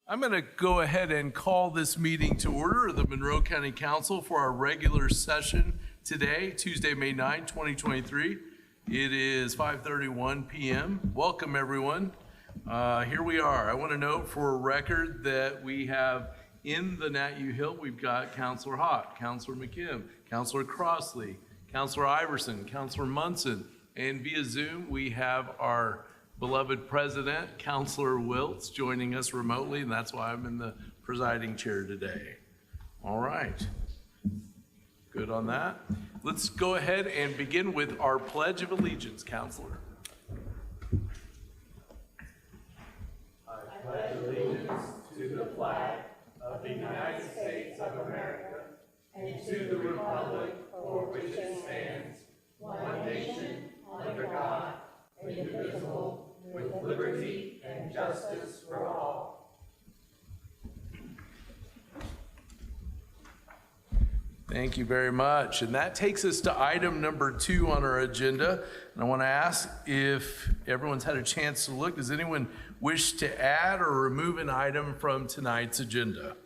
I'm going to go ahead and call this meeting to order of the Monroe County Council for our regular session today, Tuesday, May 9, 2023. It is 5:31 p.m. Welcome, everyone. Here we are. I want to note for a record that we have in the Nat U Hill, we've got Councilor Hawk, Councilor McKim, Councilor Crossley, Councilor Iverson, Councilor Munson, and via Zoom, we have our beloved president, Councilor Wiltz, joining us remotely, and that's why I'm in the presiding chair today. All right. Good on that. Let's go ahead and begin with our Pledge of Allegiance, Councilor. I pledge allegiance to the flag of the United States of America and to the republic for which it stands, one nation, under God, indivisible, with liberty and justice for all. Thank you very much. And that takes us to item number 2 on our agenda. And I want to ask if everyone's had a chance to look. Does anyone wish to add or remove an item from tonight's agenda?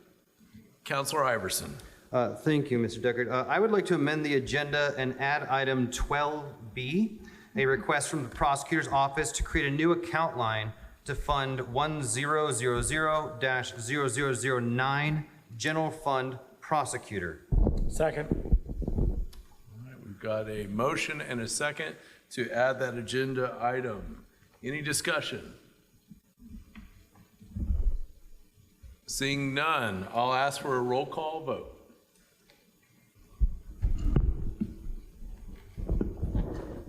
Councilor Iverson. Thank you, Mr. Deckard. I would like to amend the agenda and add item 12B, a request from the prosecutor's office to create a new account line to fund 1000-0009 General Fund Prosecutor. Second. All right, we've got a motion and a second to add that agenda item. Any discussion? Seeing none, I'll ask for a roll call vote.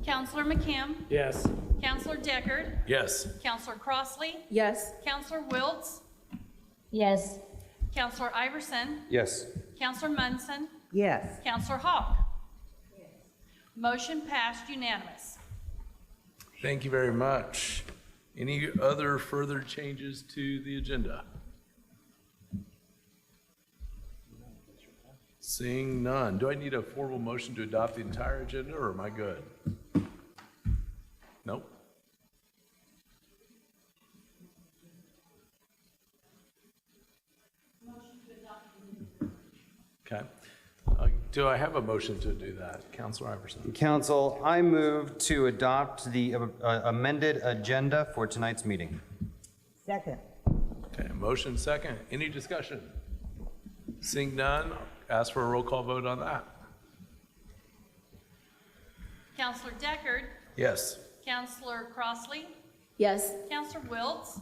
Councilor McKim? Yes. Councilor Deckard? Yes. Councilor Crossley? Yes. Councilor Wiltz? Yes. Councilor Iverson? Yes. Councilor Munson? Yes. Councilor Hawk? Yes. Motion passed unanimous. Thank you very much. Any other further changes to the agenda? Seeing none. Do I need a formal motion to adopt the entire agenda, or am I good? Nope. Okay. Do I have a motion to do that? Councilor Iverson. Council, I move to adopt the amended agenda for tonight's meeting. Second. Okay, motion second. Any discussion? Seeing none, ask for a roll call vote on that. Councilor Deckard? Yes. Councilor Crossley? Yes. Councilor Wiltz?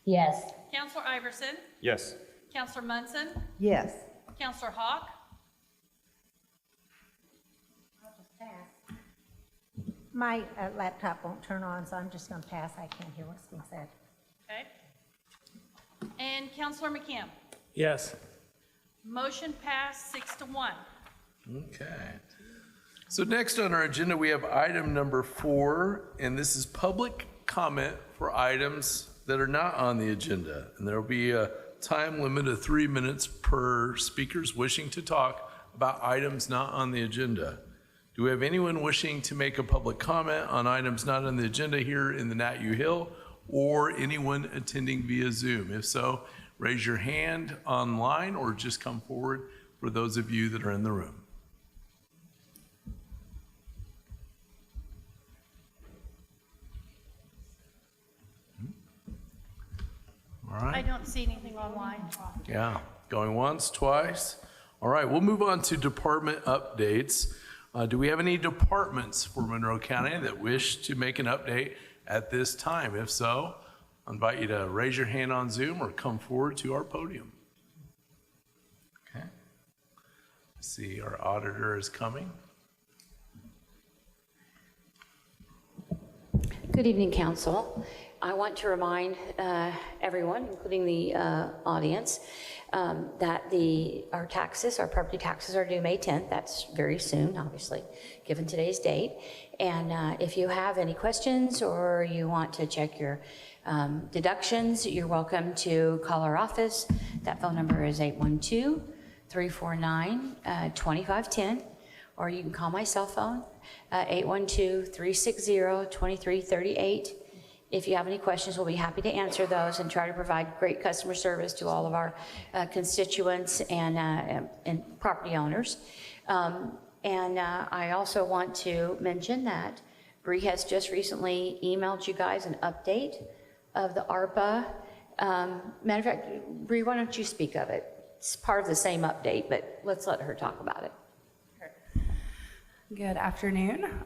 Yes. Councilor Iverson? Yes. Councilor Munson? Yes. Councilor Hawk? My laptop won't turn on, so I'm just going to pass. I can't hear what's being said. Okay. And Councilor McKim? Yes. Motion passed 6-1. Okay. So next on our agenda, we have item number 4, and this is public comment for items that are not on the agenda. And there will be a time limit of 3 minutes per speakers wishing to talk about items not on the agenda. Do we have anyone wishing to make a public comment on items not on the agenda here in the Nat U Hill, or anyone attending via Zoom? If so, raise your hand online or just come forward for those of you that are in the room. All right. I don't see anything online. Yeah, going once, twice. All right, we'll move on to department updates. Do we have any departments for Monroe County that wish to make an update at this time? If so, I invite you to raise your hand on Zoom or come forward to our podium. Okay. I see our auditor is coming. Good evening, Council. I want to remind everyone, including the audience, that our property taxes are due May 10th. That's very soon, obviously, given today's date. And if you have any questions or you want to check your deductions, you're welcome to call our office. That phone number is 812-349-2510, or you can call my cell phone, 812-360-2338. If you have any questions, we'll be happy to answer those and try to provide great customer service to all of our constituents and property owners. I also want to mention that Bree has just recently emailed you guys an update of the ARPA. Matter of fact, Bree, why don't you speak of it? It's part of the same update, but let's let her talk about it. Good afternoon.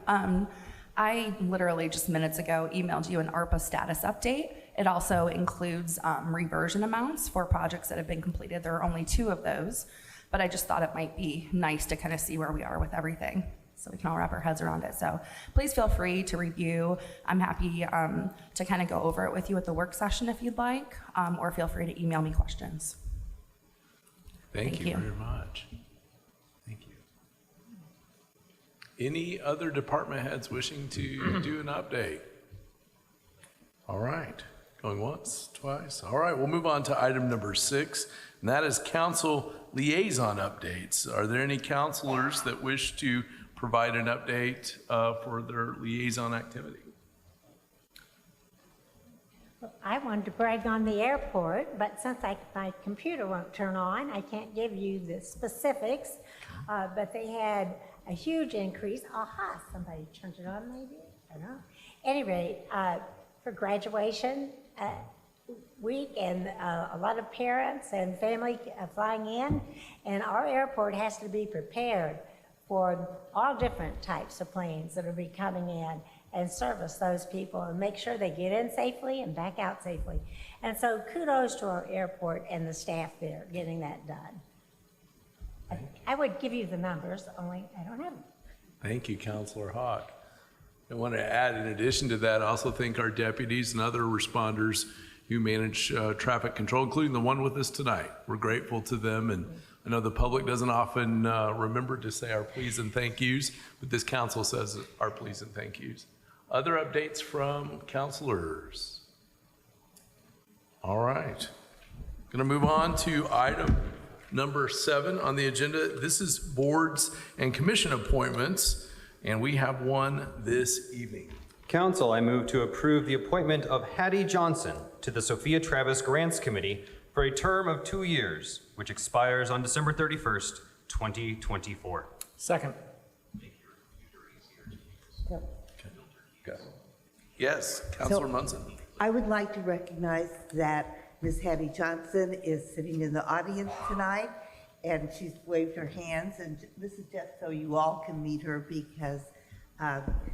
I literally just minutes ago emailed you an ARPA status update. It also includes reversion amounts for projects that have been completed. There are only 2 of those, but I just thought it might be nice to kind of see where we are with everything so we can all wrap our heads around it. So please feel free to review. I'm happy to kind of go over it with you at the work session if you'd like, or feel free to email me questions. Thank you very much. Thank you. Any other department heads wishing to do an update? All right, going once, twice. All right, we'll move on to item number 6, and that is council liaison updates. Are there any counselors that wish to provide an update for their liaison activity? I wanted to brag on the airport, but since my computer won't turn on, I can't give you the specifics. But they had a huge increase. Aha, somebody turned it on maybe? I don't know. Anyway, for graduation week and a lot of parents and family flying in, and our airport has to be prepared for all different types of planes that will be coming in and service those people and make sure they get in safely and back out safely. And so kudos to our airport and the staff there getting that done. I would give you the numbers, only I don't have them. Thank you, Councilor Hawk. I want to add, in addition to that, also thank our deputies and other responders who manage traffic control, including the one with us tonight. We're grateful to them, and I know the public doesn't often remember to say our please and thank yous, but this council says our please and thank yous. Other updates from councilors? All right. Going to move on to item number 7 on the agenda. This is boards and commission appointments, and we have one this evening. Council, I move to approve the appointment of Hattie Johnson to the Sophia Travis Grants Committee for a term of 2 years, which expires on December 31st, 2024. Second. Okay. Yes, Councilor Munson. I would like to recognize that Ms. Hattie Johnson is sitting in the audience tonight, and she's waved her hands, and this is just so you all can meet her, because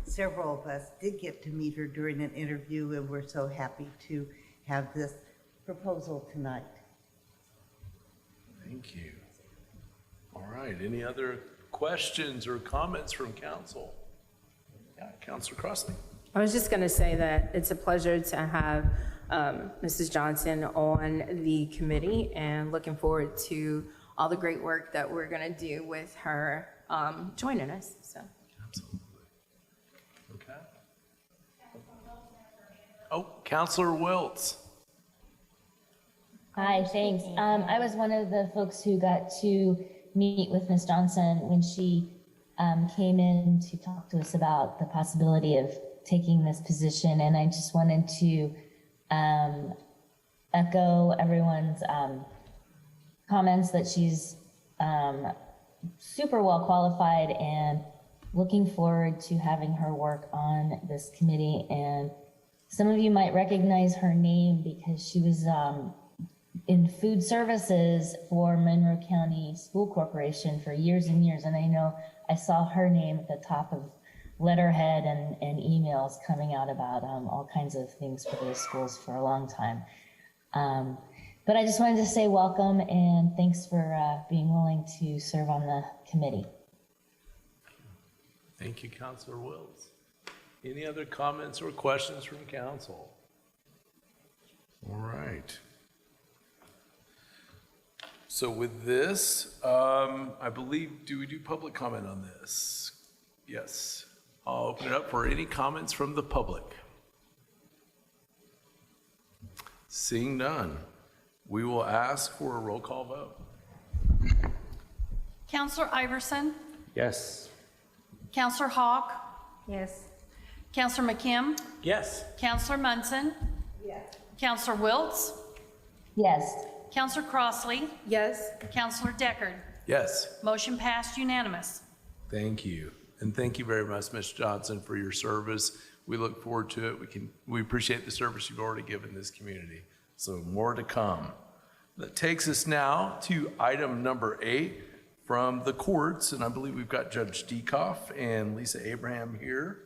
several of us did get to meet her during an interview, and we're so happy to have this proposal tonight. Thank you. All right, any other questions or comments from council? Yeah, Councilor Crossley. I was just going to say that it's a pleasure to have Mrs. Johnson on the committee, and looking forward to all the great work that we're going to do with her joining us. So. Absolutely. Okay. Oh, Councilor Wiltz. Hi, thanks. I was one of the folks who got to meet with Ms. Johnson when she came in to talk to us about the possibility of taking this position, and I just wanted to echo everyone's comments that she's super well qualified, and looking forward to having her work on this committee. And some of you might recognize her name because she was in food services for Monroe County School Corporation for years and years, and I know I saw her name at the top of letterhead and emails coming out about all kinds of things for those schools for a long time. But I just wanted to say welcome and thanks for being willing to serve on the committee. Thank you, Councilor Wiltz. Any other comments or questions from council? All right. So with this, I believe, do we do public comment on this? Yes. I'll open it up for any comments from the public. Seeing none, we will ask for a roll call vote. Counselor Iverson? Yes. Counselor Hawk? Yes. Counselor McKim? Yes. Counselor Munson? Yes. Counselor Wiltz? Yes. Counselor Crossley? Yes. Counselor Deckard? Yes. Motion passed unanimous. Thank you. And thank you very much, Ms. Johnson, for your service. We look forward to it. We appreciate the service you've already given this community. So more to come. That takes us now to item number 8 from the courts. And I believe we've got Judge Dekoff and Lisa Abraham here.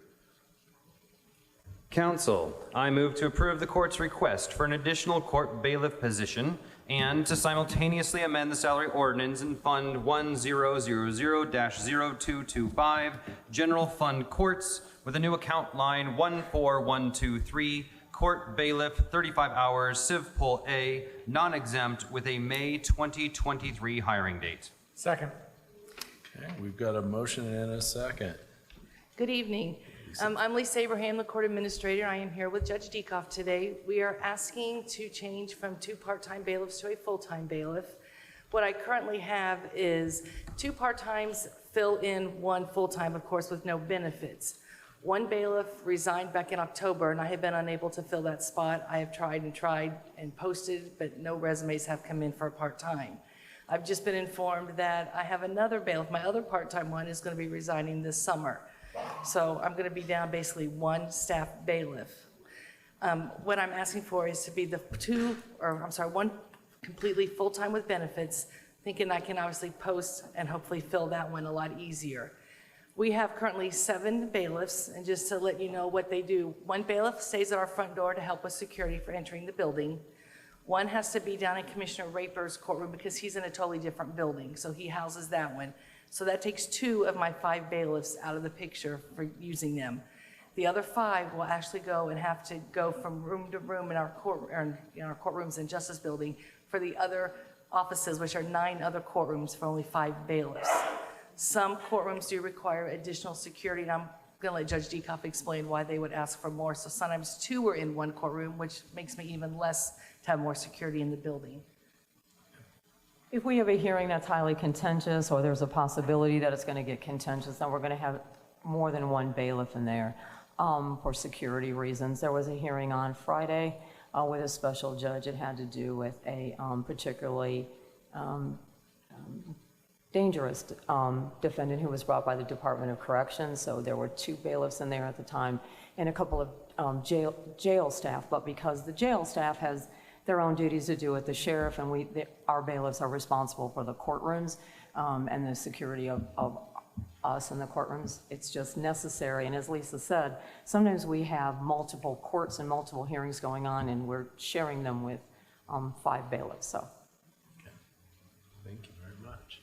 Council, I move to approve the court's request for an additional court bailiff position and to simultaneously amend the salary ordinance in Fund 1000-0225, General Fund Courts, with a new account line 14123, Court Bailiff, 35 hours, Civ Pool A, non-exempt, with a May 2023 hiring date. Second. Okay, we've got a motion and a second. Good evening. I'm Lisa Abraham, the court administrator. I am here with Judge Dekoff today. We are asking to change from 2 part-time bailiffs to a full-time bailiff. What I currently have is 2 part-times fill in 1 full-time, of course, with no benefits. 1 bailiff resigned back in October, and I have been unable to fill that spot. I have tried and posted, but no resumes have come in for a part-time. I've just been informed that I have another bailiff. My other part-time one is going to be resigning this summer. So I'm going to be down basically 1 staff bailiff. What I'm asking for is to be the 1 completely full-time with benefits, thinking I can obviously post and hopefully fill that one a lot easier. We have currently 7 bailiffs, and just to let you know what they do, 1 bailiff stays at our front door to help with security for entering the building. 1 has to be down in Commissioner Raper's courtroom because he's in a totally different building, so he houses that one. So that takes 2 of my 5 bailiffs out of the picture for using them. The other 5 will actually go and have to go from room to room in our courtrooms and Justice Building for the other offices, which are 9 other courtrooms for only 5 bailiffs. Some courtrooms do require additional security, and I'm going to let Judge Dekoff explain why they would ask for more. So sometimes 2 are in 1 courtroom, which makes me even less to have more security in the building. If we have a hearing that's highly contentious, or there's a possibility that it's going to get contentious, then we're going to have more than 1 bailiff in there for security reasons. There was a hearing on Friday with a special judge. It had to do with a particularly dangerous defendant who was brought by the Department of Corrections. So there were 2 bailiffs in there at the time and a couple of jail staff. But because the jail staff has their own duties to do with the sheriff, and our bailiffs are responsible for the courtrooms and the security of us in the courtrooms. It's just necessary. And as Lisa said, sometimes we have multiple courts and multiple hearings going on, and we're sharing them with 5 bailiffs. So. Okay. Thank you very much.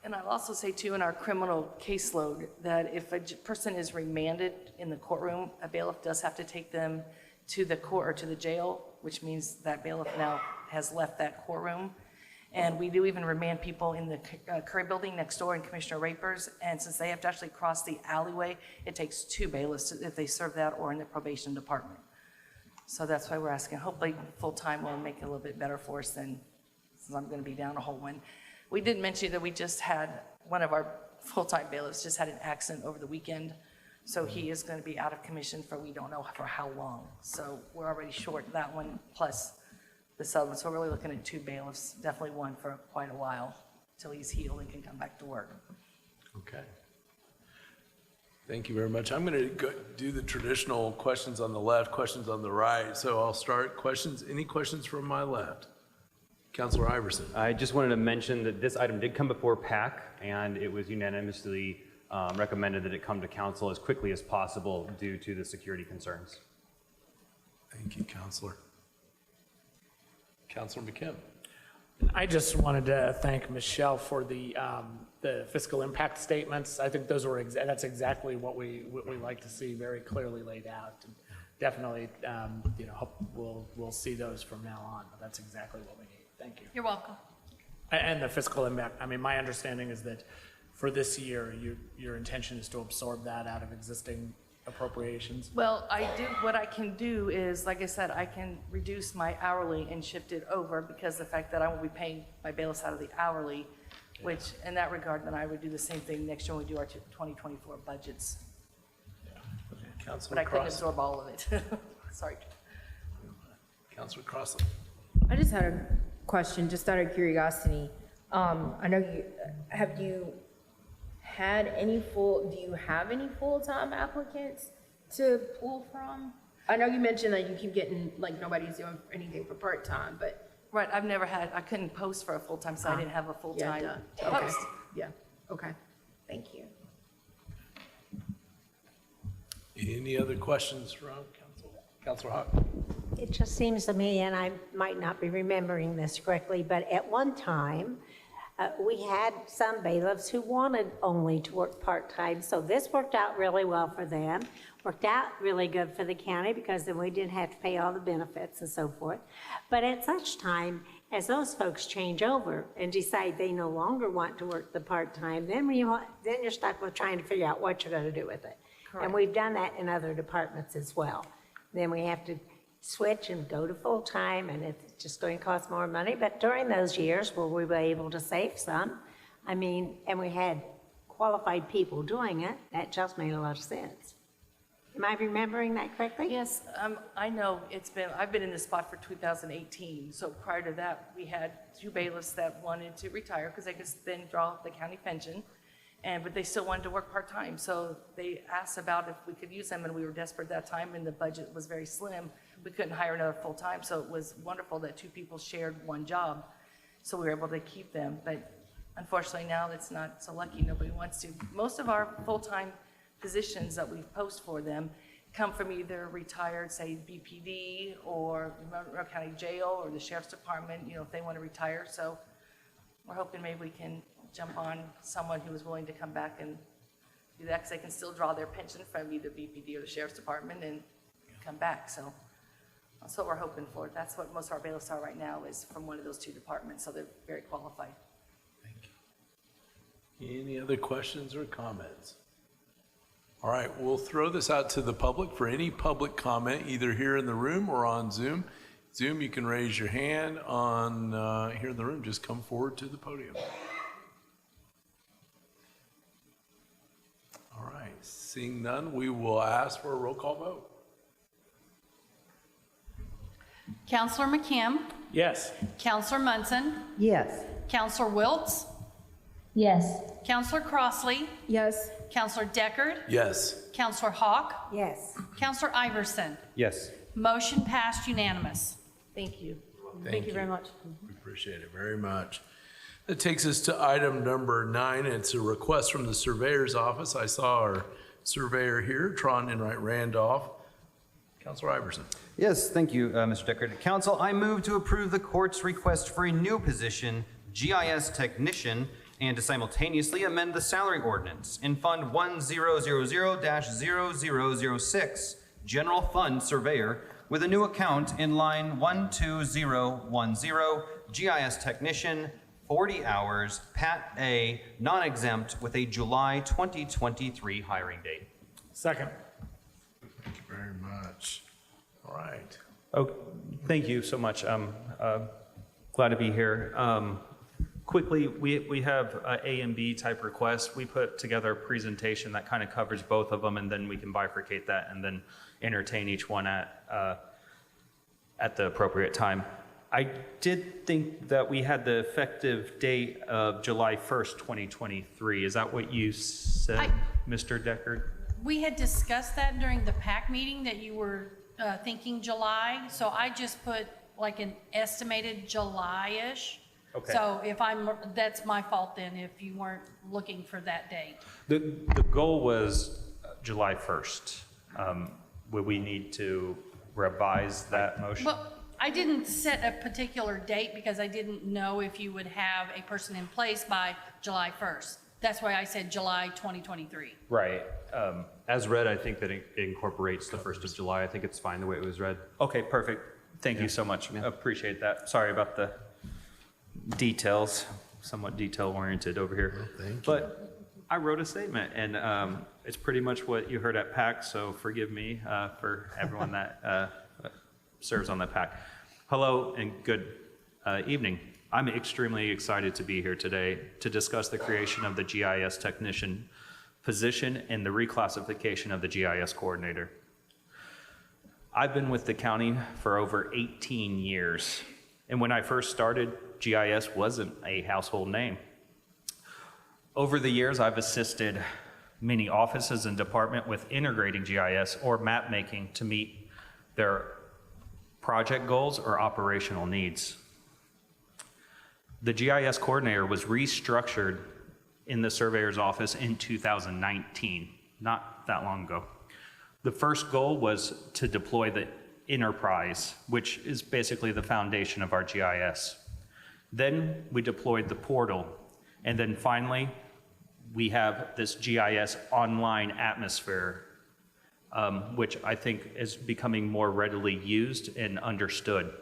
And I'll also say too, in our criminal caseload, that if a person is remanded in the courtroom, a bailiff does have to take them to the court or to the jail, which means that bailiff now has left that courtroom. And we do even remand people in the Curry building next door in Commissioner Raper's. And since they have to actually cross the alleyway, it takes 2 bailiffs if they serve that or in the probation department. So that's why we're asking. Hopefully full-time will make it a little bit better for us than, since I'm going to be down a whole one. We did mention that we just had, one of our full-time bailiffs just had an accident over the weekend. So he is going to be out of commission for we don't know for how long. So we're already short that one plus the other one. So we're really looking at 2 bailiffs, definitely 1 for quite a while till he's healed and can come back to work. Okay. Thank you very much. I'm going to do the traditional questions on the left, questions on the right. So I'll start questions. Any questions from my left? Councilor Iverson. I just wanted to mention that this item did come before PAC, and it was unanimously recommended that it come to council as quickly as possible due to the security concerns. Thank you, Councilor. Councilor McKim. I just wanted to thank Michelle for the fiscal impact statements. I think those were that's exactly what we like to see, very clearly laid out. And definitely, hope we'll see those from now on. But that's exactly what we need. Thank you. You're welcome. And the fiscal impact. I mean, my understanding is that for this year, your intention is to absorb that out of existing appropriations? Well, what I can do is, like I said, I can reduce my hourly and shift it over because the fact that I will be paying my bailiffs out of the hourly, which in that regard, then I would do the same thing next year when we do our 2024 budgets. but Councilor I couldn't Cross. absorb all of it. Sorry. Councilor Crossley. I just had a question, just out of curiosity. I know do you have any full-time applicants to pull from? I know you mentioned that you keep getting, like, nobody's doing anything for part-time, but. Right, I couldn't post for a full-time, so I didn't have a full-time Okay, post. yeah, okay, thank you. Any other questions from Councilor Hawk? It just seems to me, and I might not be remembering this correctly, but at one time, we had some bailiffs who wanted only to work part-time, so this worked out really well for them, worked out really good for the county, because then we didn't have to pay all the benefits and so forth. But at such time, as those folks change over and decide they no longer want to work the part-time, then you're stuck with trying to figure out what you're gonna do with it. And we've done that in other departments as well. Then we have to switch and go to full-time, and it's just going to cost more money. But during those years where we were able to save some, and we had qualified people doing it, that just made a lot of sense. Am I remembering that correctly? Yes, I know I've been in this spot for 2018. So prior to that, we had 2 bailiffs that wanted to retire because they could then draw the county pension. But they still wanted to work part-time. So they asked about if we could use them, and we were desperate at that time, and the budget was very slim. We couldn't hire another full-time, so it was wonderful that 2 people shared one job. So we were able to keep them. But unfortunately now it's not so lucky, nobody wants to. Most of our full-time positions that we post for them come from either retired, say BPD or Monroe County Jail or the Sheriff's Department, if they want to retire. So we're hoping maybe we can jump on someone who is willing to come back and do that, because they can still draw their pension from either BPD or the Sheriff's Department and come back. So that's what we're hoping for. That's what most of our bailiffs are right now, is from one of those 2 departments, so they're very qualified. Thank you. Any other questions or comments? All right, we'll throw this out to the public for any public comment, either here in the room or on Zoom. Zoom, you can raise your hand. On here in the room, just come forward to the podium. All right, seeing none, we will ask for a roll call vote. Counselor McKim, Yes. Counselor Munson, Yes. Counselor Wiltz, Yes. Counselor Crossley, Yes. Counselor Deckard, Yes. Counselor Hawk, Yes. Counselor Iverson. Yes. Motion passed unanimous. Thank you. Thank you very much. We appreciate it very much. That takes us to item number 9. It's a request from the surveyor's office. I saw our surveyor here, Tron Enright Randolph. Councilor Iverson. Yes, thank you, Mr. Deckard. Council, I move to approve the court's request for a new position, GIS technician, and to simultaneously amend the salary ordinance in Fund 1000-0006, General Fund Surveyor, with a new account in line 12010, GIS technician, 40 hours, Pat A, non-exempt, with a July 2023 hiring date. Second. Thank you very much. All right. Oh, thank you so much. I'm glad to be here. Quickly, we have A and B type requests. We put together a presentation that kind of covers both of them, and then we can bifurcate that and then entertain each one at the appropriate time. I did think that we had the effective date of July 1st, 2023. Is that what you said, Mr. Deckard? We had discussed that during the PAC meeting, that you were thinking July, so I just put like an estimated July-ish. Okay. So that's my fault then, if you weren't looking for that date. The goal was July 1st. Would we need to revise that motion? Well, I didn't set a particular date because I didn't know if you would have a person in place by July 1st. That's why I said July 2023. Right. As read, I think that it incorporates the 1st of July. I think it's fine the way it was read. Okay, perfect. Thank you so much. Appreciate that. Sorry about the details, somewhat detail-oriented over here. Thank you. But I wrote a statement, and it's pretty much what you heard at PAC, so forgive me for everyone that serves on that PAC. Hello and good evening. I'm extremely excited to be here today to discuss the creation of the GIS technician position and the reclassification of the GIS coordinator. I've been with the county for over 18 years. And when I first started, GIS wasn't a household name. Over the years, I've assisted many offices and departments with integrating GIS or map making to meet their project goals or operational needs. The GIS coordinator was restructured in the surveyor's office in 2019, not that long ago. The first goal was to deploy the enterprise, which is basically the foundation of our GIS. Then we deployed the portal, and then finally, we have this GIS online atmosphere, which I think is becoming more readily used and understood.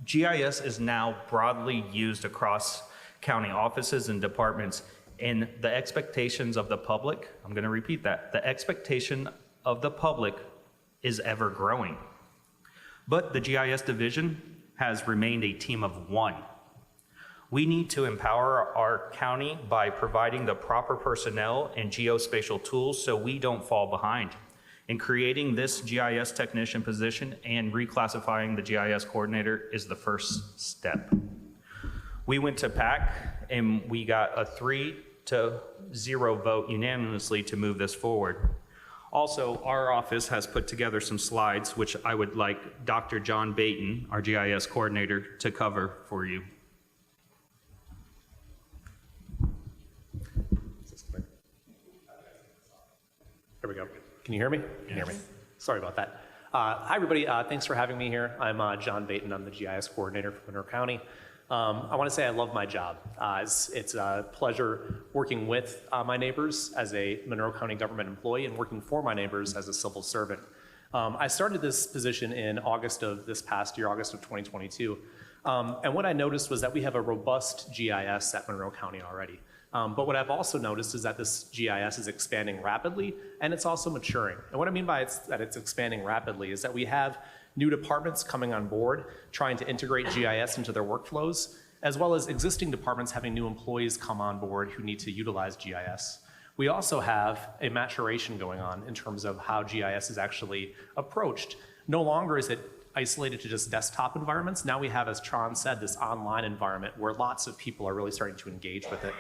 GIS is now broadly used across county offices and departments, and the expectations of the public, I'm going to repeat that, the expectation of the public is ever growing. But the GIS division has remained a team of one. We need to empower our county by providing the proper personnel and geospatial tools so we don't fall behind. In creating this GIS technician position and reclassifying the GIS coordinator is the first step. We went to PAC and we got a 3-0 vote unanimously to move this forward. Also, our office has put together some slides, which I would like Dr. John Baton, our GIS coordinator, to cover for you. There we go. Can you hear me? Can you hear me? Sorry about that. Hi, everybody. Thanks for having me here. I'm John Baton. I'm the GIS coordinator for Monroe County. I want to say I love my job. It's a pleasure working with my neighbors as a Monroe County government employee and working for my neighbors as a civil servant. I started this position in August of this past year, August of 2022. And what I noticed was that we have a robust GIS at Monroe County already. But what I've also noticed is that this GIS is expanding rapidly and it's also maturing. And what I mean by that it's expanding rapidly is that we have new departments coming on board, trying to integrate GIS into their workflows, as well as existing departments having new employees come on board who need to utilize GIS. We also have a maturation going on in terms of how GIS is actually approached. No longer is it isolated to just desktop environments. Now we have, as Tron said, this online environment where lots of people are really starting to engage with it.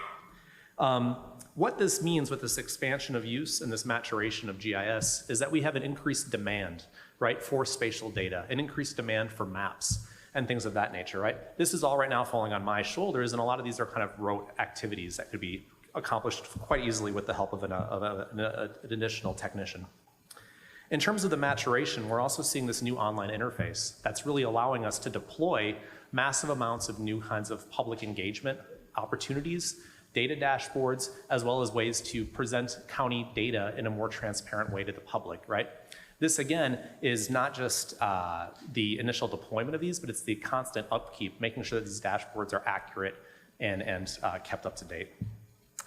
What this means with this expansion of use and this maturation of GIS is that we have an increased demand, right, for spatial data, an increased demand for maps and things of that nature, right? This is all right now falling on my shoulders, and a lot of these are kind of rote activities that could be accomplished quite easily with the help of an additional technician. In terms of the maturation, we're also seeing this new online interface that's really allowing us to deploy massive amounts of new kinds of public engagement opportunities, data dashboards, as well as ways to present county data in a more transparent way to the public, right? This, again, is not just the initial deployment of these, but it's the constant upkeep, making sure that these dashboards are accurate and kept up to date.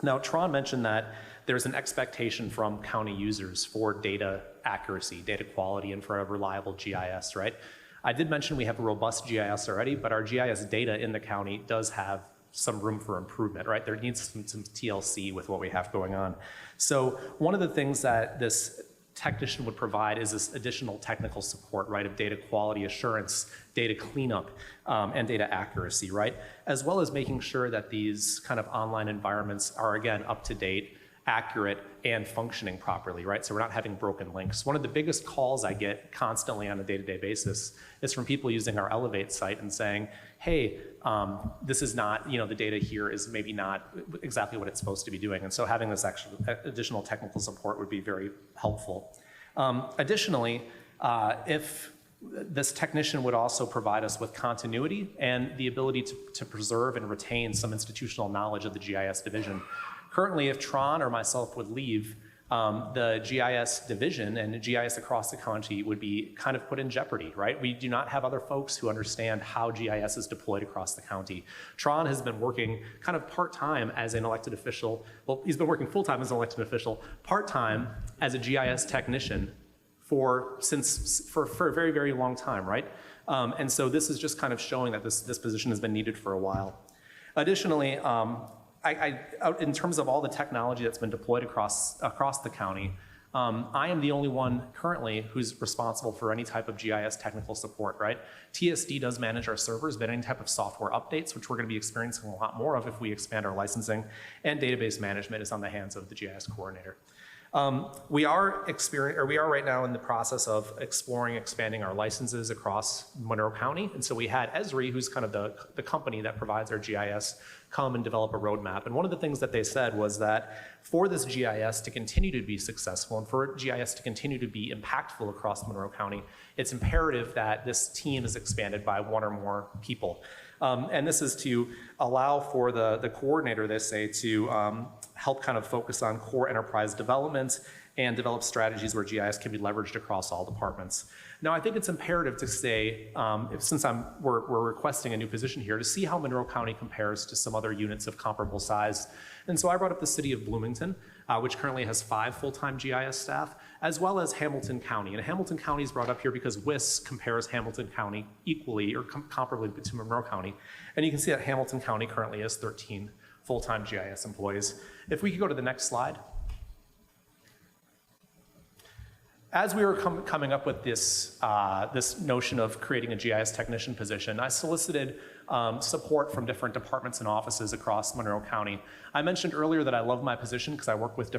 Now, Tron mentioned that there's an expectation from county users for data accuracy, data quality, and for a reliable GIS, right? I did mention we have a robust GIS already, but our GIS data in the county does have some room for improvement, right? There needs some TLC with what we have going on. So one of the things that this technician would provide is this additional technical support, right, of data quality assurance, data cleanup, and data accuracy, right? As well as making sure that these kind of online environments are, again, up to date, accurate, and functioning properly, right? So we're not having broken links. One of the biggest calls I get constantly on a day-to-day basis is from people using our Elevate site and saying, hey, this is not, the data here is maybe not exactly what it's supposed to be doing. And so having this additional technical support would be very helpful. Additionally, if this technician would also provide us with continuity and the ability to preserve and retain some institutional knowledge of the GIS division. Currently, if Tron or myself would leave, the GIS division and GIS across the county would be kind of put in jeopardy, right? We do not have other folks who understand how GIS is deployed across the county. Tron has been working kind of part-time as an elected official. Well, he's been working full-time as an elected official, part-time as a GIS technician for a very, very long time, right? And so this is just kind of showing that this position has been needed for a while. Additionally, in terms of all the technology that's been deployed across the county, I am the only one currently who's responsible for any type of GIS technical support, right? TSD does manage our servers, but any type of software updates, which we're going to be experiencing a lot more of if we expand our licensing, and database management is on the hands of the GIS coordinator. We are right now in the process of exploring expanding our licenses across Monroe County. And so we had Esri, who's kind of the company that provides our GIS, come and develop a roadmap. And one of the things that they said was that for this GIS to continue to be successful and for GIS to continue to be impactful across Monroe County, it's imperative that this team is expanded by one or more people. And this is to allow for the coordinator, they say, to help kind of focus on core enterprise development and develop strategies where GIS can be leveraged across all departments. Now, I think it's imperative to say, since we're requesting a new position here, to see how Monroe County compares to some other units of comparable size. And so I brought up the city of Bloomington, which currently has 5 full-time GIS staff, as well as Hamilton County. And Hamilton County is brought up here because WIS compares Hamilton County equally or comparably to Monroe County. And you can see that Hamilton County currently has 13 full-time GIS employees. If we could go to the next slide. As we were coming up with this notion of creating a GIS technician position, I solicited support from different departments and offices across Monroe County. I mentioned earlier that I love my position because I work with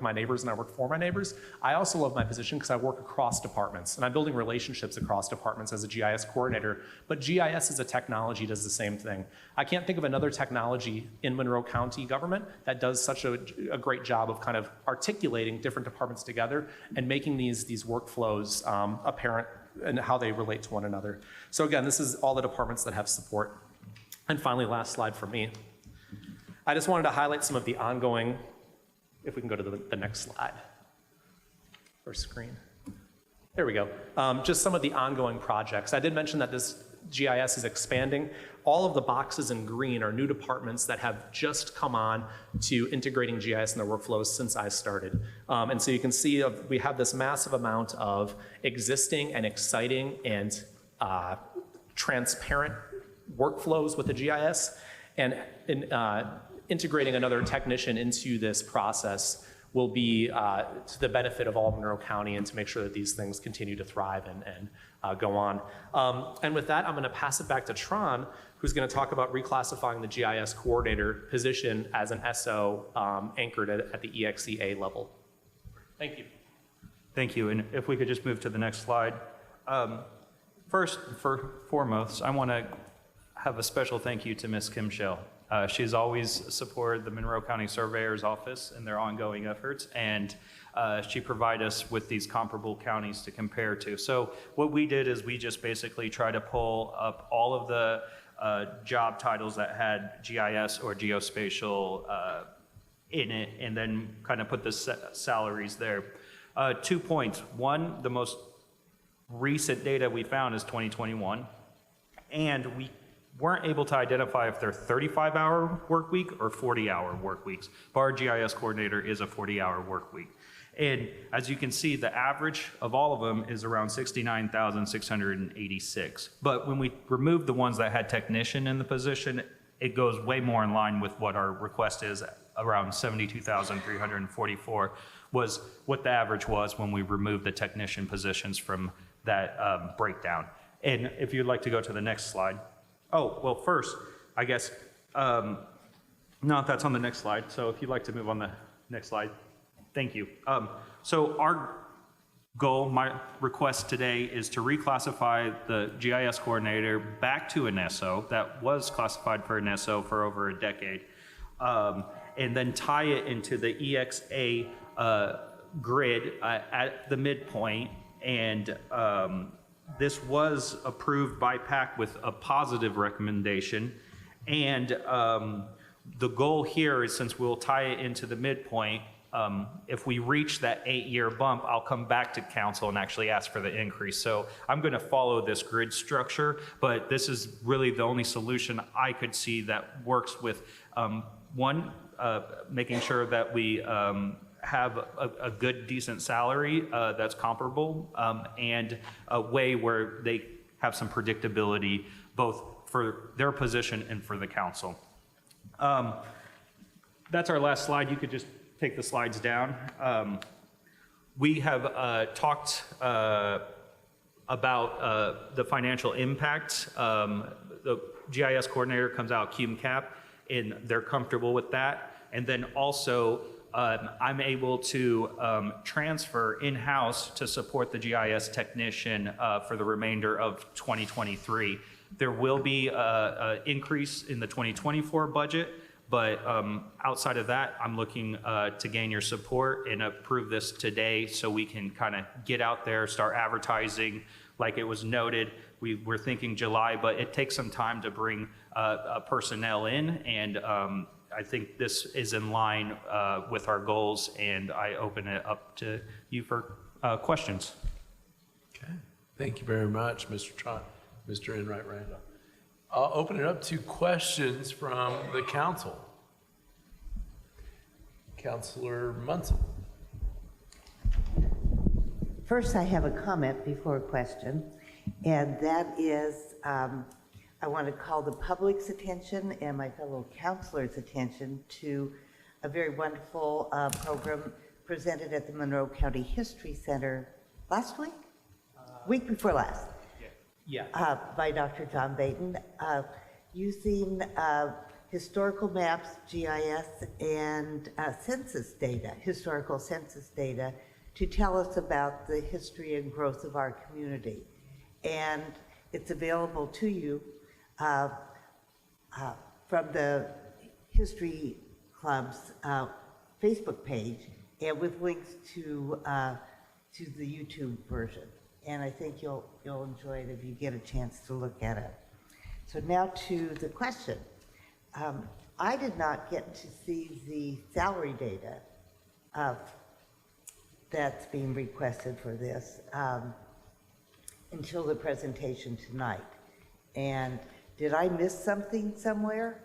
my neighbors and I work for my neighbors. I also love my position because I work across departments and I'm building relationships across departments as a GIS coordinator, but GIS as a technology does the same thing. I can't think of another technology in Monroe County government that does such a great job of kind of articulating different departments together and making these workflows apparent and how they relate to one another. So again, this is all the departments that have support. And finally, last slide for me. I just wanted to highlight some of the ongoing, if we can go to the next slide, or screen. There we go. Just some of the ongoing projects. I did mention that this GIS is expanding. All of the boxes in green are new departments that have just come on to integrating GIS in their workflows since I started. And so you can see we have this massive amount of existing and exciting and transparent workflows with the GIS, and integrating another technician into this process will be to the benefit of all Monroe County and to make sure that these things continue to thrive and go on. And with that, I'm going to pass it back to Tron, who's going to talk about reclassifying the GIS coordinator position as an SO anchored at the EXEA level. Thank you. Thank you. And if we could just move to the next slide. First, foremost, I want to have a special thank you to Ms. Kim Schell. She's always supported the Monroe County Surveyor's Office in their ongoing efforts, and she provided us with these comparable counties to compare to. So what we did is we just basically try to pull up all of the job titles that had GIS or geospatial in it, and then kind of put the salaries there. 2 points. One, the most recent data we found is 2021, and we weren't able to identify if they're 35-hour work week or 40-hour work weeks. But our GIS coordinator is a 40-hour work week. And as you can see, the average of all of them is around 69,686. But when we remove the ones that had technician in the position, it goes way more in line with what our request is. Around 72,344 was what the average was when we removed the technician positions from that breakdown. And if you'd like to go to the next slide. Oh, well, first, I guess, no, that's on the next slide. So if you'd like to move on the next slide. Thank you. So our goal, my request today is to reclassify the GIS coordinator back to an SO that was classified for an SO for over a decade, and then tie it into the EXA grid at the midpoint. And this was approved by PAC with a positive recommendation. And the goal here is, since we'll tie it into the midpoint, if we reach that 8-year bump, I'll come back to council and actually ask for the increase. So I'm going to follow this grid structure, but this is really the only solution I could see that works with, one, making sure that we have a good, decent salary that's comparable, and a way where they have some predictability, both for their position and for the council. That's our last slide. You could just take the slides down. We have talked about the financial impact. The GIS coordinator comes out QMCAP, and they're comfortable with that. And then also, I'm able to transfer in-house to support the GIS technician for the remainder of 2023. There will be an increase in the 2024 budget, but outside of that, I'm looking to gain your support and approve this today so we can kind of get out there, start advertising. Like it was noted, we're thinking July, but it takes some time to bring personnel in, and I think this is in line with our goals, and I open it up to you for questions. Okay, thank you very much, Mr. Trot, Mr. Enright Randall. I'll open it up to questions from the council. Councilor Munson. First, I have a comment before a question, and that is I want to call the public's attention and my fellow councilors' attention to a very wonderful program presented at the Monroe County History Center last week? Week before last. Yeah. By Dr. John Baton, using historical maps, GIS, and census data, historical census data, to tell us about the history and growth of our community. And it's available to you from the History Club's Facebook page, and with links to the YouTube version. And I think you'll enjoy it if you get a chance to look at it. So now to the question. I did not get to see the salary data that's being requested for this until the presentation tonight. And did I miss something somewhere?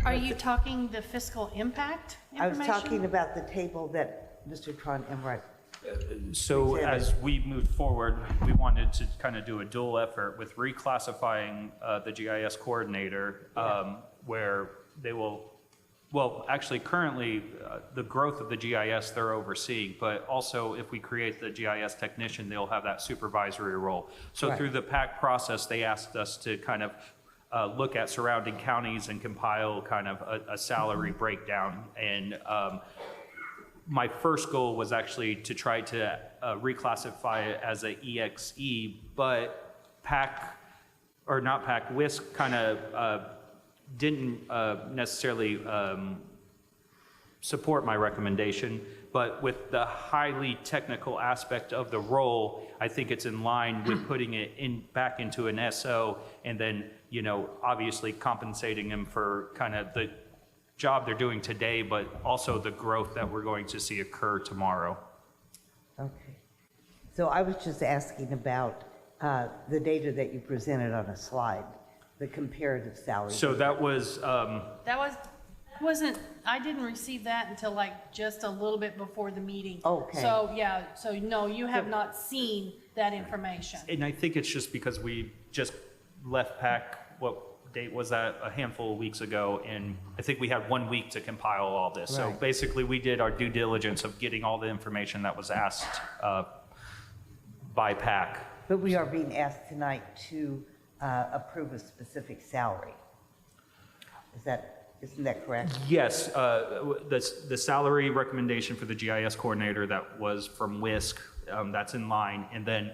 Are you talking the fiscal impact information? I was talking about the table that Mr. Tron Emright. So as we moved forward, we wanted to kind of do a dual effort with reclassifying the GIS coordinator, where they will, well, actually currently the growth of the GIS they're overseeing, but also if we create the GIS technician, they'll have that supervisory role. So through the PAC process, they asked us to kind of look at surrounding counties and compile kind of a salary breakdown. And my first goal was actually to try to reclassify it as a EXE, but PAC, or not PAC, WISC kind of didn't necessarily support my recommendation, but with the highly technical aspect of the role, I think it's in line with putting it back into an SO, and then, you know, obviously compensating them for kind of the job they're doing today, but also the growth that we're going to see occur tomorrow. Okay. So I was just asking about the data that you presented on a slide, the comparative salary. So data. that was, I didn't receive that until like just a little bit before the meeting. Okay. So, yeah, so no, you have not seen that information. and I think it's just because we just left PAC, what date was that, a handful of weeks ago, and I think we had 1 week to compile all this. So Right. basically we did our due diligence of getting all the information that was asked by PAC. But we are being asked tonight to approve a specific salary. Isn't that correct? Yes, the salary recommendation for the GIS coordinator that was from WISC, that's in line. And then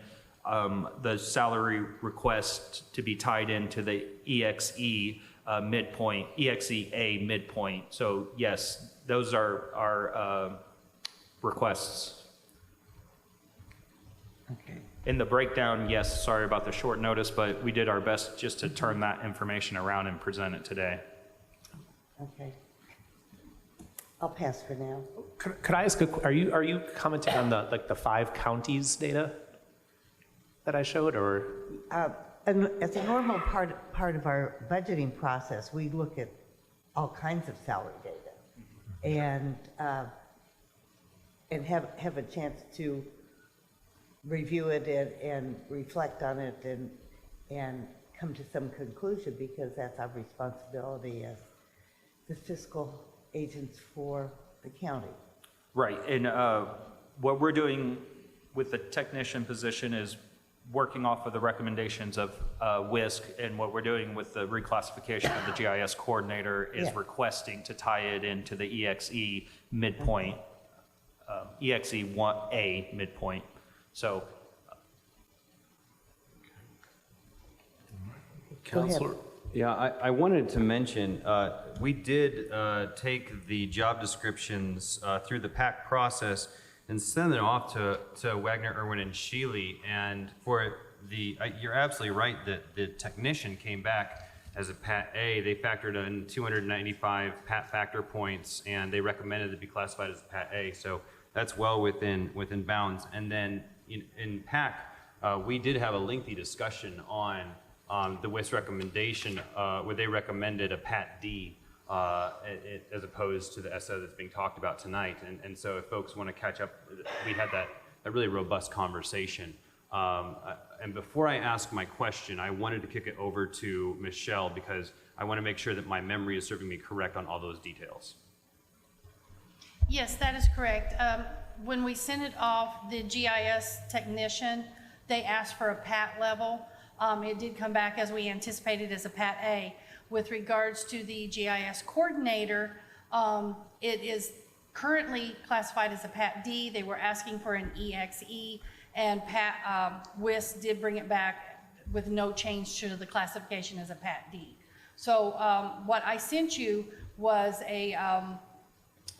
the salary request to be tied into the EXE midpoint, EXEA midpoint. So yes, those are our requests. Okay. In the breakdown, yes, sorry about the short notice, but we did our best just to turn that information around and present it today. Okay. I'll pass for now. Could I ask are you commenting on the 5 counties data that I showed, or? And as a normal part of our budgeting process, we look at all kinds of salary data and have a chance to review it and reflect on it and come to some conclusion, because that's our responsibility as the fiscal agents for the county. Right, and what we're doing with the technician position is working off of the recommendations of WISC, and what we're doing with the reclassification of the GIS coordinator is requesting to tie it into the EXE midpoint, EXE 1A midpoint. So, Counselor? Yeah, I wanted to mention, we did take the job descriptions through the PAC process and send them off to Wagner, Irwin, and Shealy. And for you're absolutely right that the technician came back as a Pat A. They factored in 295 Pat factor points, and they recommended it be classified as a Pat A. So that's well within bounds. And then in PAC, we did have a lengthy discussion on the WIS recommendation, where they recommended a Pat D as opposed to the SO that's being talked about tonight. And so if folks want to catch up, we had a really robust conversation. And before I ask my question, I wanted to kick it over to Michelle because I want to make sure that my memory is serving me correct on all those details. Yes, that is correct. When we sent it off, the GIS technician, they asked for a PAT level. It did come back as we anticipated as a PAT A. With regards to the GIS coordinator, it is currently classified as a PAT D. They were asking for an EXE, and WIS did bring it back with no change to the classification as a PAT D. So what I sent you was a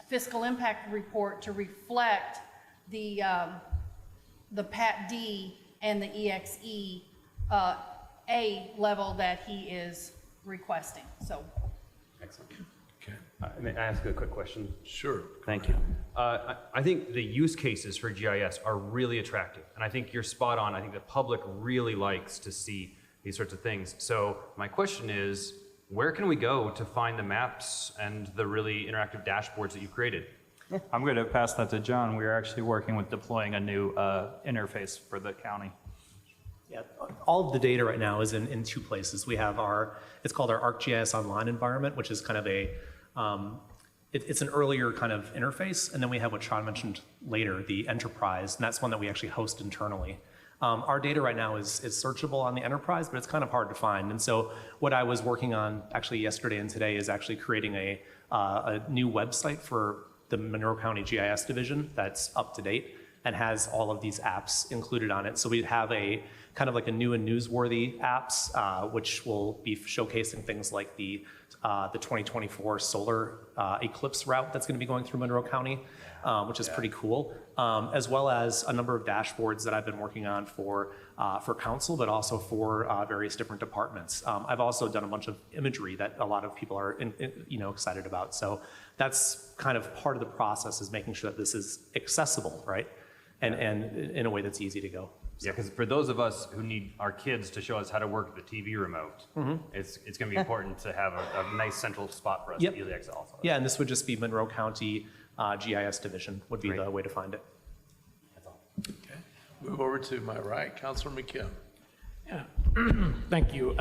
fiscal impact report to reflect the PAT D and the EXE A level that he is requesting. So. Excellent. Okay. May I ask a quick question? Sure. Thank you. I think the use cases for GIS are really attractive, and I think you're spot on. I think the public really likes to see these sorts of things. So my question is, where can we go to find the maps and the really interactive dashboards that you've created? I'm going to pass that to John. We are actually working with deploying a new interface for the county. Yeah, all of the data right now is in two places. We have it's called our ArcGIS Online environment, which is kind of it's an earlier kind of interface. And then we have what Sean mentioned later, the enterprise, and that's one that we actually host internally. Our data right now is searchable on the enterprise, but it's kind of hard to find. And so what I was working on actually yesterday and today is actually creating a new website for the Monroe County GIS division that's up to date and has all of these apps included on it. So we'd have a kind of like a new and newsworthy apps, which will be showcasing things like the 2024 solar eclipse route that's going to be going through Monroe County, which is pretty cool, as well as a number of dashboards that I've been working on for council, but also for various different departments. I've also done a bunch of imagery that a lot of people are excited about. So that's kind of part of the process, is making sure that this is accessible, right? And in a way that's easy to go. Yeah, because for those of us who need our kids to show us how to work the TV remote, it's going to be important to have a nice central spot for us to easily access. Yeah, and this would just be Monroe County GIS Division would be the way to find it. That's all. Okay. Move over to my right, Councilor McKim. Yeah, thank you.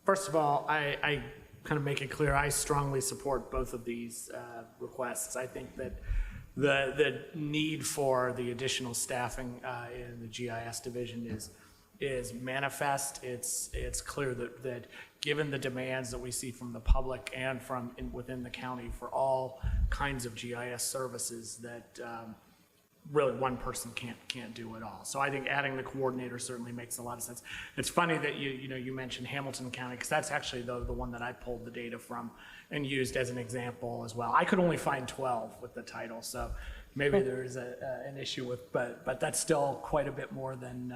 First of all, I kind of make it clear I strongly support both of these requests. I think that the need for the additional staffing in the GIS division is manifest. It's clear that given the demands that we see from the public and from within the county for all kinds of GIS services, that really one person can't do it all. So I think adding the coordinator certainly makes a lot of sense. It's funny that you mentioned Hamilton County, because that's actually the one that I pulled the data from and used as an example as well. I could only find 12 with the title, so maybe there's an issue with, but that's still quite a bit more than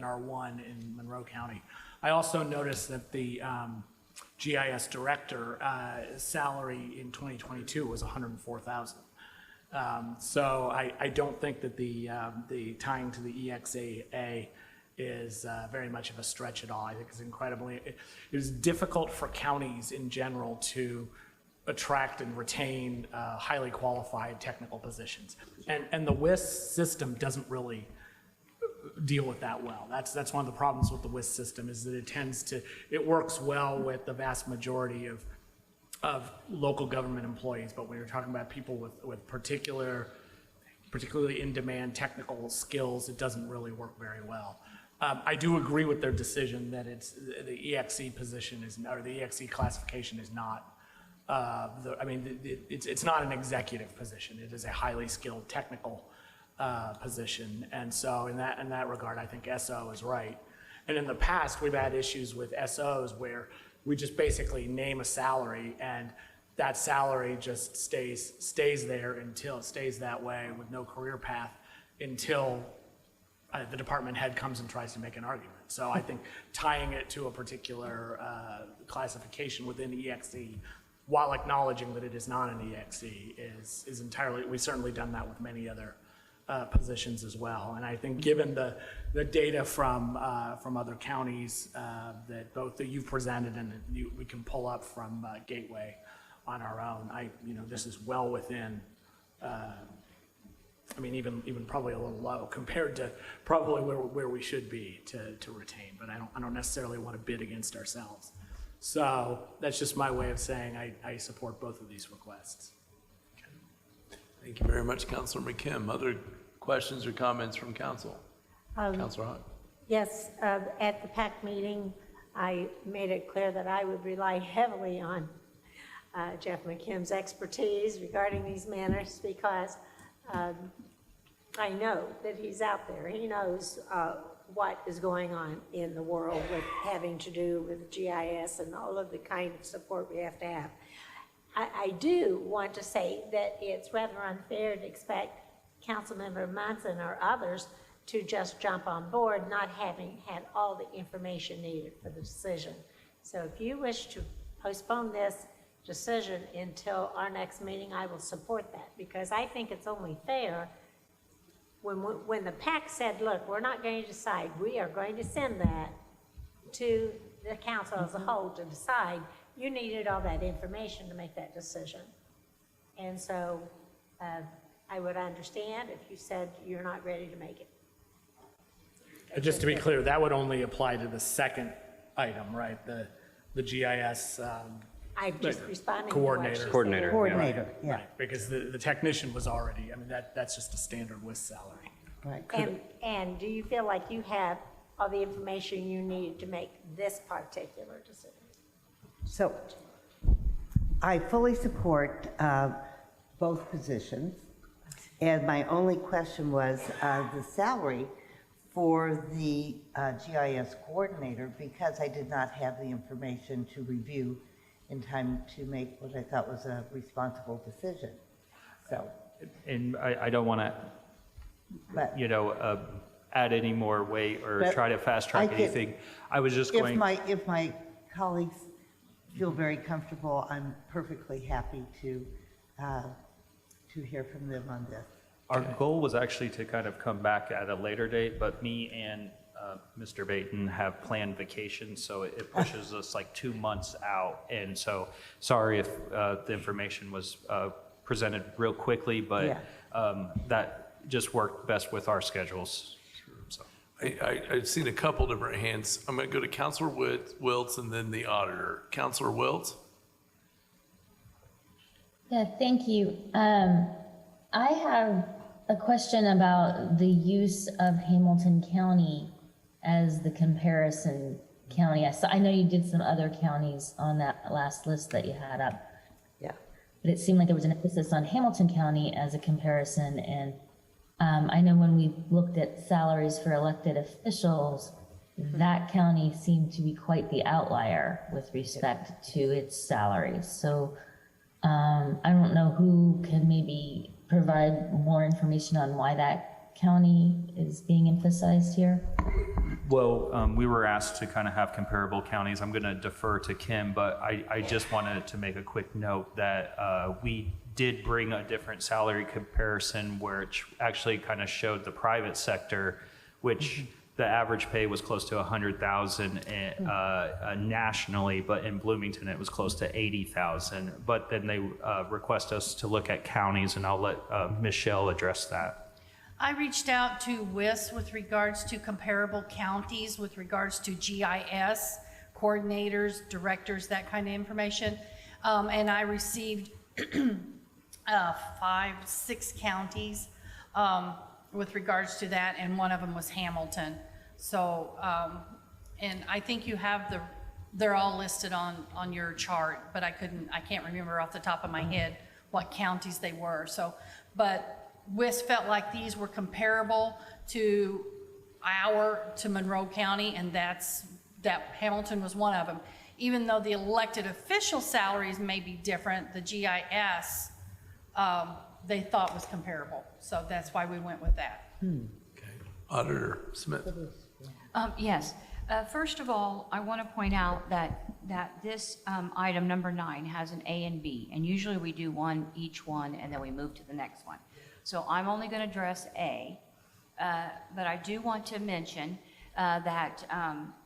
our one in Monroe County. I also noticed that the GIS director salary in 2022 was $104,000. So I don't think that the tying to the EXA is very much of a stretch at all. I think it's it is difficult for counties in general to attract and retain highly qualified technical positions. And the WIS system doesn't really deal with that well. That's one of the problems with the WIS system, is that it works well with the vast majority of local government employees, but when you're talking about people with particular particularly in-demand technical skills, it doesn't really work very well. I do agree with their decision that the EXE position or the EXE classification is not, it's not an executive position. It is a highly skilled technical position. And so in that regard, I think SO is right. And in the past, we've had issues with SOs where we just basically name a salary and that salary just stays there until it stays that way with no career path until the department head comes and tries to make an argument. So I think tying it to a particular classification within EXE, while acknowledging that it is not an EXE, is entirely, we've certainly done that with many other positions as well. And I think given the data from other counties that both that you've presented and that we can pull up from Gateway on our own, this is well within, even probably a little low compared to probably where we should be to retain, but I don't necessarily want to bid against ourselves. So that's just my way of saying I support both of these requests. Thank you very much, Councilor McKim. Other questions or comments from council? Councilor Hahn. Yes, at the PAC meeting, I made it clear that I would rely heavily on Jeff McKim's expertise regarding these matters because I know that he's out there. He knows what is going on in the world with having to do with GIS and all of the kind of support we have to have. I do want to say that it's rather unfair to expect Councilmember Munson or others to just jump on board, not having had all the information needed for the decision. So if you wish to postpone this decision until our next meeting, I will support that because I think it's only fair when the PAC said, look, we're not going to decide, we are going to send that to the council as a whole to decide. You needed all that information to make that decision. And so I would understand if you said you're not ready to make it. Just to be clear, that would only apply to the second item, right? The GIS I'm just responding coordinator. Coordinator, yeah. Right, because the technician was already, that's just a standard WIS salary. Right. And do you feel like you have all the information you need to make this particular decision? So I fully support both positions. And my only question was the salary for the GIS coordinator because I did not have the information to review in time to make what I thought was a responsible decision. So. And I don't want to, add any more weight or try to fast track anything. I was just going. If my colleagues feel very comfortable, I'm perfectly happy to hear from them on this. Our goal was actually to kind of come back at a later date, but me and Mr. Baton have planned vacations, so it pushes us like 2 months out. And so, sorry if the information was presented real quickly, but that just worked best with our schedules. So. I've seen a couple different hands. I'm going to go to Councilor Wiltz and then the auditor. Councilor Wiltz? Yeah, thank you. I have a question about the use of Hamilton County as the comparison county. I know you did some other counties on that last list that you had up. Yeah. But it seemed like there was an emphasis on Hamilton County as a comparison. And I know when we looked at salaries for elected officials, that county seemed to be quite the outlier with respect to its salaries. So I don't know who can maybe provide more information on why that county is being emphasized here. Well, we were asked to kind of have comparable counties. I'm going to defer to Kim, but I just wanted to make a quick note that we did bring a different salary comparison where it actually kind of showed the private sector, which the average pay was close to $100,000 nationally, but in Bloomington it was close to $80,000. But then they request us to look at counties, and I'll let Michelle address that. I reached out to WIS with regards to comparable counties, with regards to GIS, coordinators, directors, that kind of information. And I received 5, 6 counties. with regards to that, and one of them was Hamilton. So, and I think you have they're all listed on your chart, but I can't remember off the top of my head what counties they were. So, but WIS felt like these were comparable to Monroe County, and that Hamilton was one of them. Even though the elected official salaries may be different, the GIS, they thought was comparable. So that's why we went with that. Okay. Auditor Smith. Yes. First of all, I want to point out that this item number 9 has an A and B, and usually we do each one, and then we move to the next one. So I'm only going to address A, but I do want to mention that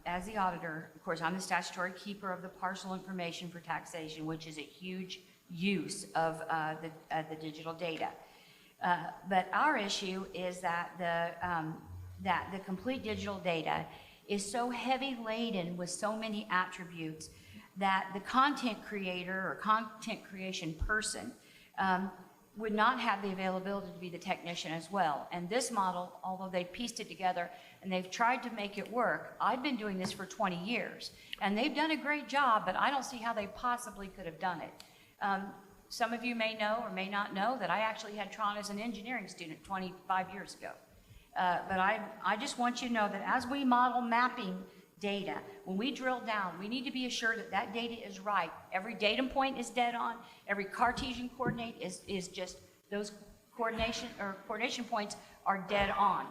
as the auditor, of course, I'm the statutory keeper of the parcel information for taxation, which is a huge use of the digital data. But our issue is that the complete digital data is so heavy laden with so many attributes that the content creator or content creation person would not have the availability to be the technician as well. And this model, although they pieced it together and they've tried to make it work, I've been doing this for 20 years and they've done a great job, but I don't see how they possibly could have done it. Some of you may know or may not know that I actually had Tron as an engineering student 25 years ago. But I just want you to know that as we model mapping data, when we drill down, we need to be assured that that data is right. Every datum point is dead on. Every Cartesian coordinate is just, those coordination points are dead on.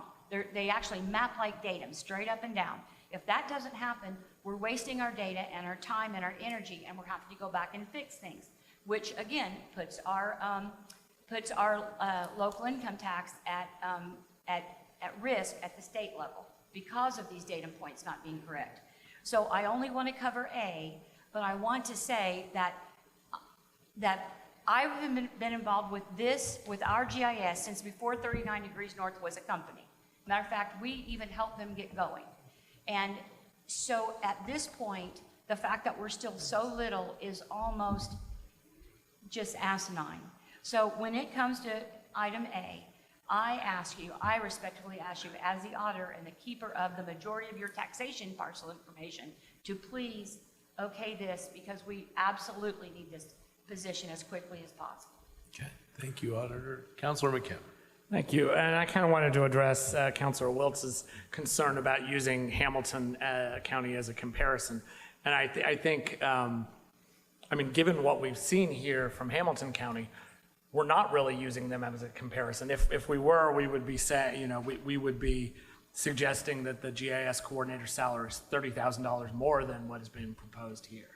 They actually map like datum, straight up and down. If that doesn't happen, we're wasting our data and our time and our energy, and we're having to go back and fix things, which again puts our local income tax at risk at the state level because of these datum points not being correct. So I only want to cover A, but I want to say that I've been involved with our GIS since before 39 Degrees North was a company. Matter of fact, we even helped them get going. And so at this point, the fact that we're still so little is almost just asinine. So when it comes to item A, I respectfully ask you as the auditor and the keeper of the majority of your taxation parcel information to please okay this, because we absolutely need this position as quickly as possible. Okay, thank you, Auditor. Councilor McKim. Thank you. And I kind of wanted to address Councilor Wiltz's concern about using Hamilton County as a comparison. And I think, given what we've seen here from Hamilton County, we're not really using them as a comparison. If we were, we would be saying, we would be suggesting that the GIS coordinator salary is $30,000 more than what is being proposed here.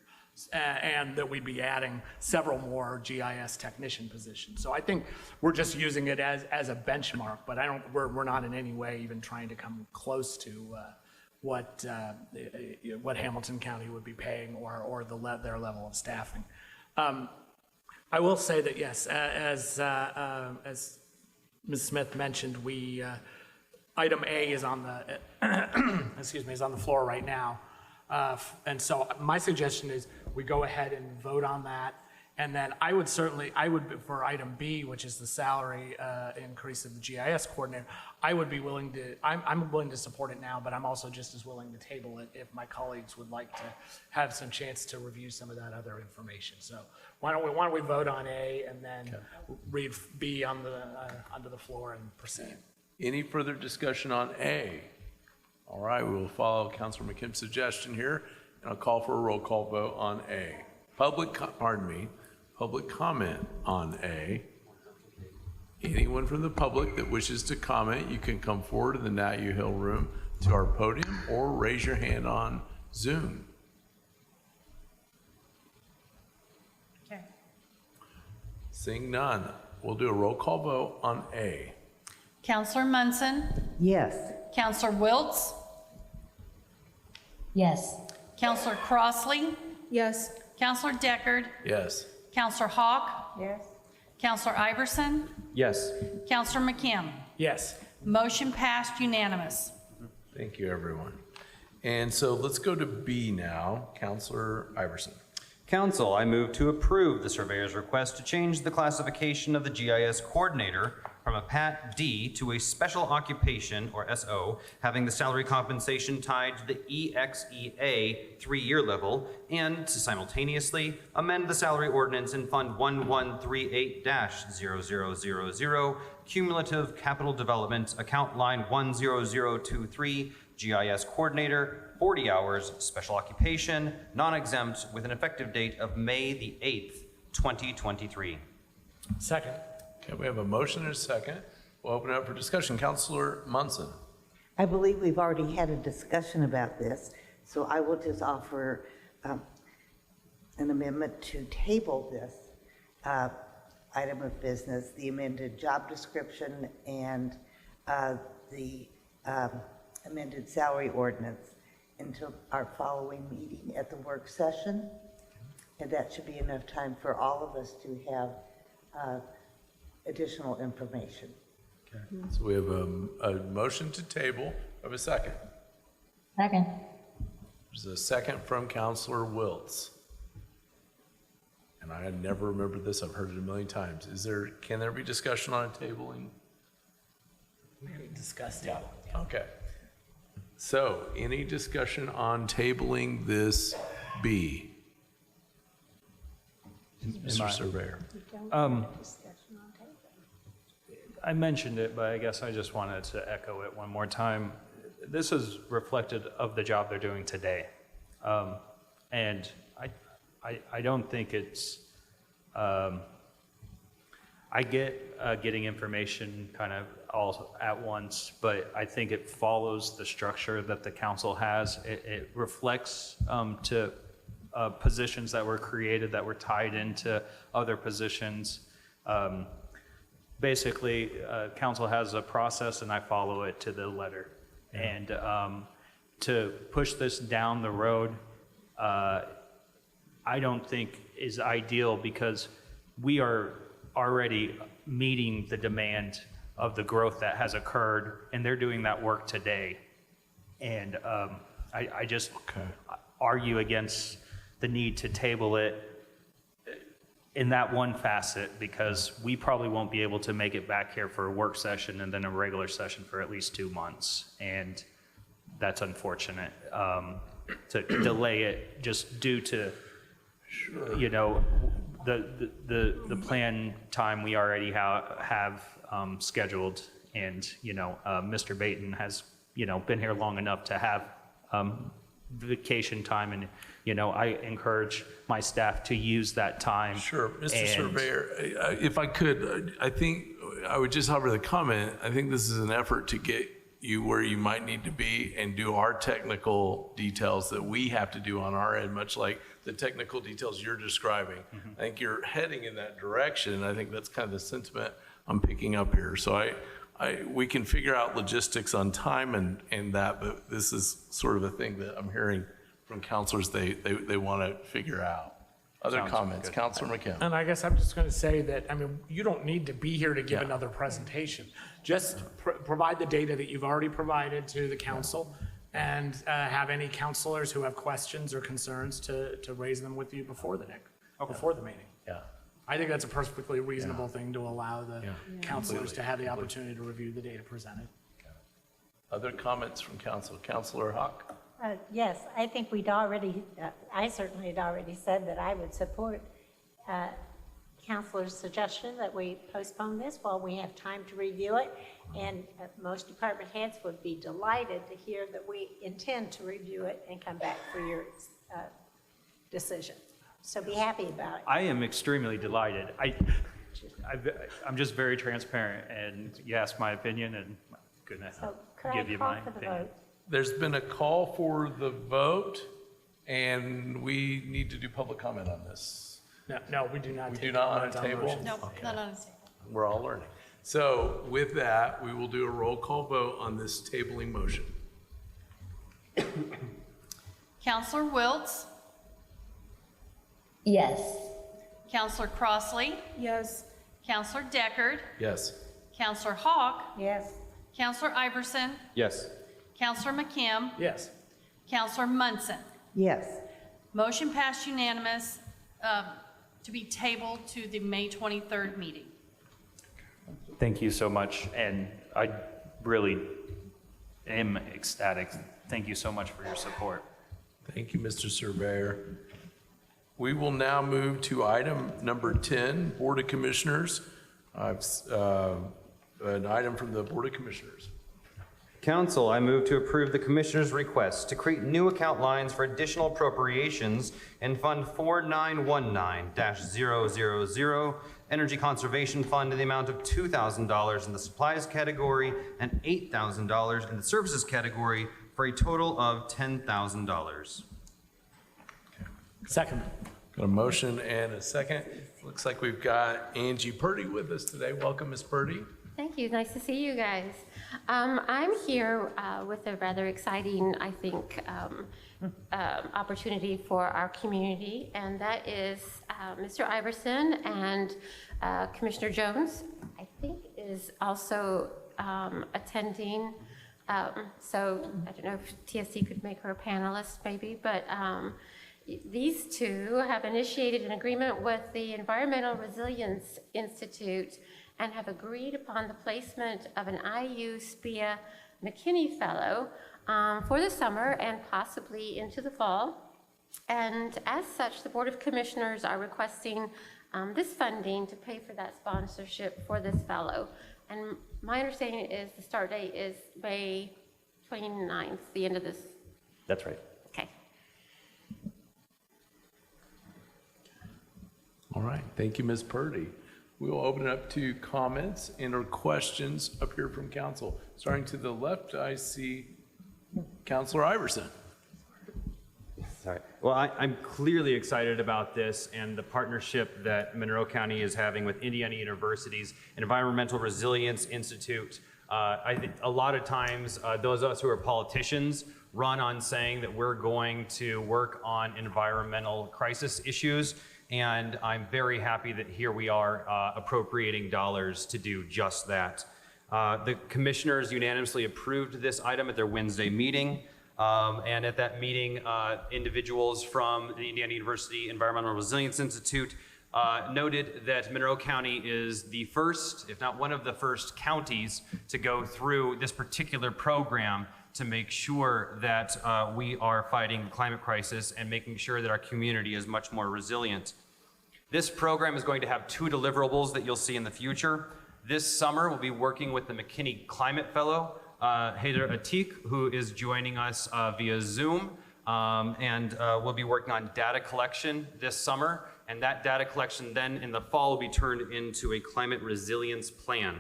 And that we'd be adding several more GIS technician positions. So I think we're just using it as a benchmark, but we're not in any way even trying to come close to what Hamilton County would be paying or their level of staffing. I will say that yes, as Ms. Smith mentioned, item A is on the is on the floor right now, and so my suggestion is we go ahead and vote on that, and then I would for item B, which is the salary increase of the GIS coordinator, I'm willing to support it now, but I'm also just as willing to table it if my colleagues would like to have some chance to review some of that other information. So why don't we vote on A and then read B onto the floor and proceed. Any further discussion on A? All right, we will follow Councilor McKim's suggestion here, and I'll call for a roll call vote on A. Public comment on A. Anyone from the public that wishes to comment, you can come forward in the Nat U Hill room to our podium or raise your hand on Zoom. Okay. Seeing none, we'll do a roll call vote on A. Councilor Munson? Yes. Councilor Wiltz? Yes. Councilor Crossley? Yes. Councilor Deckard? Yes. Councilor Hawk? Yes. Councilor Iverson? Yes. Councilor McKim? Yes. Motion passed unanimous. Thank you, everyone. And so let's go to B now. Councilor Iverson. Council, I move to approve the surveyor's request to change the classification of the GIS coordinator from a Pat D to a special occupation, or SO, having the salary compensation tied to the EXEA 3-year level, and to simultaneously amend the salary ordinance in Fund 1138-0000, Cumulative Capital Development, account line 10023, GIS coordinator, 40 hours, special occupation, non-exempt, with an effective date of May the 8th, 2023. Second. Okay, we have a motion and a second. We'll open it up for discussion. Councilor Munson. I believe we've already had a discussion about this, so I will just offer an amendment to table this item of business, the amended job description and the amended salary ordinance, until our following meeting at the work session. And that should be enough time for all of us to have additional information. Okay. So we have a motion to table. We have a second. Second. There's a second from Councilor Wiltz. And I never remembered this. I've heard it a million times. Can there be discussion on tabling? We haven't discussed it. Okay. So, any discussion on tabling this B? Mr. Surveyor. I mentioned it, but I guess I just wanted to echo it one more time. This is reflected of the job they're doing today. And I don't think it's, I get getting information kind of all at once, but I think it follows the structure that the council has. It reflects to positions that were created that were tied into other positions. Basically, council has a process and I follow it to the letter. Yeah. And to push this down the road, I don't think is ideal because we are already meeting the demand of the growth that has occurred, and they're doing that work today. And I just argue against the need to table it in that one facet, because we probably won't be able to make it back here for a work session and then a regular session for at least 2 months. And that's unfortunate to delay it just due to, you know, the plan time we already have scheduled. And, you know, Mr. Baton has, you know, been here long enough to have vacation time, and you know, I encourage my staff to use that time. Sure, Mr. Surveyor, if I could, I think I would just offer the comment. I think this is an effort to get you where you might need to be and do our technical details that we have to do on our end, much like the technical details you're describing. Mm-hmm. I think you're heading in that direction, and I think that's kind of the sentiment I'm picking up here. So we can figure out logistics on time and that, but this is sort of a thing that I'm hearing from counselors they want to figure out. Other Sounds comments, good. Counselor McKim. And I guess I'm just going to say that, I mean, you don't need to be here to give another presentation. Just provide the data that you've already provided to the council, and have any counselors who have questions or concerns to raise them with you before the meeting. Yeah. I think that's a perfectly reasonable thing to allow the counselors to have the opportunity to review the data presented. Other comments from council? Counselor Hawk? Yes, I think we'd already, I certainly had already said that I would support Councilor's suggestion that we postpone this while we have time to review it. And most department heads would be delighted to hear that we intend to review it and come back for your decision. So be happy about it. I am extremely delighted. I'm just very transparent, and you asked my opinion, and I'm gonna give you my opinion. There's been a call for the vote, and we need to do public comment on this. No, we do not. We do not on a table? No, Okay. not on a table. We're all learning. So with that, we will do a roll call vote on this tabling motion. Counselor Wiltz? Yes. Counselor Crossley? Yes. Counselor Deckard? Yes. Counselor Hawk? Yes. Counselor Iverson? Yes. Counselor McKim? Yes. Counselor Munson? Yes. Motion passed unanimous. to be tabled to the May 23rd meeting. Thank you so much, and I really am ecstatic. Thank you so much for your support. Thank you, Mr. Surveyor. We will now move to item number 10, Board of Commissioners. An item from the Board of Commissioners. Council, I move to approve the Commissioner's request to create new account lines for additional appropriations in Fund 4919-000, Energy Conservation Fund, in the amount of $2,000 in the supplies category and $8,000 in the services category, for a total of $10,000. Second. Got a motion and a second. Looks like we've got Angie Purdy with us today. Welcome, Ms. Purdy. Thank you. Nice to see you guys. I'm here with a rather exciting, I think, opportunity for our community, and that is Mr. Iverson and Commissioner Jones, I think, is also attending. So I don't know if TSC could make her a panelist maybe, but these two have initiated an agreement with the Environmental Resilience Institute and have agreed upon the placement of an IU SPIA McKinney Fellow for the summer and possibly into the fall. And as such, the Board of Commissioners are requesting this funding to pay for that sponsorship for this fellow. And my understanding is the start date is May 29th, the end of this. That's right. Okay. All right, thank you, Ms. Purdy. We will open it up to comments and or questions up here from council. Starting to the left, I see Councilor Iverson. Sorry. Well, I'm clearly excited about this and the partnership that Monroe County is having with Indiana University's Environmental Resilience Institute. I think a lot of times those of us who are politicians run on saying that we're going to work on environmental crisis issues, and I'm very happy that here we are appropriating dollars to do just that. The commissioners unanimously approved this item at their Wednesday meeting. And at that meeting, individuals from the Indiana University Environmental Resilience Institute noted that Monroe County is the first, if not one of the first counties to go through this particular program to make sure that we are fighting the climate crisis and making sure that our community is much more resilient. This program is going to have two deliverables that you'll see in the future. This summer, we'll be working with the McKinney Climate Fellow, Haider Atik, who is joining us via Zoom, and we'll be working on data collection this summer, and that data collection then in the fall will be turned into a climate resilience plan.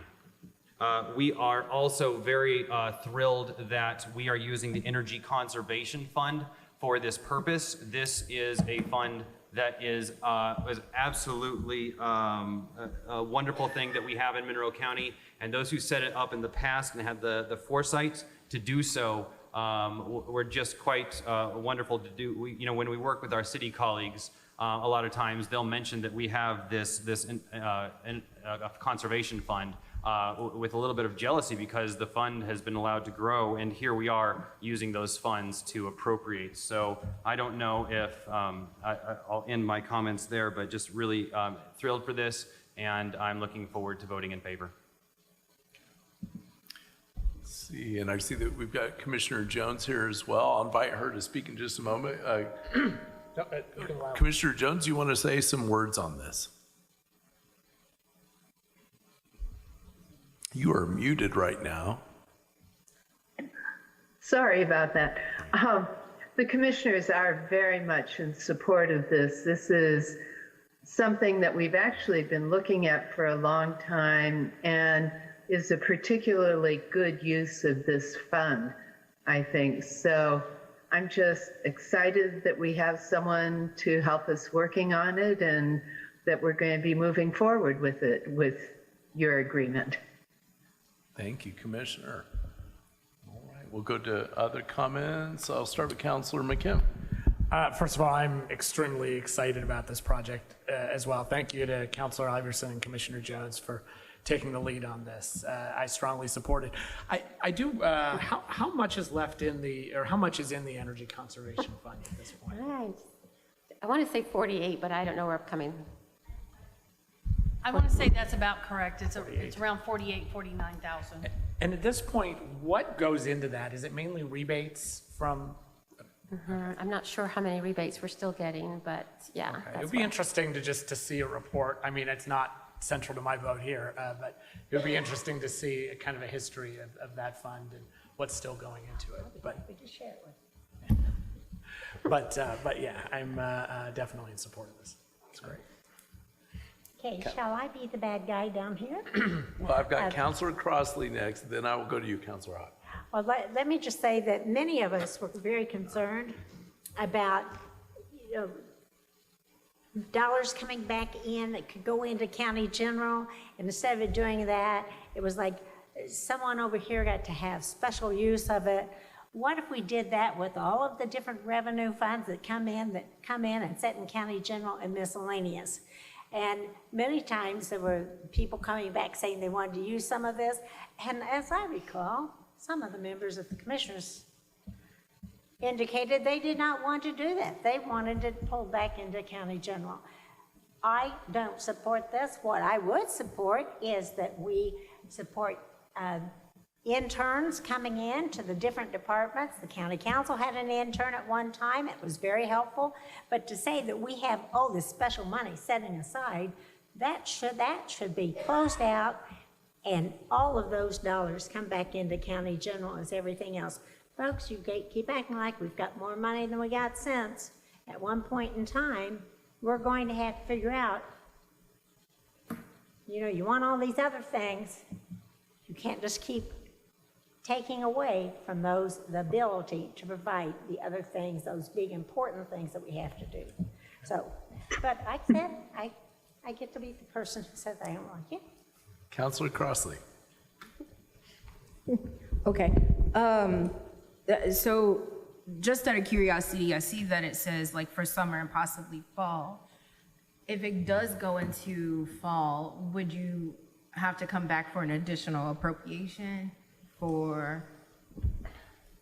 We are also very thrilled that we are using the Energy Conservation Fund for this purpose. This is a fund that is absolutely a wonderful thing that we have in Monroe County, and those who set it up in the past and had the foresight to do so were just quite wonderful to do. When we work with our city colleagues, a lot of times they'll mention that we have this conservation fund with a little bit of jealousy because the fund has been allowed to grow, and here we are using those funds to appropriate. So I don't know if I'll end my comments there, but just really thrilled for this, and I'm looking forward to voting in favor. Let's see, and I see that we've got Commissioner Jones here as well. I'll invite her to speak in just a moment. Commissioner Jones, you want to say some words on this? You are muted right now. Sorry about that. The commissioners are very much in support of this. This is something that we've actually been looking at for a long time and is a particularly good use of this fund, I think. So I'm just excited that we have someone to help us working on it and that we're going to be moving forward with it with your agreement. Thank you, Commissioner. All right, we'll go to other comments. I'll start with Councilor McKim. First of all, I'm extremely excited about this project as well. Thank you to Councilor Iverson and Commissioner Jones for taking the lead on this. I strongly support it. I do. How much is left in the, or how much is in the Energy Conservation Fund at this point? I want to say 48, but I don't know where I'm coming. I want to say that's about correct. It's around 48, 49,000. And at this point, what goes into that? Is it mainly rebates from? I'm not sure how many rebates we're still getting, but yeah. Okay. That's It would be what- interesting to see a report. I mean, it's not central to my vote here, but it would be interesting to see a kind of a history of that fund and what's still going into it. But We just share it with. but yeah, I'm definitely in support of this. It's great. Okay, shall I be the bad guy down here? Well, I've got Counselor Crossley next, then I will go to you, Counselor Hott. Well, let me just say that many of us were very concerned about, dollars coming back in that could go into county general, and instead of it doing that, it was like someone over here got to have special use of it. What if we did that with all of the different revenue funds that come in and sit in county general and miscellaneous? And many times there were people coming back saying they wanted to use some of this, and as I recall, some of the members of the commissioners indicated they did not want to do that. They wanted it pulled back into county general. I don't support this. What I would support is that we support interns coming in to the different departments. The county council had an intern at one time. It was very helpful. But to say that we have, this special money setting aside, that should be closed out, and all of those dollars come back into county general as everything else. Folks, you keep acting like we've got more money than we got sense. At one point in time, we're going to have to figure out, you want all these other things. You can't just keep taking away from the ability to provide the other things, those big important things that we have to do. So, but I said, I get to be the person who says I don't like it. Counselor Crossley. Okay. So just out of curiosity, I see that it says like for summer and possibly fall. If it does go into fall, would you have to come back for an additional appropriation for?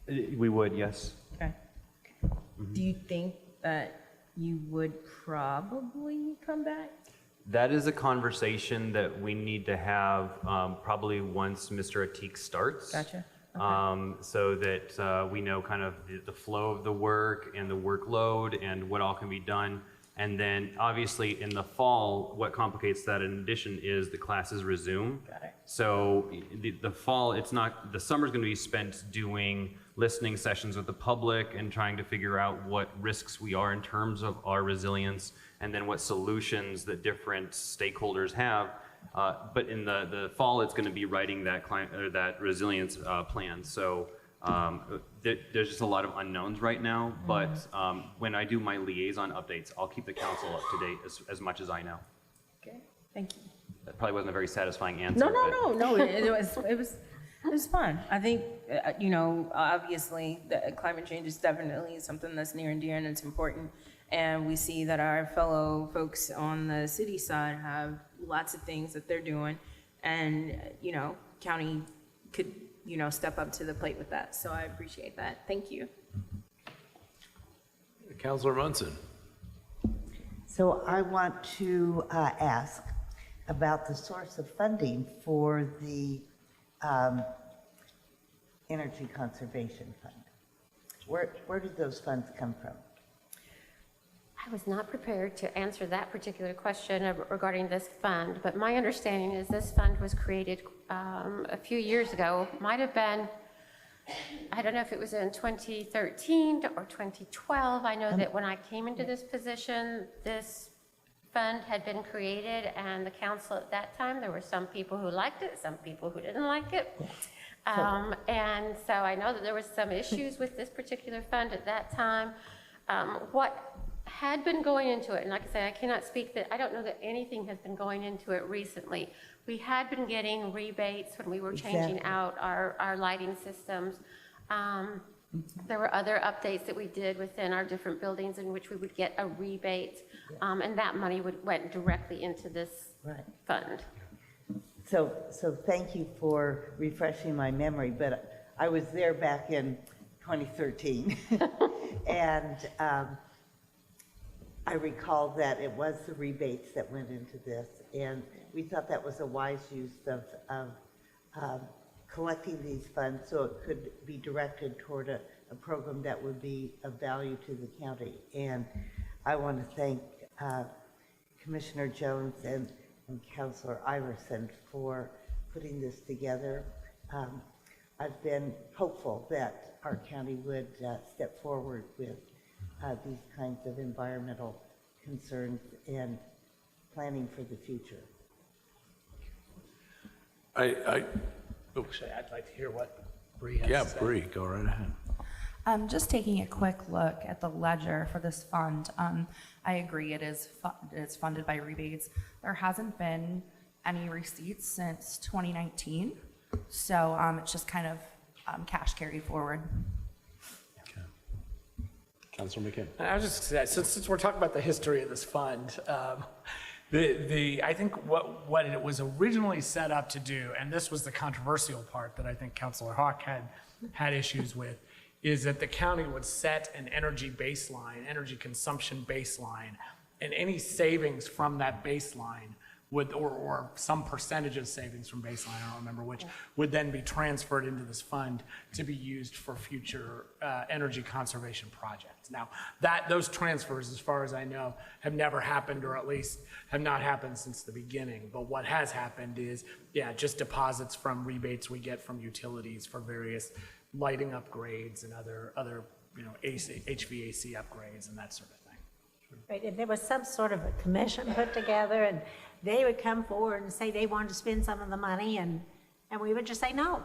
We would, yes. Okay. Do you think that you would probably come back? That is a conversation that we need to have probably once Mr. Atik starts. Gotcha. So that we know kind of the flow of the work and the workload and what all can be done. And then obviously in the fall, what complicates that in addition is the classes resume. Got it. So the fall, the summer's gonna be spent doing listening sessions with the public and trying to figure out what risks we are in terms of our resilience and then what solutions that different stakeholders have. But in the fall, it's gonna be writing that resilience plan. So there's just a lot of unknowns right now, but when I do my liaison updates, I'll keep the council up to date as much as I know. Okay, thank you. That probably wasn't a very satisfying answer. No, it was fun. I think, obviously, the climate change is definitely something that's near and dear and it's important. And we see that our fellow folks on the city side have lots of things that they're doing. And, county could, step up to the plate with that. So I appreciate that. Thank you. Counselor Munson. So I want to ask about the source of funding for the Energy Conservation Fund. Where did those funds come from? I was not prepared to answer that particular question regarding this fund, but my understanding is this fund was created a few years ago. Might have been, I don't know if it was in 2013 or 2012. I know that when I came into this position, this fund had been created, and the council at that time, there were some people who liked it, some people who didn't like it. And so I know that there was some issues with this particular fund at that time. What had been going into it, and like I said, I cannot speak that, I don't know that anything has been going into it recently. We had been getting rebates when we were changing out our lighting systems. There were other updates that we did within our different buildings in which we would get a rebate, and that money went directly into this fund. So thank you for refreshing my memory, but I was there back in 2013. And I recall that it was the rebates that went into this, and we thought that was a wise use of collecting these funds so it could be directed toward a program that would be of value to the county. And I want to thank Commissioner Jones and Councilor Iverson for putting this together. I've been hopeful that our county would step forward with these kinds of environmental concerns and planning for the future. Actually, I'd like to hear what Bree has to say. Bree, go right ahead. Just taking a quick look at the ledger for this fund, I agree it's funded by rebates. There hasn't been any receipts since 2019, so it's just kind of cash carried forward. Councilor McKim. I was just going to say, since we're talking about the history of this fund, I think what it was originally set up to do, and this was the controversial part that I think Councilor Hawk had issues with, is that the county would set an energy baseline, energy consumption baseline, and any savings from that baseline would, or some percentage of savings from baseline, I don't remember which, would then be transferred into this fund to be used for future energy conservation projects. Now, those transfers, as far as I know, have never happened, or at least have not happened since the beginning. But what has happened is, just deposits from rebates we get from utilities for various lighting upgrades and other HVAC upgrades and that sort of thing. Right, and there was some sort of a commission put together, and they would come forward and say they wanted to spend some of the money, and we would just say no.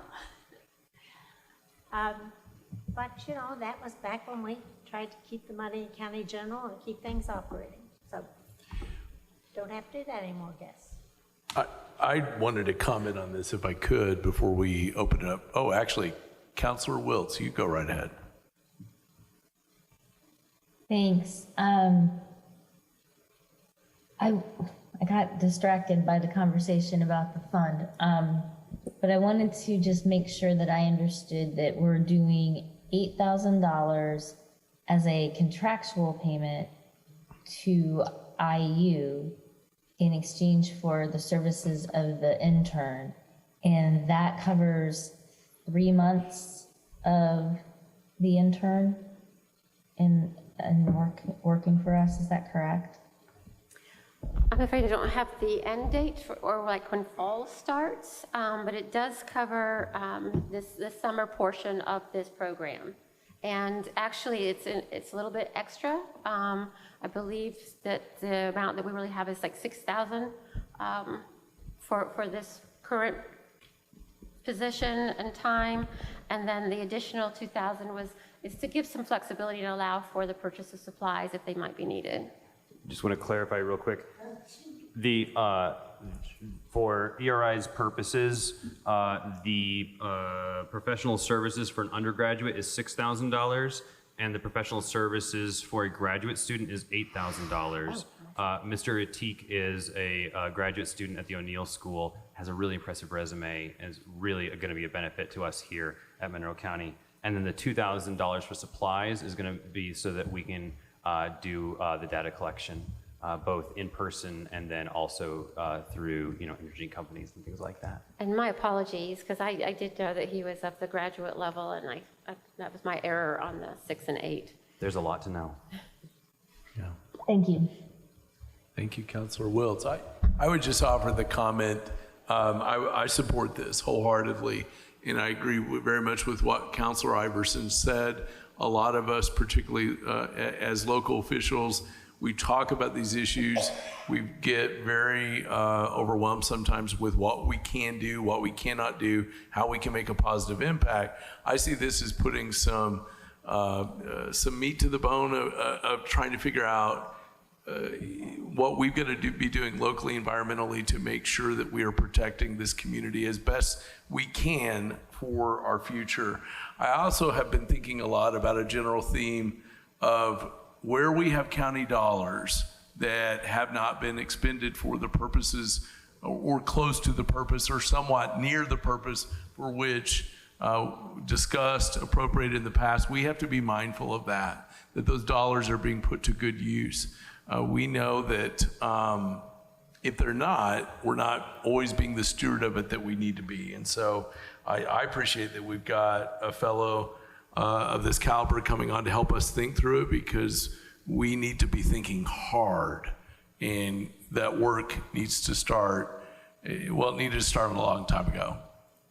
But, that was back when we tried to keep the money in county general and keep things operating. So don't have to do that anymore, I guess. I wanted to comment on this if I could before we open it up. Oh, actually, Councilor Wiltz, you go right ahead. Thanks. I got distracted by the conversation about the fund, but I wanted to just make sure that I understood that we're doing $8,000 as a contractual payment to IU in exchange for the services of the intern, and that covers 3 months of the intern and working for us. Is that correct? I'm afraid I don't have the end date or like when fall starts, but it does cover the summer portion of this program. And actually, it's a little bit extra. I believe that the amount that we really have is like $6,000 for this current position and time, and then the additional $2,000 is to give some flexibility to allow for the purchase of supplies if they might be needed. Just want to clarify real quick. For ERI's purposes, the professional services for an undergraduate is $6,000, and the professional services for a graduate student is $8,000. Mr. Atik is a graduate student at the O'Neill School, has a really impressive resume, and is really going to be a benefit to us here at Monroe County. And then the $2,000 for supplies is going to be so that we can do the data collection, both in person and then also through energy companies and things like that. And my apologies, because I did know that he was of the graduate level, and that was my error on the 6 and 8. There's a lot to know. Yeah. Thank you. Thank you, Councilor Wiltz. I would just offer the comment, I support this wholeheartedly, and I agree very much with what Councilor Iverson said. A lot of us, particularly as local officials, we talk about these issues. We get very overwhelmed sometimes with what we can do, what we cannot do, how we can make a positive impact. I see this as putting some meat to the bone of trying to figure out what we've got to be doing locally, environmentally, to make sure that we are protecting this community as best we can for our future. I also have been thinking a lot about a general theme of where we have county dollars that have not been expended for the purposes or close to the purpose or somewhat near the purpose for which discussed, appropriated in the past. We have to be mindful of that those dollars are being put to good use. we know that if they're not, we're not always being the steward of it that we need to be. And so I appreciate that we've got a fellow of this caliber coming on to help us think through it, because we need to be thinking hard, and that work needs to start. Well, it needed to start a long time ago.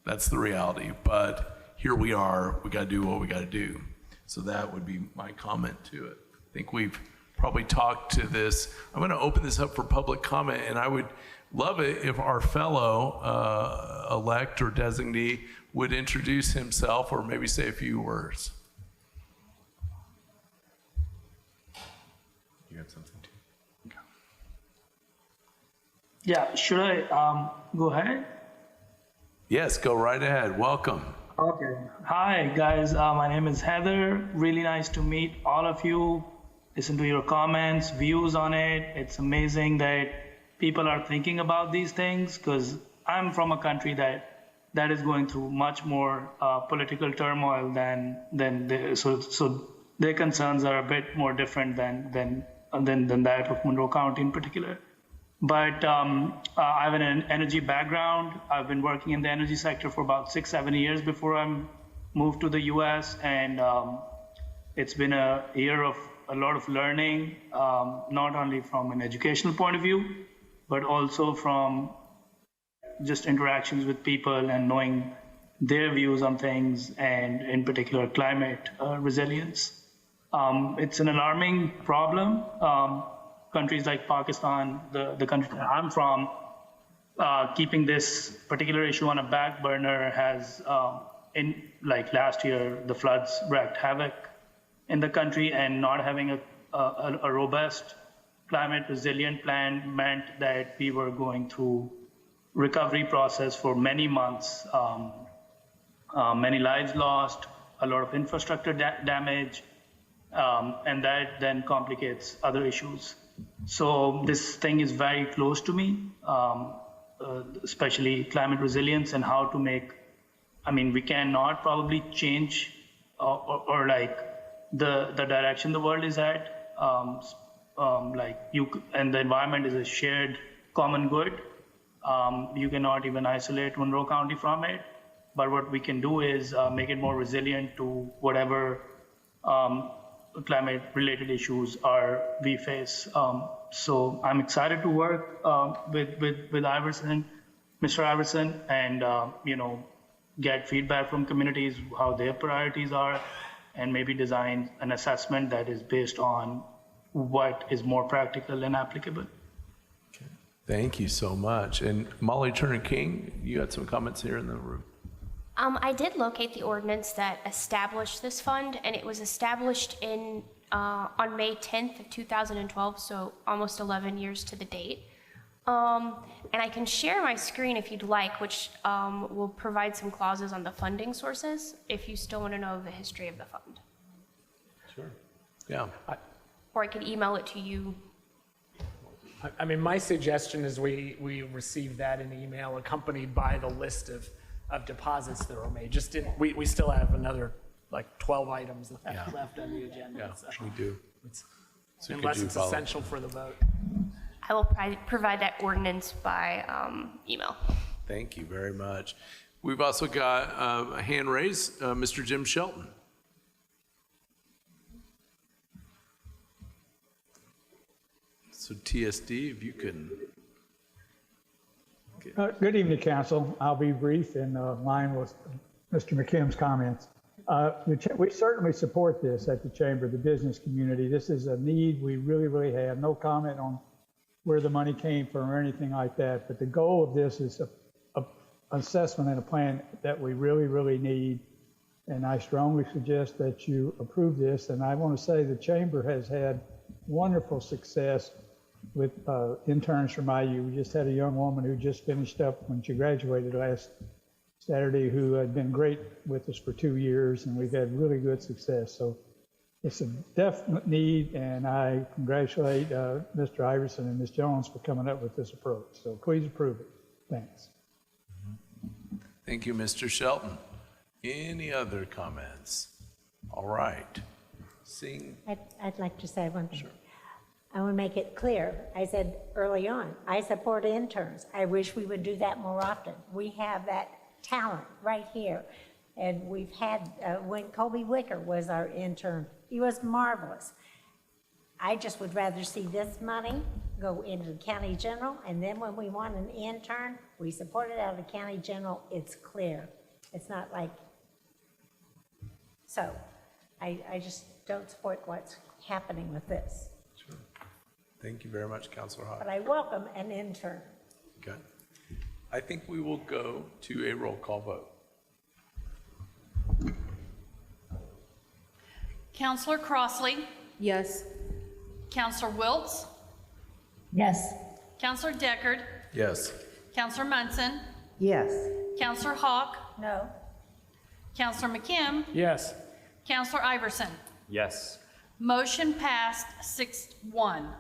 That's the reality. But here we are. We got to do what we got to do. So that would be my comment to it. I think we've probably talked to this. I'm going to open this up for public comment, and I would love it if our fellow elect or designee would introduce himself or maybe say a few words. You have something too? Okay. Yeah, should I go ahead? Yes, go right ahead. Welcome. Okay. Hi, guys. My name is Heather. Really nice to meet all of you. Listen to your comments, views on it. It's amazing that people are thinking about these things, because I'm from a country that is going through much more political turmoil so their concerns are a bit more different than that of Monroe County in particular. But I have an energy background. I've been working in the energy sector for about 6-7 years before I moved to the US, and it's been a year of a lot of learning, not only from an educational point of view, but also from just interactions with people and knowing their views on things, and in particular climate resilience. It's an alarming problem. Countries like Pakistan, the country that I'm from, keeping this particular issue on a back burner has, like last year, the floods wreaked havoc in the country, and not having a robust climate resilient plan meant that we were going through recovery process for many months, many lives lost, a lot of infrastructure damage, and that then complicates other issues. So this thing is very close to me, especially climate resilience and how to make, we cannot probably change or like the direction the world is at, and the environment is a shared common good. You cannot even isolate Monroe County from it, but what we can do is make it more resilient to whatever climate-related issues we face. So I'm excited to work with Iverson, Mr. Iverson, and get feedback from communities, how their priorities are, and maybe design an assessment that is based on what is more practical and applicable. Thank you so much. And Molly Turner King, you had some comments here in the room. I did locate the ordinance that established this fund, and it was established on May 10th of 2012, so almost 11 years to the date. And I can share my screen if you'd like, which will provide some clauses on the funding sources, if you still want to know the history of the fund. Sure. Yeah. Or I could email it to you. My suggestion is we receive that in email accompanied by the list of deposits that were made. We still have another 12 items left on the agenda. Yeah, so we do. Unless it's essential for the vote. I will provide that ordinance by email. Thank you very much. We've also got a hand raised, Mr. Jim Shelton. So TSD, if you can. Good evening, Council. I'll be brief in line with Mr. McKim's comments. We certainly support this at the Chamber, the business community. This is a need we really, really have. No comment on where the money came from or anything like that. But the goal of this is an assessment and a plan that we really, really need. And I strongly suggest that you approve this. And I want to say the Chamber has had wonderful success with interns from IU. We just had a young woman who just finished up when she graduated last Saturday who had been great with us for 2 years, and we've had really good success. So it's a definite need, and I congratulate Mr. Iverson and Ms. Jones for coming up with this approach. So please approve it. Thanks. Thank you, Mr. Shelton. Any other comments? All right. I'd like to say one thing. I want to make it clear. I said early on, I support interns. I wish we would do that more often. We have that talent right here. And we've had, when Colby Wicker was our intern, he was marvelous. I just would rather see this money go into the county general, and then when we want an intern, we support it out of the county general. It's clear. It's not like, so I just don't support what's happening with this. Sure. Thank you very much, Councilor Hawk. But I welcome an intern. Okay. I think we will go to a roll call vote. Counselor Crossley? Yes. Counselor Wiltz? Yes. Counselor Deckard? Yes. Counselor Munson? Yes. Counselor Hawk? No. Counselor McKim? Yes. Counselor Iverson? Yes. Motion passed 6-1.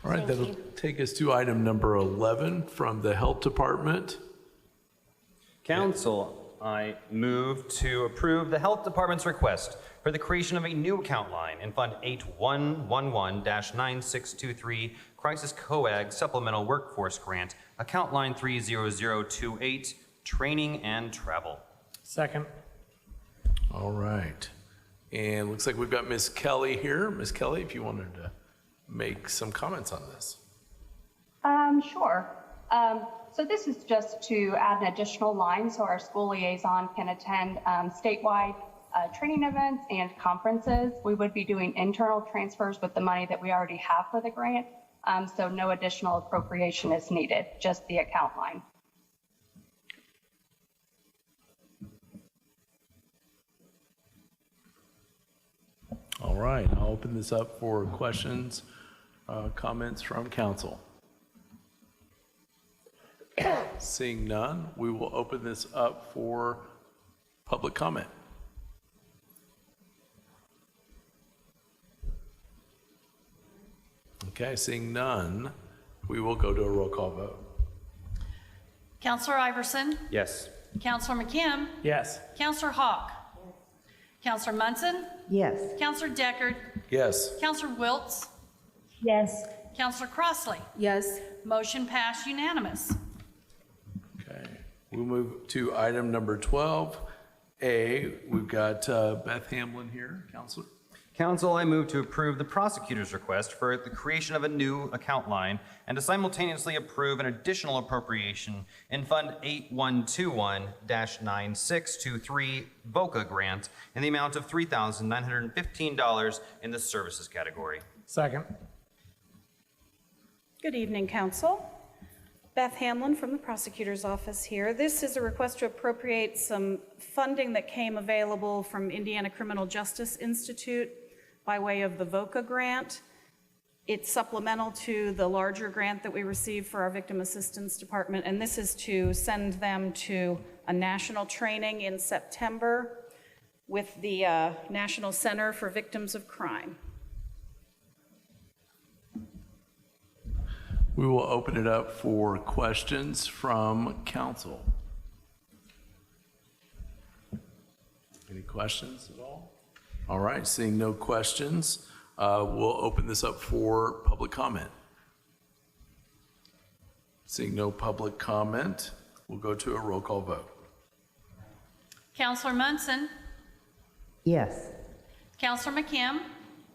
All right, that'll take us to item number 11 from the Health Department. Council, I move to approve the Health Department's request for the creation of a new account line in Fund 8111-9623 Crisis COAG Supplemental Workforce Grant, account line 30028, Training and Travel. Second. All right. And looks like we've got Ms. Kelly here. Ms. Kelly, if you wanted to make some comments on this. Sure. So this is just to add an additional line so our school liaison can attend statewide training events and conferences. We would be doing internal transfers with the money that we already have for the grant. So no additional appropriation is needed, just the account line. All right, I'll open this up for questions, comments from council. Seeing none, we will open this up for public comment. Okay, seeing none, we will go to a roll call vote. Counselor Iverson? Yes. Counselor McKim? Yes. Counselor Hawk? Counselor Munson? Yes. Counselor Deckard? Yes. Counselor Wiltz? Yes. Counselor Crossley? Yes. Motion passed unanimous. Okay, we'll move to item number 12A. We've got Beth Hamlin here, Counselor. Council, I move to approve the prosecutor's request for the creation of a new account line and to simultaneously approve an additional appropriation in Fund 8121-9623 VOCA grant in the amount of $3,915 in the services category. Second. Good evening, Council. Beth Hamlin from the Prosecutor's Office here. This is a request to appropriate some funding that came available from Indiana Criminal Justice Institute by way of the VOCA grant. It's supplemental to the larger grant that we received for our Victim Assistance Department, and this is to send them to a national training in September with the National Center for Victims of Crime. We will open it up for questions from council. Any questions at all? All right, seeing no questions, we'll open this up for public comment. Seeing no public comment, we'll go to a roll call vote. Counselor Munson? Yes. Counselor McKim?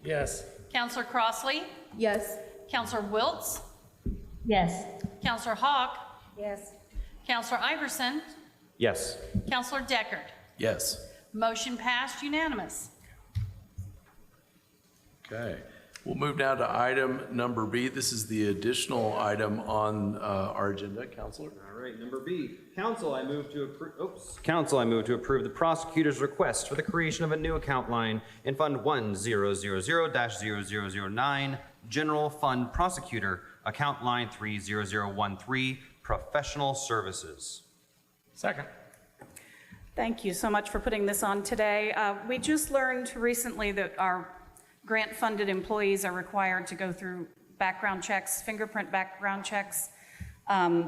Yes. Counselor Crossley? Yes. Counselor Wiltz? Yes. Counselor Hawk? Yes. Counselor Iverson? Yes. Counselor Deckard? Yes. Motion passed unanimous. Okay, we'll move now to item number B. This is the additional item on our agenda, Counselor. All right, number B. Council, I move to approve the prosecutor's request for the creation of a new account line in Fund 1000-0009, General Fund Prosecutor, account line 30013, Professional Services. Second. Thank you so much for putting this on today. We just learned recently that our grant-funded employees are required to go through background checks, fingerprint background checks, and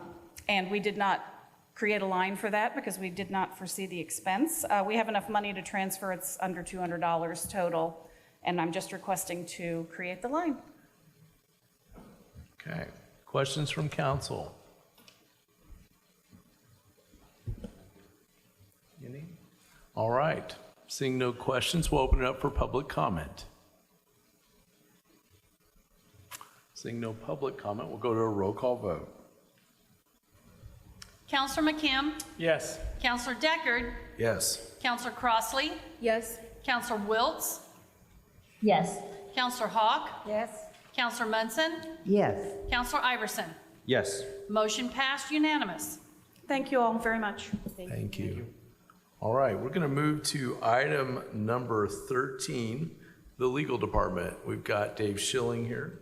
we did not create a line for that because we did not foresee the expense. We have enough money to transfer. It's under $200 total, And I'm just requesting to create the line. Okay. Questions from council? Any? All right. Seeing no questions, we'll open it up for public comment. Seeing no public comment, we'll go to a roll call vote. Counselor McKim? Yes. Counselor Deckard? Yes. Counselor Crossley? Yes. Counselor Wiltz? Yes. Counselor Hawk? Yes. Counselor Munson? Yes. Counselor Iverson? Yes. Motion passed unanimous. Thank you all very much. Thank you. All right, we're going to move to item number 13, the legal department. We've got Dave Schilling here.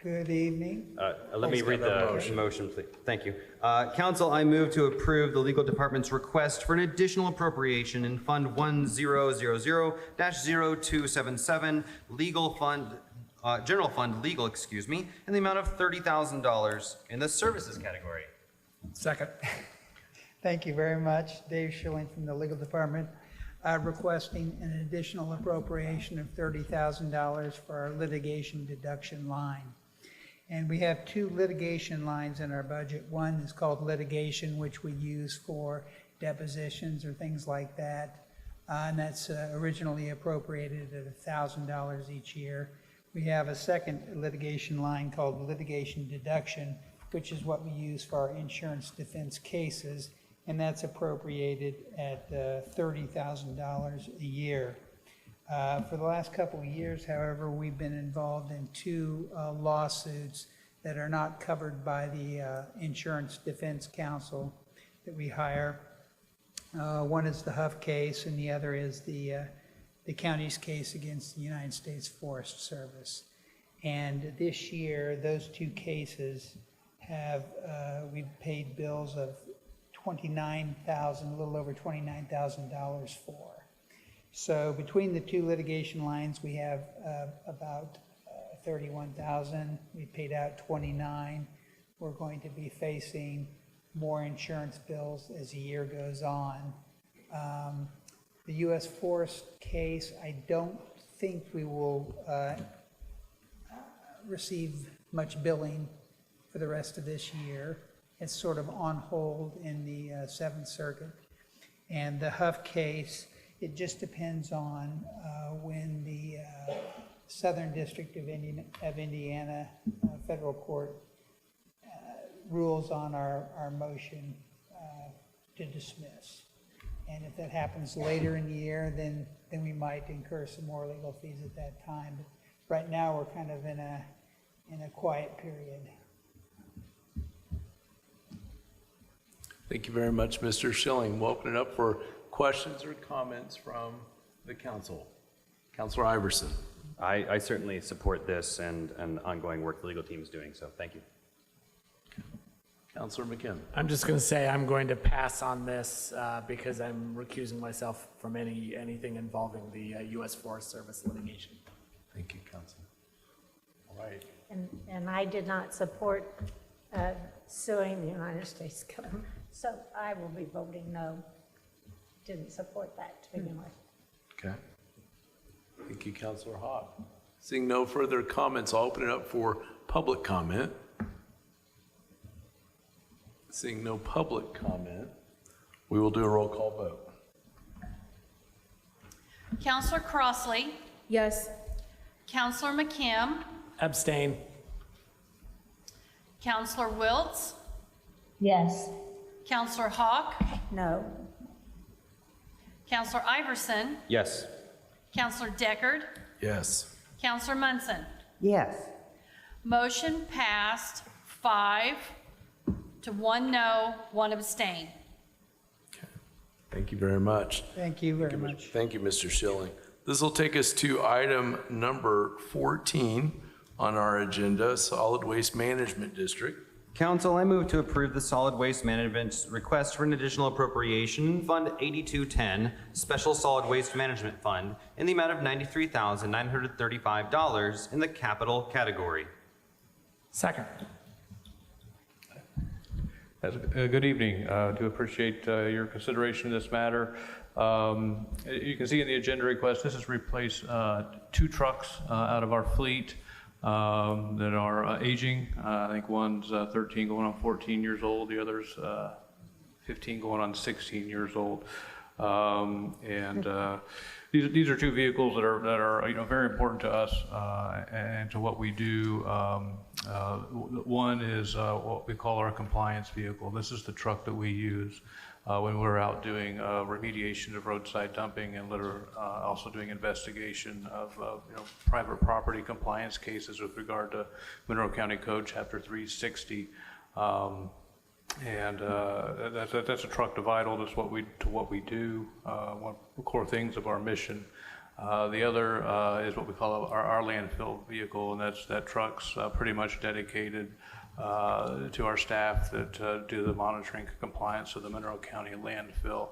Good evening. Let me read the motion, please. Thank you. Council, I move to approve the legal department's request for an additional appropriation in Fund 1000-0277, Legal Fund, General Fund Legal, in the amount of $30,000 in the services category. Second. Thank you very much. Dave Schilling from the Legal Department, requesting an additional appropriation of $30,000 for our litigation deduction line. And we have two litigation lines in our budget. One is called litigation, which we use for depositions or things like that. And that's originally appropriated at $1,000 each year. We have a second litigation line called litigation deduction, which is what we use for our insurance defense cases. And that's appropriated at $30,000 a year. For the last couple of years, however, we've been involved in two lawsuits that are not covered by the Insurance Defense Counsel that we hire. One is the Huff case, and the other is the county's case against the United States Forest Service. And this year, those two cases have, we've paid bills of $29,000, a little over $29,000 for. So between the two litigation lines, we have about $31,000. We paid out $29,000. We're going to be facing more insurance bills as the year goes on. The U.S. Forest case, I don't think we will receive much billing for the rest of this year. It's sort of on hold in the Seventh Circuit. And the Huff case, it just depends on when the Southern District of Indiana Federal Court rules on our motion to dismiss. And if that happens later in the year, then we might incur some more legal fees at that time. But right now, we're kind of in a quiet period. Thank you very much, Mr. Schilling. We'll open it up for questions or comments from the council. Councilor Iverson. I certainly support this and ongoing work the legal team is doing, so thank you. Councilor McKim. I'm just going to say I'm going to pass on this because I'm recusing myself from anything involving the U.S. Forest Service litigation. Thank you, Councilor. All right. And I did not support suing the United States government, so I will be voting no. Didn't support that to begin with. Okay. Thank you, Councilor Hawk. Seeing no further comments, I'll open it up for public comment. Seeing no public comment, we will do a roll call vote. Counselor Crossley? Yes. Counselor McKim? Abstain. Counselor Wiltz? Yes. Counselor Hawk? No. Counselor Iverson? Yes. Counselor Deckard? Yes. Counselor Munson? Yes. Motion passed 5 to 1 no, 1 abstain. Thank you very much. Thank you very much. Thank you, Mr. Schilling. This will take us to item number 14 on our agenda, Solid Waste Management District. Council, I move to approve the Solid Waste Management's request for an additional appropriation in Fund 8210, Special Solid Waste Management Fund, in the amount of $93,935 in the capital category. Second. Good evening. Do appreciate your consideration of this matter. You can see in the agenda request, this is replace 2 trucks out of our fleet that are aging. I think one's 13 going on 14 years old, the other's 15 going on 16 years old. These are 2 vehicles that are very important to us and to what we do. One is what we call our compliance vehicle. This is the truck that we use when we're out doing remediation of roadside dumping and litter, also doing investigation of private property compliance cases with regard to Monroe County Code Chapter 360. That's a truck to vital to what we do, one of the core things of our mission. The other is what we call our landfill vehicle, and that truck's pretty much dedicated to our staff that do the monitoring compliance of the Monroe County landfill.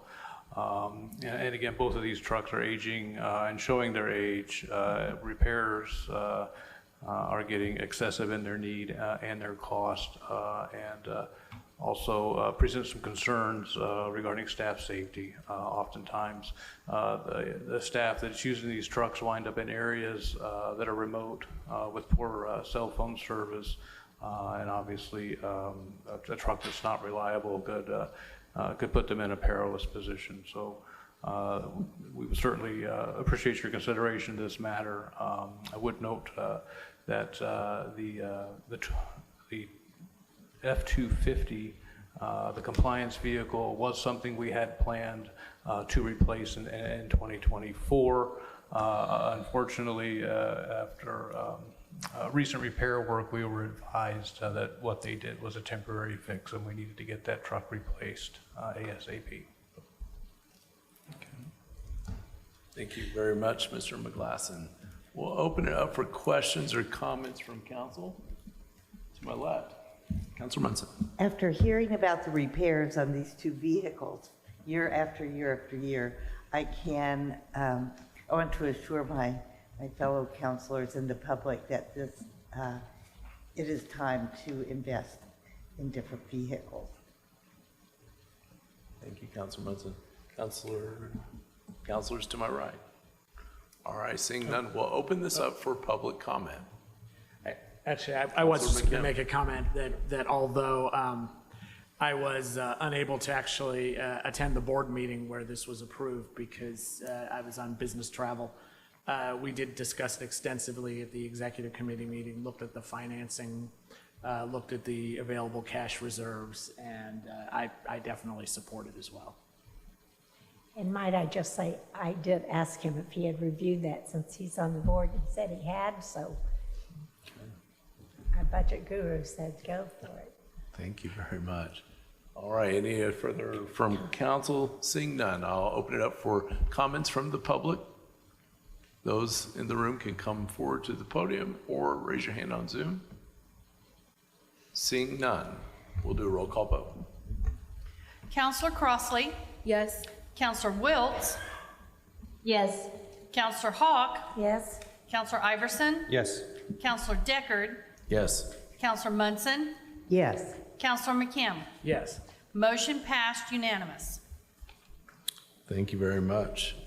And again, both of these trucks are aging and showing their age. Repairs are getting excessive in their need and their cost, and also present some concerns regarding staff safety. Oftentimes, the staff that's using these trucks wind up in areas that are remote with poor cell phone service, and obviously a truck that's not reliable could put them in a perilous position. So we would certainly appreciate your consideration of this matter. I would note that the F-250, the compliance vehicle, was something we had planned to replace in 2024. Unfortunately, after recent repair work, we were advised that what they did was a temporary fix and we needed to get that truck replaced ASAP. Thank you very much, Mr. McGlasson. We'll open it up for questions or comments from council. To my left, Councilor Munson. After hearing about the repairs on these 2 vehicles, year after year after year, I want to assure my fellow councilors and the public that it is time to invest in different vehicles. Thank you, Councilor Munson. Councilors to my right. All right, seeing none, we'll open this up for public comment. Actually, I was just going to make a comment that although I was unable to actually attend the board meeting where this was approved because I was on business travel, we did discuss it extensively at the executive committee meeting, looked at the financing, looked at the available cash reserves, and I definitely support it as well. And might I just say, I did ask him if he had reviewed that since he's on the board. He said he had, so our budget guru said go for it. Thank you very much. All right, any further from council? Seeing none, I'll open it up for comments from the public. Those in the room can come forward to the podium or raise your hand on Zoom. Seeing none, we'll do a roll call vote. Counselor Crossley? Yes. Counselor Wiltz? Yes. Counselor Hawk? Yes. Counselor Iverson? Yes. Counselor Deckard? Yes. Counselor Munson? Yes. Counselor McKim? Yes. Motion passed unanimous. Thank you very much.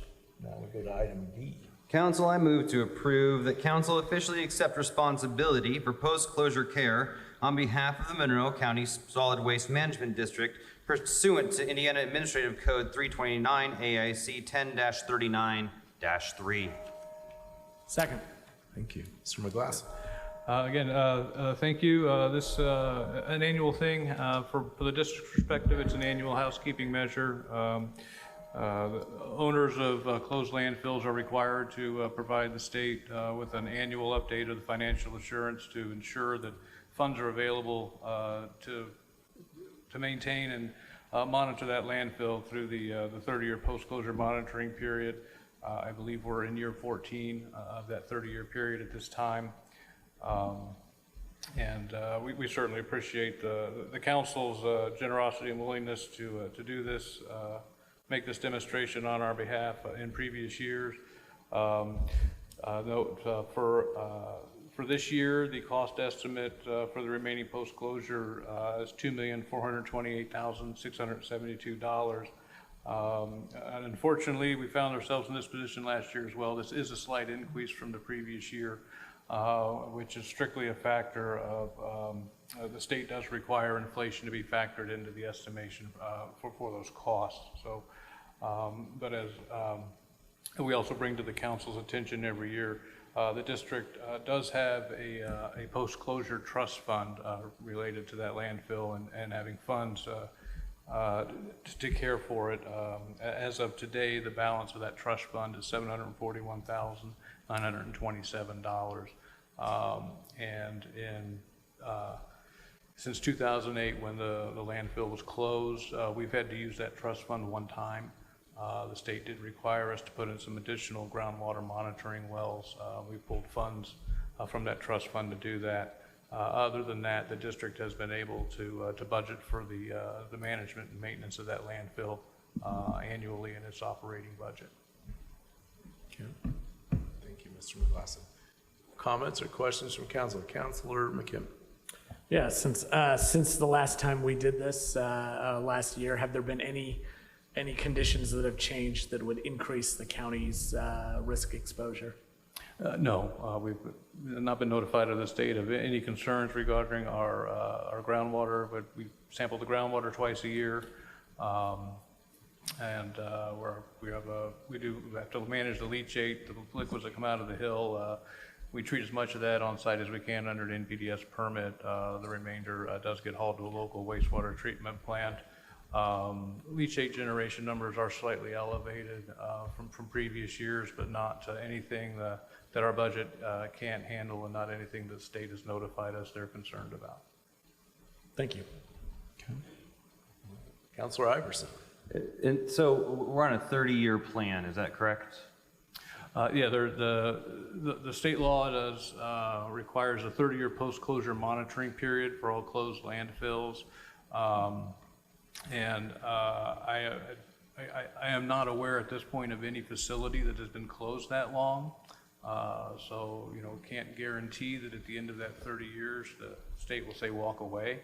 Now we go to item D. Council, I move to approve that council officially accept responsibility for post-closure care on behalf of the Monroe County Solid Waste Management District pursuant to Indiana Administrative Code 329 AIC 10-39-3. Second. Thank you. Mr. McGlass. Again, thank you. This an annual thing for the district's perspective. It's an annual housekeeping measure. The owners of closed landfills are required to provide the state with an annual update of the financial assurance to ensure that funds are available to maintain and monitor that landfill through the 30-year post-closure monitoring period. I believe we're in year 14 of that 30-year period at this time. We certainly appreciate the council's generosity and willingness to do this, make this demonstration on our behalf in previous years. Note For this year, the cost estimate for the remaining post-closure is $2,428,672. And unfortunately, we found ourselves in this position last year as well. This is a slight increase from the previous year, which is strictly a factor of the state does require inflation to be factored into the estimation for those costs. So, but as we also bring to the council's attention every year, the district does have a post-closure trust fund related to that landfill and having funds to care for it. As of today, the balance of that trust fund is $741,927. And since 2008, when the landfill was closed, we've had to use that trust fund one time. The state did require us to put in some additional groundwater monitoring wells. We pulled funds from that trust fund to do that. Other than that, the district has been able to budget for the management and maintenance of that landfill annually in its operating budget. Okay. Thank you, Mr. McGlasson. Comments or questions from council? Councilor McKim. Yeah, since the last time we did this last year, have there been any conditions that have changed that would increase the county's risk exposure? No, we've not been notified of the state of any concerns regarding our groundwater, but we sample the groundwater twice a year. And we have to manage the leachate, the liquids that come out of the hill. We treat as much of that on site as we can under an NPDES permit. The remainder does get hauled to a local wastewater treatment plant. Leachate generation numbers are slightly elevated from previous years, but not anything that our budget can't handle, and not anything the state has notified us they're concerned about. Thank you. Okay. Councilor Iverson. And so we're on a 30-year plan, is that correct? Yeah, the state law does requires a 30-year post-closure monitoring period for all closed landfills. And I am not aware at this point of any facility that has been closed that long. So, can't guarantee that at the end of that 30 years, the state will say walk away.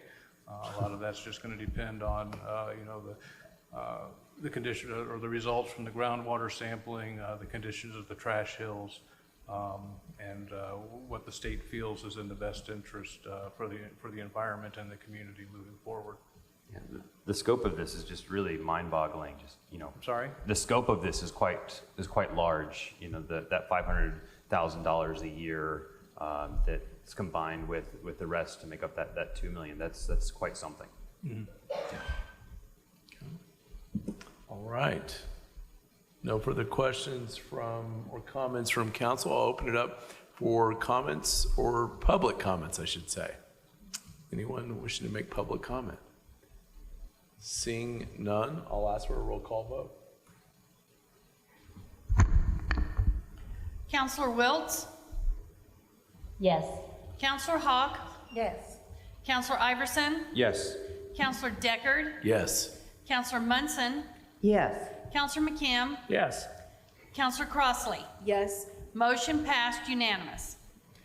A lot of that's just going to depend on, the condition or the results from the groundwater sampling, the conditions of the trash hills, and what the state feels is in the best interest for the environment and the community moving forward. Yeah, the scope of this is just really mind-boggling. Sorry? The scope of this is quite large. That $500,000 a year that's combined with the rest to make up that $2 million. That's quite something. Mm-hmm. Yeah. Okay. All right. No further questions or comments from council. I'll open it up for comments or public comments, I should say. Anyone wishing to make public comment? Seeing none, I'll ask for a roll call vote. Councilor Wiltz? Yes. Councilor Hawk? Yes. Councilor Iverson? Yes. Councilor Deckard? Yes. Councilor Munson? Yes. Councilor McKim? Yes. Councilor Crossley? Yes. Motion passed unanimous.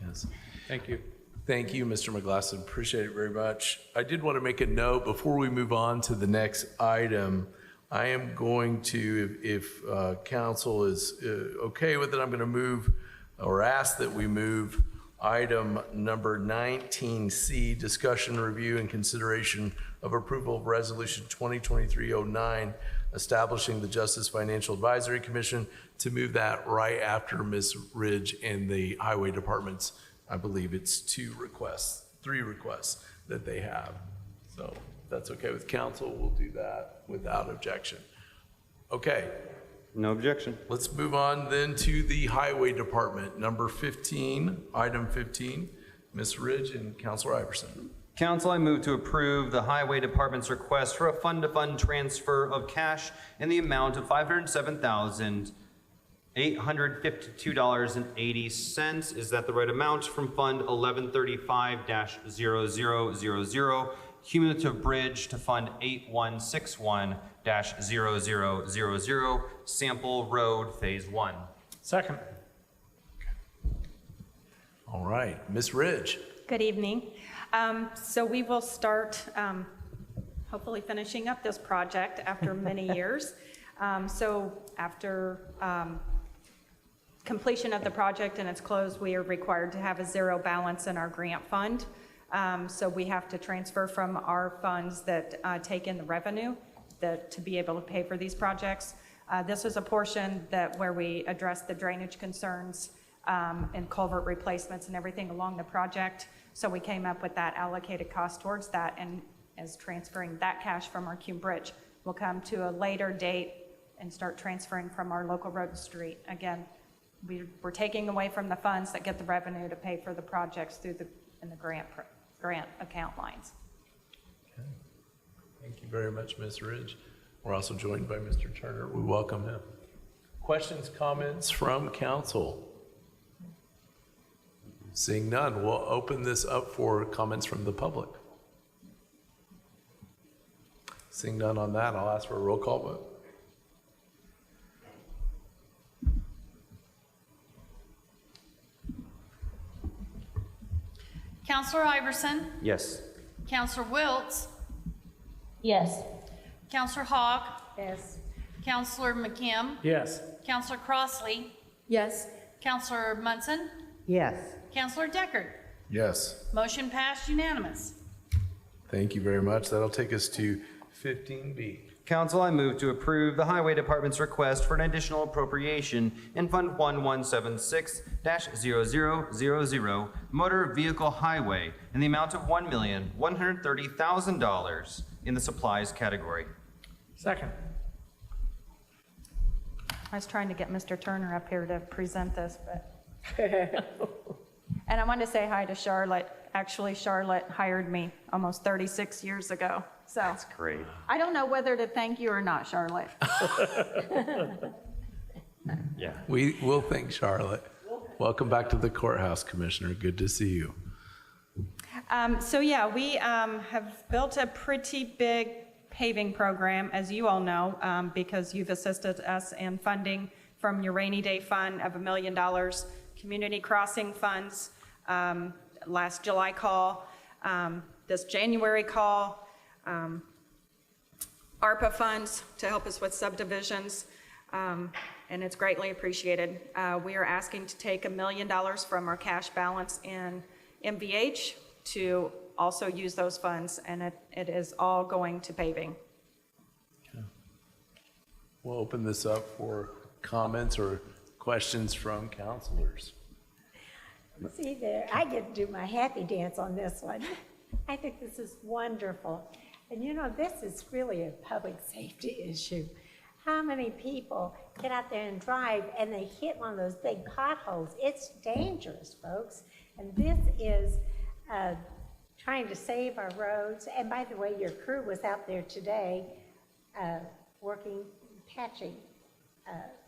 Yes. Thank you. Thank you, Mr. McGlasson. Appreciate it very much. I did want to make a note before we move on to the next item. I am going to, if council is okay with it, I'm going to move or ask that we move item number 19C, discussion, review, and consideration of approval of resolution 2023-09, establishing the Justice Financial Advisory Commission, to move that right after Ms. Ridge and the Highway Department's, I believe it's 3 requests that they have. So if that's okay with council, we'll do that without objection. Okay. No objection. Let's move on then to the Highway Department, number 15, item 15, Ms. Ridge and Councilor Iverson. Council, I move to approve the Highway Department's request for a fund-to-fund transfer of cash in the amount of $507,852.80. Is that the right amount? From Fund 1135-0000, Cumulative Bridge, to Fund 8161-0000, Sample Road Phase 1. Second. All right. right, Ms. Ridge. Good evening. So we will start hopefully finishing up this project after many years. So after completion of the project and its closed, we are required to have a zero balance in our grant fund. So we have to transfer from our funds that take in the revenue to be able to pay for these projects. This is a portion where we address the drainage concerns and culvert replacements and everything along the project. So we came up with that allocated cost towards that, and as transferring that cash from our Cume Bridge will come to a later date and start transferring from our local road and street. Again, we're taking away from the funds that get the revenue to pay for the projects through in the grant account lines. Okay. Thank you very much, Ms. Ridge. We're also joined by Mr. Turner. We welcome him. Questions, comments from council? Seeing none, we'll open this up for comments from the public. Seeing none on that, I'll ask for a roll call vote. Counselor Iverson, Yes. Counselor Wiltz, Yes. Counselor Hogg, Yes. Counselor McKim, Yes. Counselor Crossley, Yes. Counselor Munson, Yes. Counselor Deckard. Yes. Motion passed unanimous. Thank you very much. That'll take us to 15B. Council, I move to approve the Highway Department's request for an additional appropriation in Fund 1176-0000 Motor Vehicle Highway in the amount of $1,130,000 in the supplies category. Second. I was trying to get Mr. Turner up here to present this, but. And I wanted to say hi to Charlotte. Actually, Charlotte hired me almost 36 years ago. So That's great. I don't know whether to thank you or not, Charlotte. Yeah. We will thank Charlotte. Welcome back to the courthouse, Commissioner. Good to see you. So yeah, we have built a pretty big paving program, as you all know, because you've assisted us in funding from your rainy day fund of $1 million, community crossing funds, last July call, this January call, ARPA funds to help us with subdivisions, and it's greatly appreciated. We are asking to take $1 million from our cash balance in MVH to also use those funds, and it is all going to paving. Okay. We'll open this up for comments or questions from counselors. See there, I get to do my happy dance on this one. I think this is wonderful. And you know, this is really a public safety issue. How many people get out there and drive and they hit one of those big potholes? It's dangerous, folks. And this is trying to save our roads. And by the way, your crew was out there today working, patching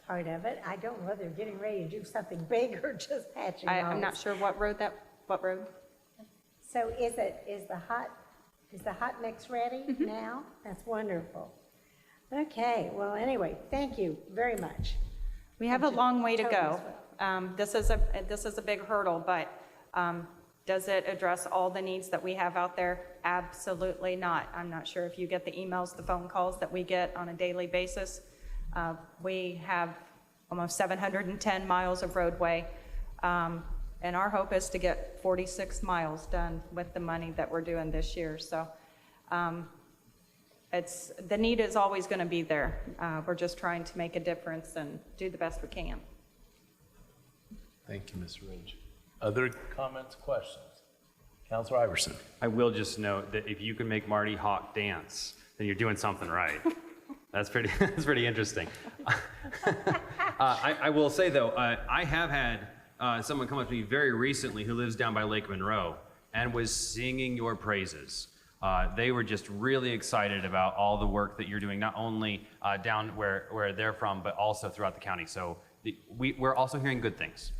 part of it. I don't know whether they're getting ready to do something big or just patching. I'm not sure what road. So is the hot mix ready now? That's wonderful. Okay, well, anyway, thank you very much. We have a long way to go. This is a big hurdle, but does it address all the needs that we have out there? Absolutely not. I'm not sure if you get the emails, the phone calls that we get on a daily basis. We have almost 710 miles of roadway, and our hope is to get 46 miles done with the money that we're doing this year. So the need is always going to be there. We're just trying to make a difference and do the best we can. Thank you, Ms. Ridge. Other comments, questions? Councilor Iverson. I will just note that if you can make Marty Hawk dance, then you're doing something right. That's pretty interesting. I will say though, I have had someone come up to me very recently who lives down by Lake Monroe and was singing your praises. They were just really excited about all the work that you're doing, not only down where they're from, but also throughout the county. So we're also hearing good things.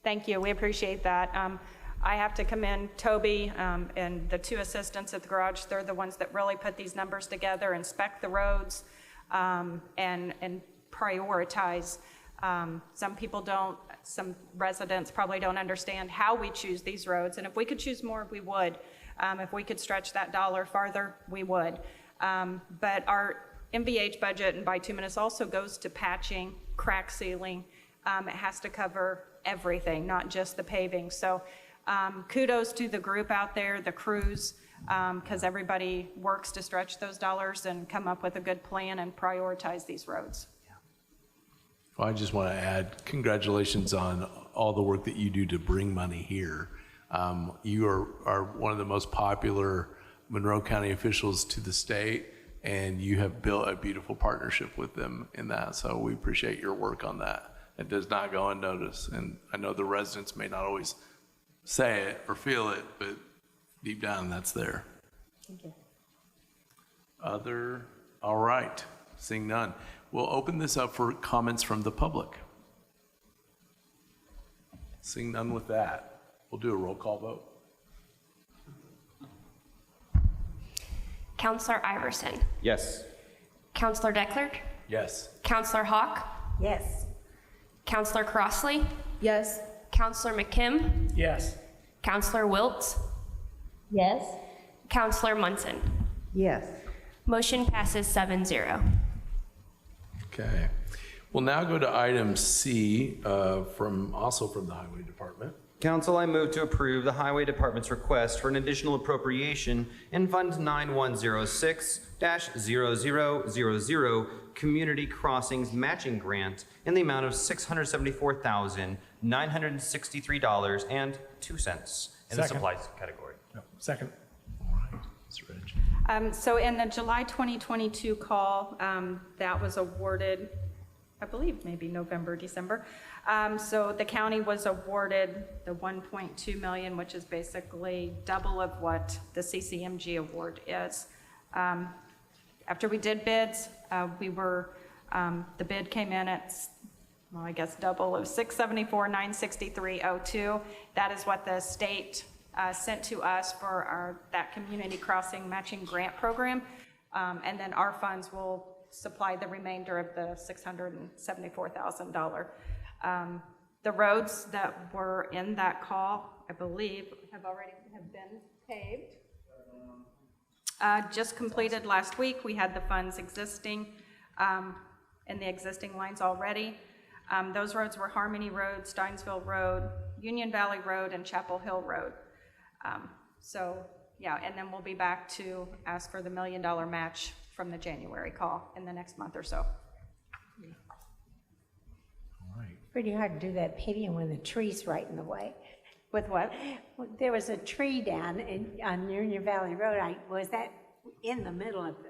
Thank you. We appreciate that. I have to commend Toby and the two assistants at the garage. They're the ones that really put these numbers together, inspect the roads, and prioritize. Some people don't some residents probably don't understand how we choose these roads, and if we could choose more, we would. If we could stretch that dollar farther, we would. But our MVH budget and bituminous also goes to patching, crack sealing. It has to cover everything, not just the paving. So kudos to the group out there, the crews, because everybody works to stretch those dollars and come up with a good plan and prioritize these roads. Well, I just want to add congratulations on all the work that you do to bring money here. You are one of the most popular Monroe County officials to the state, and you have built a beautiful partnership with them in that. So we appreciate your work on that. It does not go unnoticed. And I know the residents may not always say it or feel it, but deep down that's there. Thank you. All right, seeing none. We'll open this up for comments from the public. Seeing none with that, we'll do a roll call vote. Counselor Iverson. Yes. Counselor Declerk. Yes. Counselor Hawk. Yes. Counselor Crossley. Yes. Counselor McKim. Yes. Counselor Wiltz. Yes. Counselor Munson. Yes. Motion passes 7-0. Okay. We'll now go to item C, also from the Highway Department. Council, I move to approve the Highway Department's request for an additional appropriation in Fund 9106-0000 Community Crossings Matching Grant in the amount of $674,963.02 in the supplies category. Second. All right, Ms. Reg. So in the July 2022 call, that was awarded, I believe maybe November, December. So the county was awarded the 1.2 million, which is basically double of what the CCMG award is. After we did bids, the bid came in at, well, I guess double of $674,963.02. That is what the state sent to us for that community crossing matching grant program. And then our funds will supply the remainder of the $674,000. The roads that were in that call, I believe, have been paved. Just completed last week. We had the funds existing in the existing lines already. Those roads were Harmony Road, Steinsville Road, Union Valley Road, and Chapel Hill Road. So yeah, and then we'll be back to ask for the $1 million match from the January call in the next month or so. Pretty hard to do that paving when the tree's right in the way. With what? There was a tree down on Union Valley Road. Was that in the middle of the?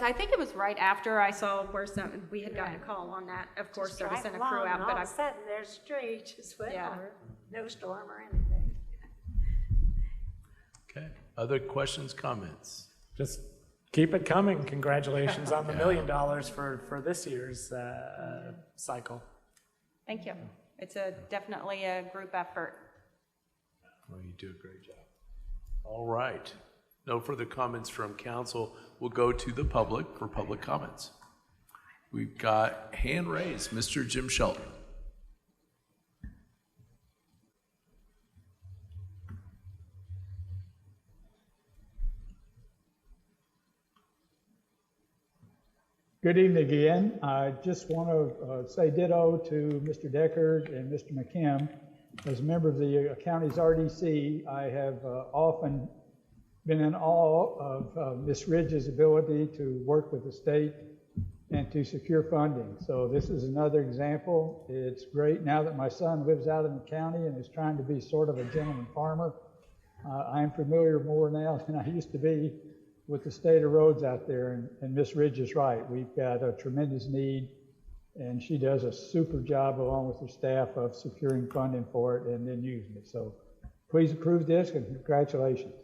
I think it was right after I saw where we had gotten a call on that. Of course, there was a crew out, but all of a sudden there's a tree just went over. No storm or anything. Okay. Other questions, comments? Just keep it coming. Congratulations on the $1 million for this year's cycle. Thank you. It's definitely a group effort. Well, you do a great job. All right. No further comments from council. We'll go to the public for public comments. We've got hand raised, Mr. Jim Shelton. Good evening again. I just want to say ditto to Mr. Deckard and Mr. McKim. As a member of the county's RDC, I have often been in awe of Ms. Ridge's ability to work with the state and to secure funding. So this is another example. It's great now that my son lives out in the county and is trying to be sort of a gentleman farmer. I am familiar more now than I used to be with the state of roads out there, and Ms. Ridge is right. We've got a tremendous need, and she does a super job along with her staff of securing funding for it and then using it. So please approve this, and congratulations.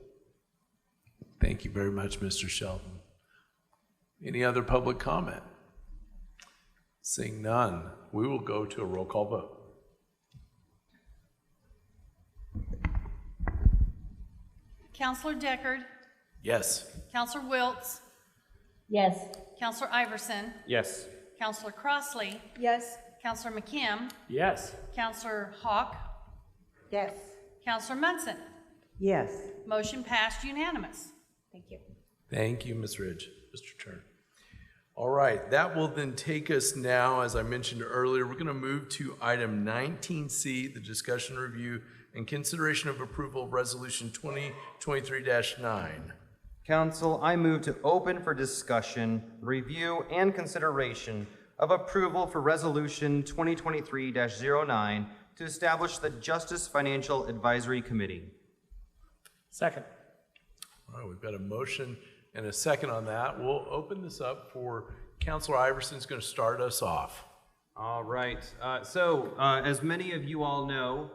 Thank you very much, Mr. Shelton. Any other public comment? Seeing none, we will go to a roll call vote. Counselor Deckard. Yes. Counselor Wiltz. Yes. Counselor Iverson. Yes. Counselor Crossley. Yes. Counselor McKim, Yes. Counselor Hawk, Yes. Counselor Munson. Yes. Motion passed unanimous. Thank you. Thank you, Ms. Ridge. Mr. Turner. All right, that will then take us now, as I mentioned earlier, we're going to move to item 19C, the discussion, review, and consideration of approval of resolution 2023-9. Council, I move to open for discussion, review, and consideration of approval for resolution 2023-09 to establish the Justice Financial Advisory Committee. Second. All right, we've got a motion and a second on that. We'll open this up for Counselor Iverson's going to start us off. All right. As many of you all know,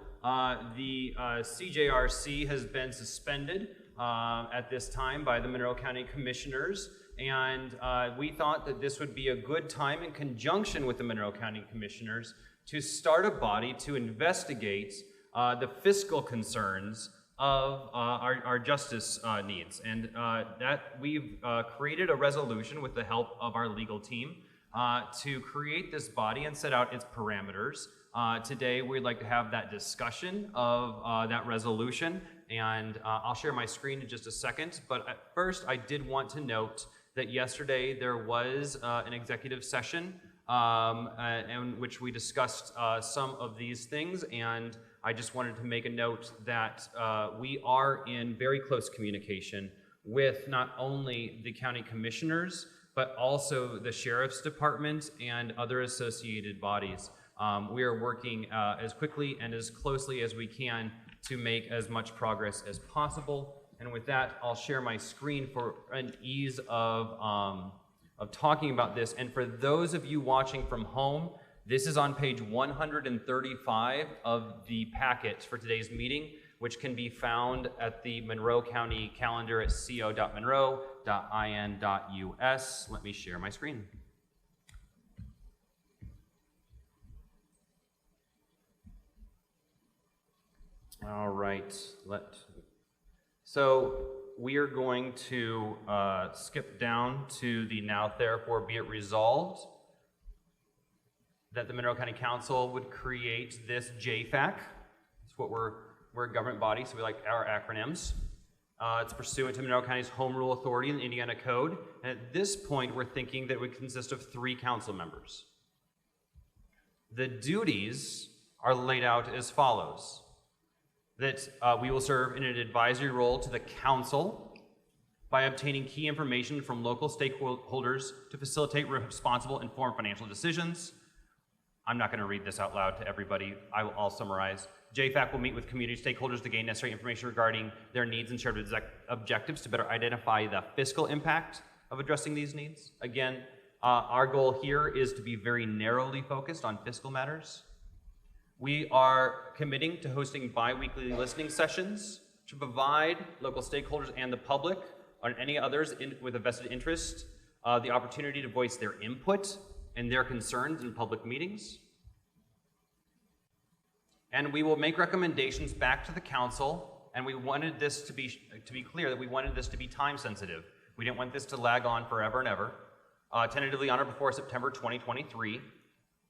the CJRC has been suspended at this time by the Monroe County Commissioners, and we thought that this would be a good time in conjunction with the Monroe County Commissioners to start a body to investigate the fiscal concerns of our justice needs. And that we've created a resolution with the help of our legal team to create this body and set out its parameters. Today, we'd like to have that discussion of that resolution, and I'll share my screen in just a second. But at first, I did want to note that yesterday there was an executive session in which we discussed some of these things, and I just wanted to make a note that we are in very close communication with not only the county commissioners, but also the sheriff's department and other associated bodies. We are working as quickly and as closely as we can to make as much progress as possible. And with that, I'll share my screen for an ease of talking about this. And for those of you watching from home, this is on page 135 of the packet for today's meeting, which can be found at the Monroe County calendar at co.monroe.in.us. Let me share my screen. All right, so we are going to skip down to the now therefore be it resolved that the Monroe County Council would create this JFAC. It's what we're a government body, so we like our acronyms. It's pursuant to Monroe County's Home Rule Authority and the Indiana Code. And at this point, we're thinking that it would consist of 3 council members. The duties are laid out as follows. That we will serve in an advisory role to the council by obtaining key information from local stakeholders to facilitate responsible, informed financial decisions. I'm not going to read this out loud to everybody. I'll summarize. JFAC will meet with community stakeholders to gain necessary information regarding their needs and shared objectives to better identify the fiscal impact of addressing these needs. Again, our goal here is to be very narrowly focused on fiscal matters. We are committing to hosting bi-weekly listening sessions to provide local stakeholders and the public, or any others with a vested interest, the opportunity to voice their input and their concerns in public meetings. And we will make recommendations back to the council, and we wanted this to be clear that we wanted this to be time sensitive. We didn't want this to lag on forever and ever. Tentatively on or before September 2023,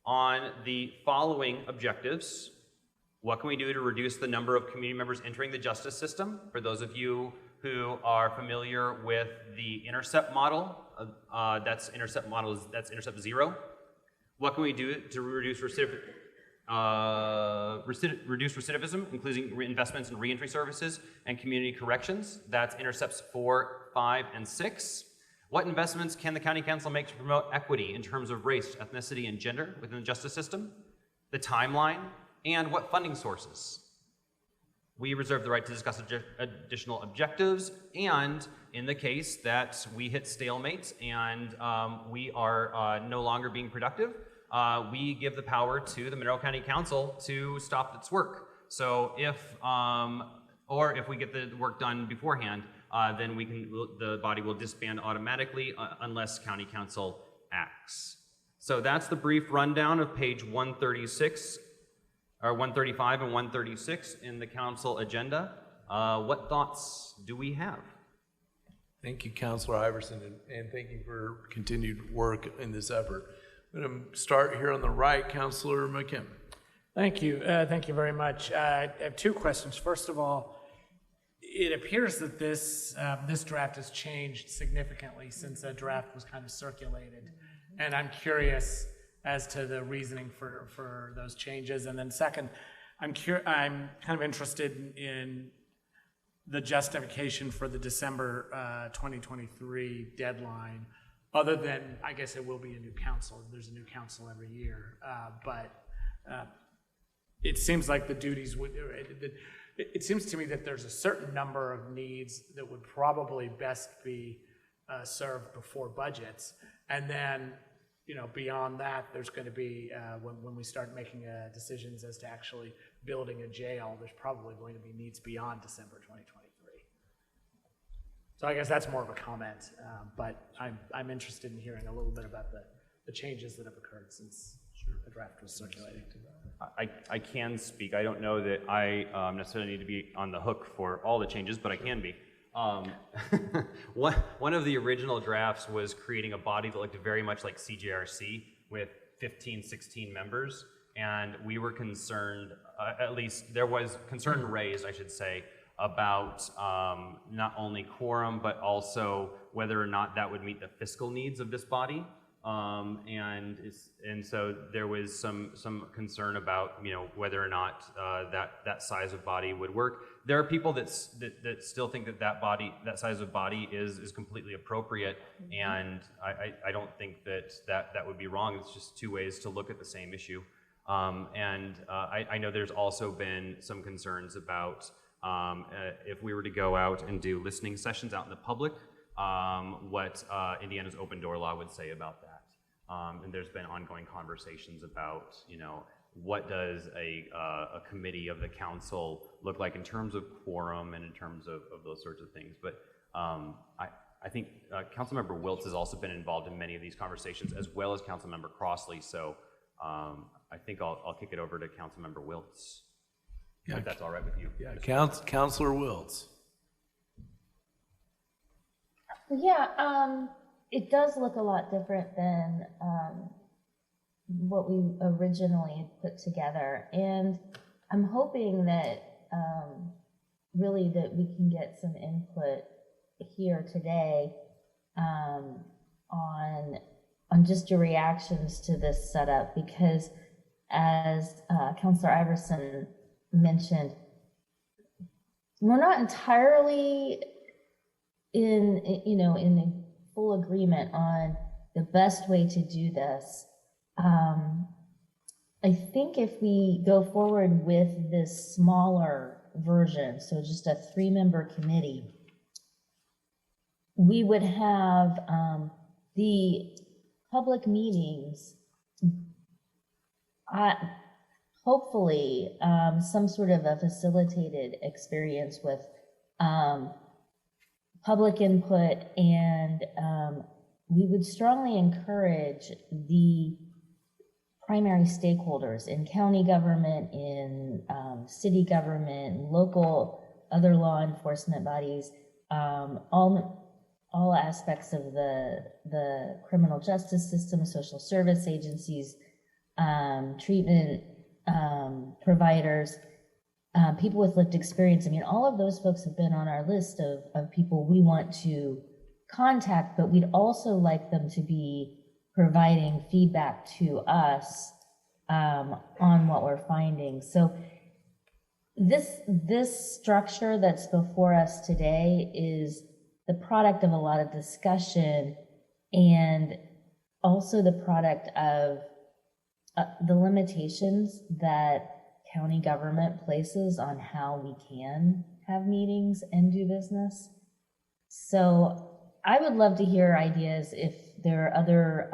on the following objectives. What can we do to reduce the number of community members entering the justice system? For those of you who are familiar with the intercept model, that's intercept 0. What can we do to reduce recidivism, including investments in reentry services and community corrections? That's intercepts 4, 5, and 6. What investments can the County Council make to promote equity in terms of race, ethnicity, and gender within the justice system? The timeline, and what funding sources? We reserve the right to discuss additional objectives, and in the case that we hit stalemate and we are no longer being productive, we give the power to the Monroe County Council to stop its work. So if we get the work done beforehand, then the body will disband automatically unless County Council acts. So that's the brief rundown of page 136, or 135 and 136 in the council agenda. What thoughts do we have? Thank you, Councilor Iverson, and thank you for continued work in this effort. I'm going to start here on the right, Councilor McKim. Thank you. Thank you very much. I have two questions. First of all, it appears that this draft has changed significantly since that draft was kind of circulated. And I'm curious as to the reasoning for those changes. And then second, I'm kind of interested in the justification for the December 2023 deadline, other than, I guess it will be a new council. There's a new council every year. But it seems like the duties would, it seems to me that there's a certain number of needs that would probably best be served before budgets. And then, you know, beyond that, there's going to be, when we start making decisions as to actually building a jail, there's probably going to be needs beyond December 2023. So I guess that's more of a comment, but I'm interested in hearing a little bit about the changes that have occurred since the draft was circulated. I can speak. I don't know that I necessarily need to be on the hook for all the changes, but I can be. One of the original drafts was creating a body that looked very much like CJRC with 15, 16 members, and we were concerned, at least there was concern raised, I should say, about not only quorum, but also whether or not that would meet the fiscal needs of this body. And so there was some concern about, you know, whether or not that size of body would work. There are people that still think that size of body is completely appropriate, and I don't think that would be wrong. It's just two ways to look at the same issue. I know there's also been some concerns about if we were to go out and do listening sessions out in the public, what Indiana's open door law would say about that. And there's been ongoing conversations about, you know, what does a committee of the council look like in terms of quorum and in terms of those sorts of things. But I think Councilmember Wiltz has also been involved in many of these conversations, as well as Councilmember Crossley. So I think I'll kick it over to Councilmember Wiltz, if that's all right with you. Yeah, Councilor Wiltz. Yeah, it does look a lot different than what we originally put together. And I'm hoping that really that we can get some input here today on just your reactions to this setup, because as Councilor Iverson mentioned, we're not entirely in full agreement on the best way to do this. I think if we go forward with this smaller version, so just a 3-member committee, we would have the public meetings, hopefully some sort of a facilitated experience with public input, and we would strongly encourage the primary stakeholders in county government, in city government, local, other law enforcement bodies, all aspects of the criminal justice system, social service agencies, treatment providers, people with lived experience. I mean, all of those folks have been on our list of people we want to contact, but we'd also like them to be providing feedback to us on what we're finding. So this structure that's before us today is the product of a lot of discussion, and also the product of the limitations that county government places on how we can have meetings and do business. So I would love to hear ideas if there are other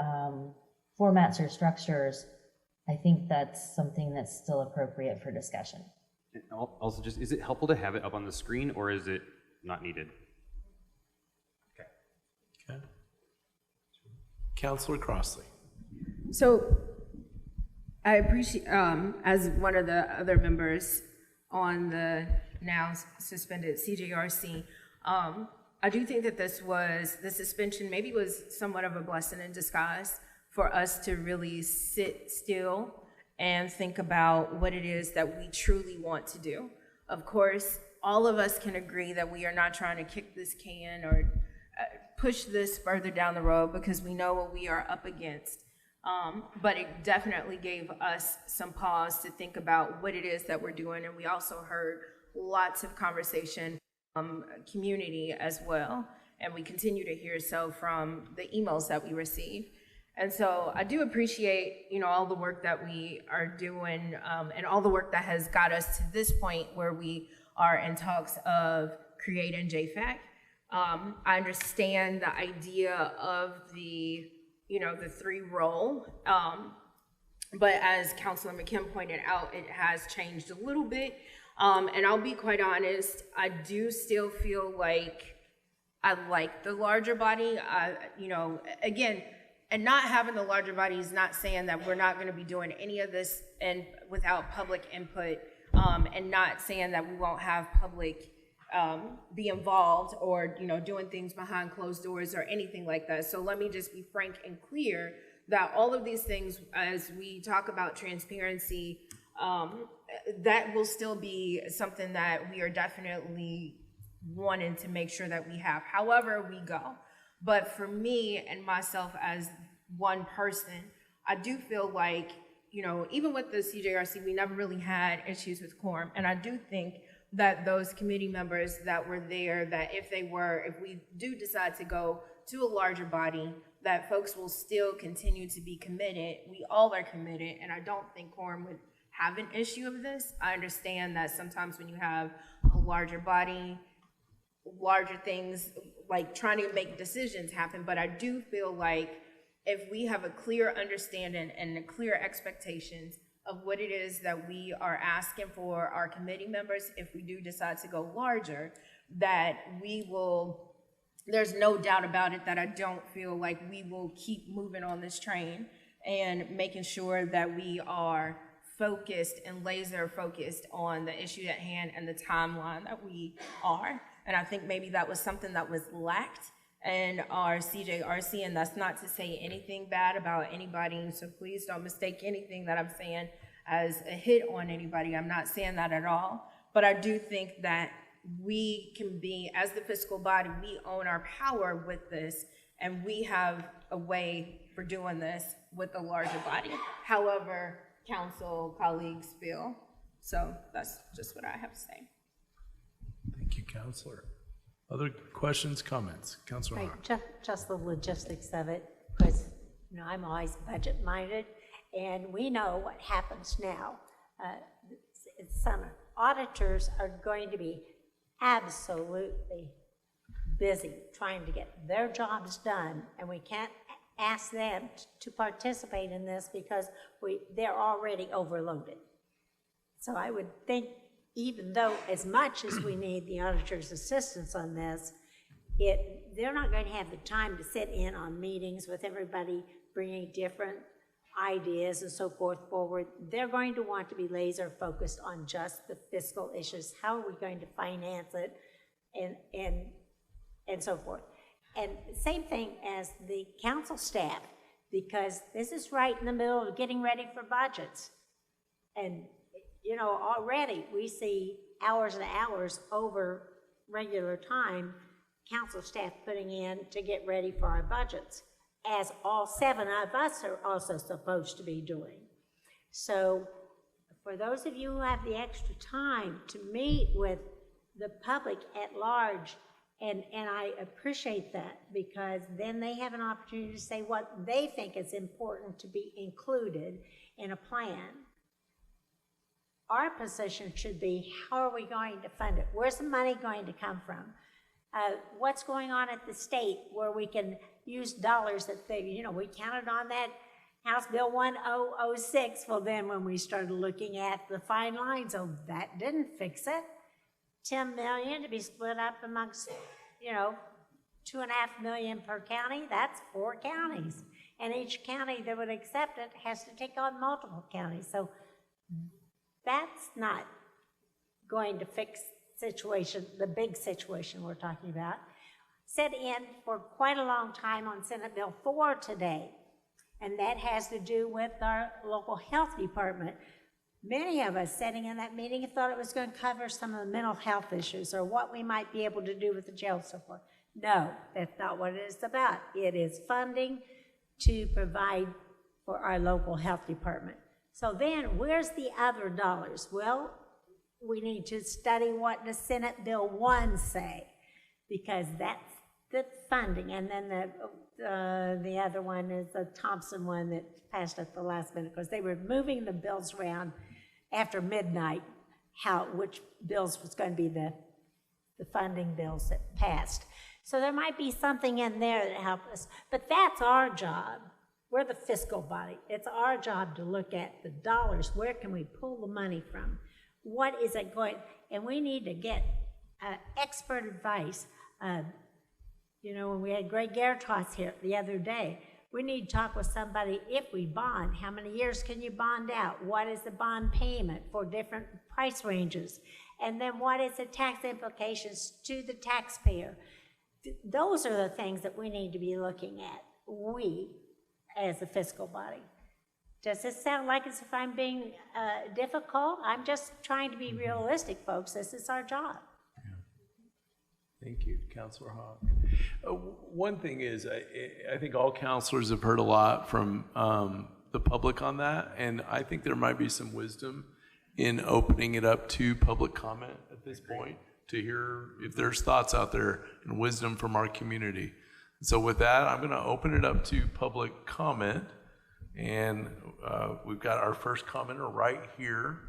formats or structures. I think that's something that's still appropriate for discussion. And also, just, is it helpful to have it up on the screen, or is it not needed? Okay. Councilor Crossley. So I appreciate, as one of the other members on the now suspended CJRC, I do think that the suspension maybe was somewhat of a blessing in disguise, for us to really sit still and think about what it is that we truly want to do. Of course, all of us can agree that we are not trying to kick this can or push this further down the road because we know what we are up against. But it definitely gave us some pause to think about what it is that we're doing. And we also heard lots of conversation from community as well. And we continue to hear so from the emails that we receive. And so I do appreciate, all the work that we are doing and all the work that has got us to this point where we are in talks of creating JFAC. I understand the idea of the 3 role, but as Councilor McKim pointed out, it has changed a little bit. And I'll be quite honest, I do still feel like I like the larger body. Again, and not having the larger body is not saying that we're not going to be doing any of this and without public input, and not saying that we won't have public be involved or doing things behind closed doors or anything like that. So let me just be frank and clear that all of these things, as we talk about transparency, that will still be something that we are definitely wanting to make sure that we have, however we go. But for me and myself as one person, I do feel like, even with the CJRC, we never really had issues with quorum. And I do think that those committee members that were there, that if we do decide to go to a larger body, that folks will still continue to be committed. We all are committed, and I don't think quorum would have an issue of this. I understand that sometimes when you have a larger body, larger things, like trying to make decisions happen, but I do feel like if we have a clear understanding and clear expectations of what it is that we are asking for our committee members, if we do decide to go larger, that we will, there's no doubt about it that I don't feel like we will keep moving on this train and making sure that we are focused and laser focused on the issue at hand and the timeline that we are. And I think maybe that was something that was lacked in our CJRC, and that's not to say anything bad about anybody, so please don't mistake anything that I'm saying as a hit on anybody. I'm not saying that at all, but I do think that we can be, as the fiscal body, we own our power with this, and we have a way for doing this with a larger body, however council colleagues feel. So that's just what I have to say. Thank you, Counselor. Other questions, comments? Counselor Hahn. Right, just the logistics of it, because I'm always budget-minded, and we know what happens now. Some auditors are going to be absolutely busy trying to get their jobs done, and we can't ask them to participate in this because they're already overloaded. So I would think, even though as much as we need the auditor's assistance on this, they're not going to have the time to sit in on meetings with everybody bringing different ideas and so forth forward. They're going to want to be laser focused on just the fiscal issues. How are we going to finance it and so forth. And same thing as the council staff, because this is right in the middle of getting ready for budgets. And already we see hours and hours over regular time, council staff putting in to get ready for our budgets, as all 7 of us are also supposed to be doing. So for those of you who have the extra time to meet with the public at large, and I appreciate that, because then they have an opportunity to say what they think is important to be included in a plan. Our position should be, how are we going to fund it? Where's the money going to come from? What's going on at the state where we can use dollars that we counted on that House Bill 1006. Well, then when we started looking at the fine lines, that didn't fix it. $10 million to be split up amongst, $2.5 million per county. That's 4 counties. And each county that would accept it has to take on multiple counties. So that's not going to fix the big situation we're talking about. Set in for quite a long time on Senate Bill 4 today. And that has to do with our local health department. Many of us sitting in that meeting thought it was going to cover some of the mental health issues or what we might be able to do with the jail so far. No, that's not what it is about. It is funding to provide for our local health department. So then, where's the other dollars? Well, we need to study what the Senate Bill 1 say, because that's the funding. And then the other one is the Thompson one that passed at the last minute, because they were moving the bills around after midnight, which bills was going to be the funding bills that passed. So there might be something in there that help us, but that's our job. We're the fiscal body. It's our job to look at the dollars. Where can we pull the money from? What is it going, and we need to get expert advice. You know, when we had Greg Garitos here the other day, we need to talk with somebody. If we bond, how many years can you bond out? What is the bond payment for different price ranges? And then what is the tax implications to the taxpayer? Those are the things that we need to be looking at, we, as a fiscal body. Does this sound like as if I'm being difficult? I'm just trying to be realistic, folks. This is our job. Thank you, Councilor Hawk. One thing is, I think all counselors have heard a lot from the public on that, and I think there might be some wisdom in opening it up to public comment at this point to hear if there's thoughts out there and wisdom from our community. So with that, I'm going to open it up to public comment, and we've got our first commenter right here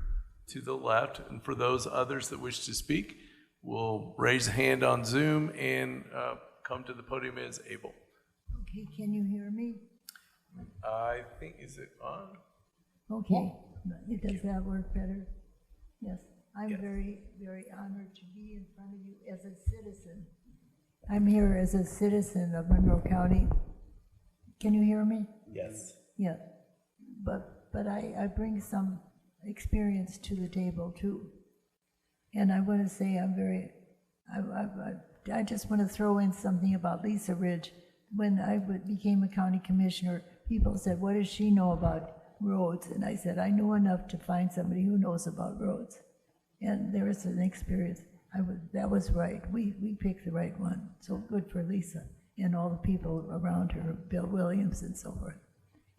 to the left, and for those others that wish to speak, we'll raise a hand on Zoom and come to the podium as able. Okay, can you hear me? I think, is it on? Okay, does that work better? Yes, I'm very, very honored to be in front of you as a citizen. I'm here as a citizen of Monroe County. Can you hear me? Yes. Yeah, but I bring some experience to the table too. And I want to say I just want to throw in something about Lisa Ridge. When I became a county commissioner, people said, what does she know about roads? And I said, I know enough to find somebody who knows about roads. And there was an experience. That was right. We picked the right one. So good for Lisa and all the people around her, Bill Williams and so forth.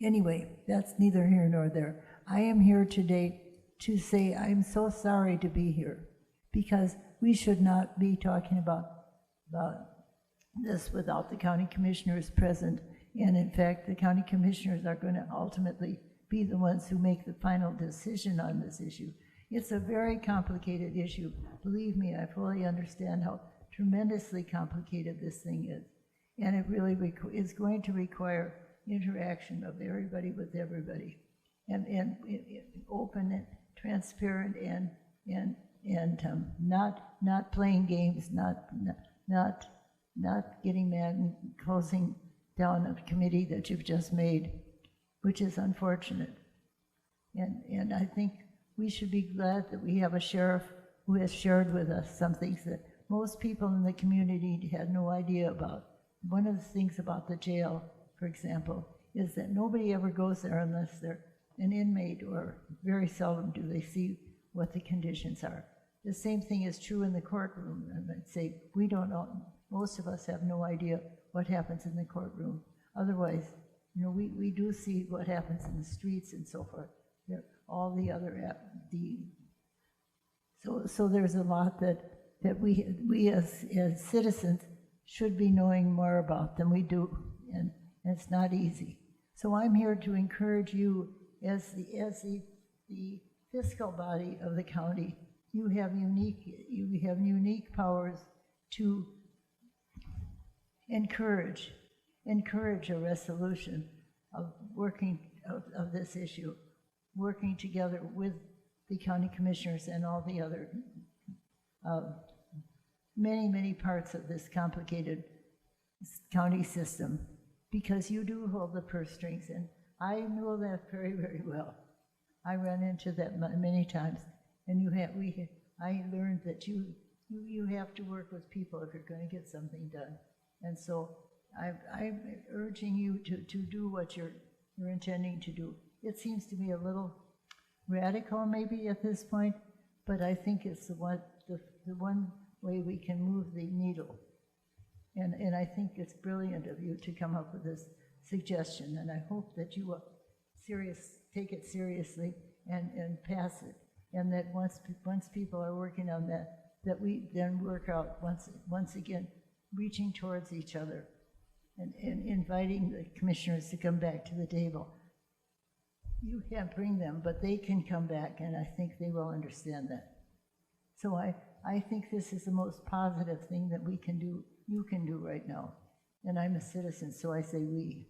Anyway, that's neither here nor there. I am here today to say I'm so sorry to be here, because we should not be talking about this without the county commissioners present. And in fact, the county commissioners are going to ultimately be the ones who make the final decision on this issue. It's a very complicated issue. Believe me, I fully understand how tremendously complicated this thing is. And it really is going to require interaction of everybody with everybody, and open and transparent and not playing games, not getting mad and closing down a committee that you've just made, which is unfortunate. And I think we should be glad that we have a sheriff who has shared with us some things that most people in the community had no idea about. One of the things about the jail, for example, is that nobody ever goes there unless they're an inmate, or very seldom do they see what the conditions are. The same thing is true in the courtroom. And I'd say we don't know, most of us have no idea what happens in the courtroom. Otherwise, you know, we do see what happens in the streets and so forth. All the other, so there's a lot that we as citizens should be knowing more about than we do, and it's not easy. So I'm here to encourage you as the fiscal body of the county. You have unique powers to encourage a resolution of this issue, working together with the county commissioners and all the other many parts of this complicated county system, because you do hold the purse strings, and I know that very, very well. I ran into that many times, and I learned that you have to work with people if you're going to get something done. And so I'm urging you to do what you're they're intending to do. It seems to me a little radical maybe at this point, but I think it's the one way we can move the needle. And I think it's brilliant of you to come up with this suggestion, and I hope that you will take it seriously and pass it. And that once people are working on that we then work out once again, reaching towards each other and inviting the commissioners to come back to the table. You can't bring them, but they can come back, and I think they will understand that. So I think this is the most positive thing that we can do, you can do right now. And I'm a citizen, so I say we.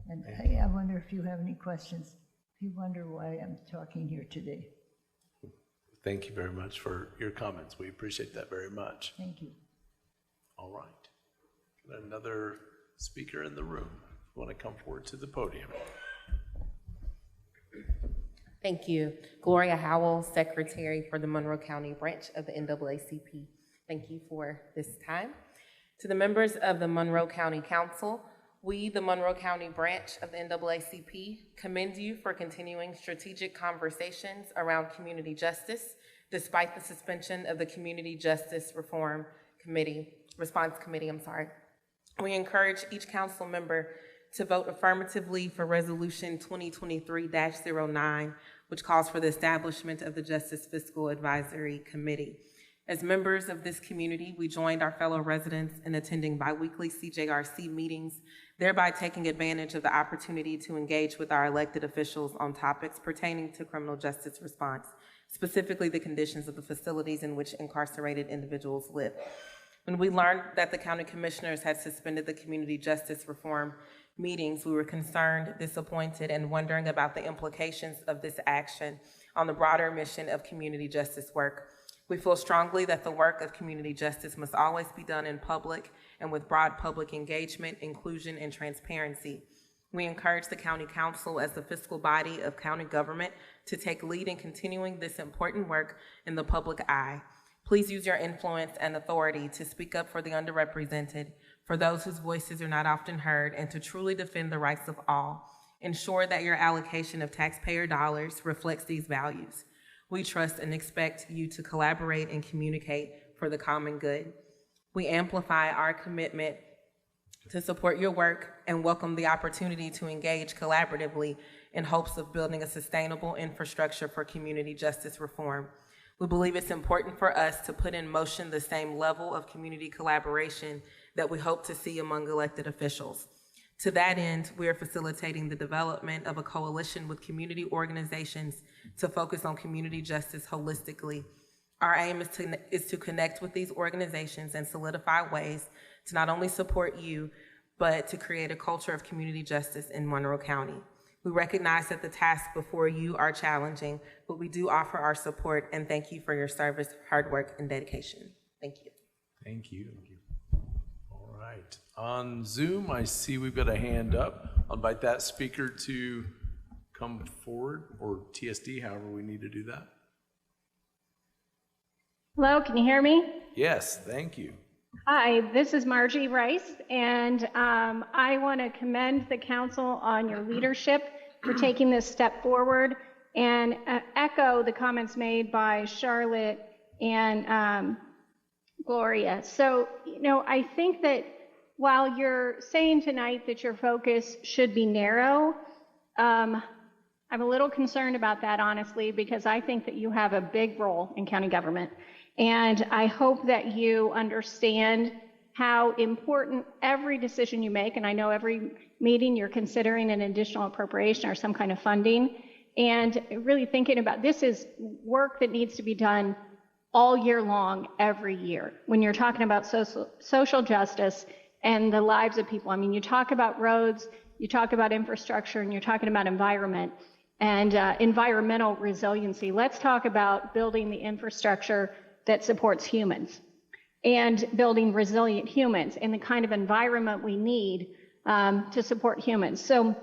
And I wonder if you have any questions, if you wonder why I'm talking here today. Thank you very much for your comments. We appreciate that very much. Thank you. All right. Got another speaker in the room. Want to come forward to the podium? Thank you. Gloria Howell, Secretary for the Monroe County branch of the NAACP. Thank you for this time. To the members of the Monroe County Council, we, the Monroe County branch of the NAACP, commend you for continuing strategic conversations around community justice, despite the suspension of the Community Justice Response Committee. We encourage each council member to vote affirmatively for Resolution 2023-09, which calls for the establishment of the Justice Fiscal Advisory Committee. As members of this community, we joined our fellow residents in attending biweekly CJRC meetings, thereby taking advantage of the opportunity to engage with our elected officials on topics pertaining to criminal justice response, specifically the conditions of the facilities in which incarcerated individuals live. When we learned that the county commissioners had suspended the community justice reform meetings, we were concerned, disappointed, and wondering about the implications of this action on the broader mission of community justice work. We feel strongly that the work of community justice must always be done in public and with broad public engagement, inclusion, and transparency. We encourage the county council as the fiscal body of county government to take lead in continuing this important work in the public eye. Please use your influence and authority to speak up for the underrepresented, for those whose voices are not often heard, and to truly defend the rights of all. Ensure that your allocation of taxpayer dollars reflects these values. We trust and expect you to collaborate and communicate for the common good. We amplify our commitment to support your work and welcome the opportunity to engage collaboratively in hopes of building a sustainable infrastructure for community justice reform. We believe it's important for us to put in motion the same level of community collaboration that we hope to see among elected officials. To that end, we are facilitating the development of a coalition with community organizations to focus on community justice holistically. Our aim is to connect with these organizations and solidify ways to not only support you, but to create a culture of community justice in Monroe County. We recognize that the tasks before you are challenging, but we do offer our support and thank you for your service, hard work, and dedication. Thank you. Thank you. All right. On Zoom, I see we've got a hand up. I'll invite that speaker to come forward, or TSD, however we need to do that. Hello, can you hear me? Yes, thank you. Hi, this is Margie Rice, and I want to commend the council on your leadership for taking this step forward and echo the comments made by Charlotte and Gloria. So, I think that while you're saying tonight that your focus should be narrow, I'm a little concerned about that, honestly, because I think that you have a big role in county government. And I hope that you understand how important every decision you make, and I know every meeting you're considering an additional appropriation or some kind of funding, and really thinking about this is work that needs to be done all year long, every year. When you're talking about social justice and the lives of people, I mean, you talk about roads, you talk about infrastructure, and you're talking about environment and environmental resiliency. Let's talk about building the infrastructure that supports humans and building resilient humans and the kind of environment we need to support humans. So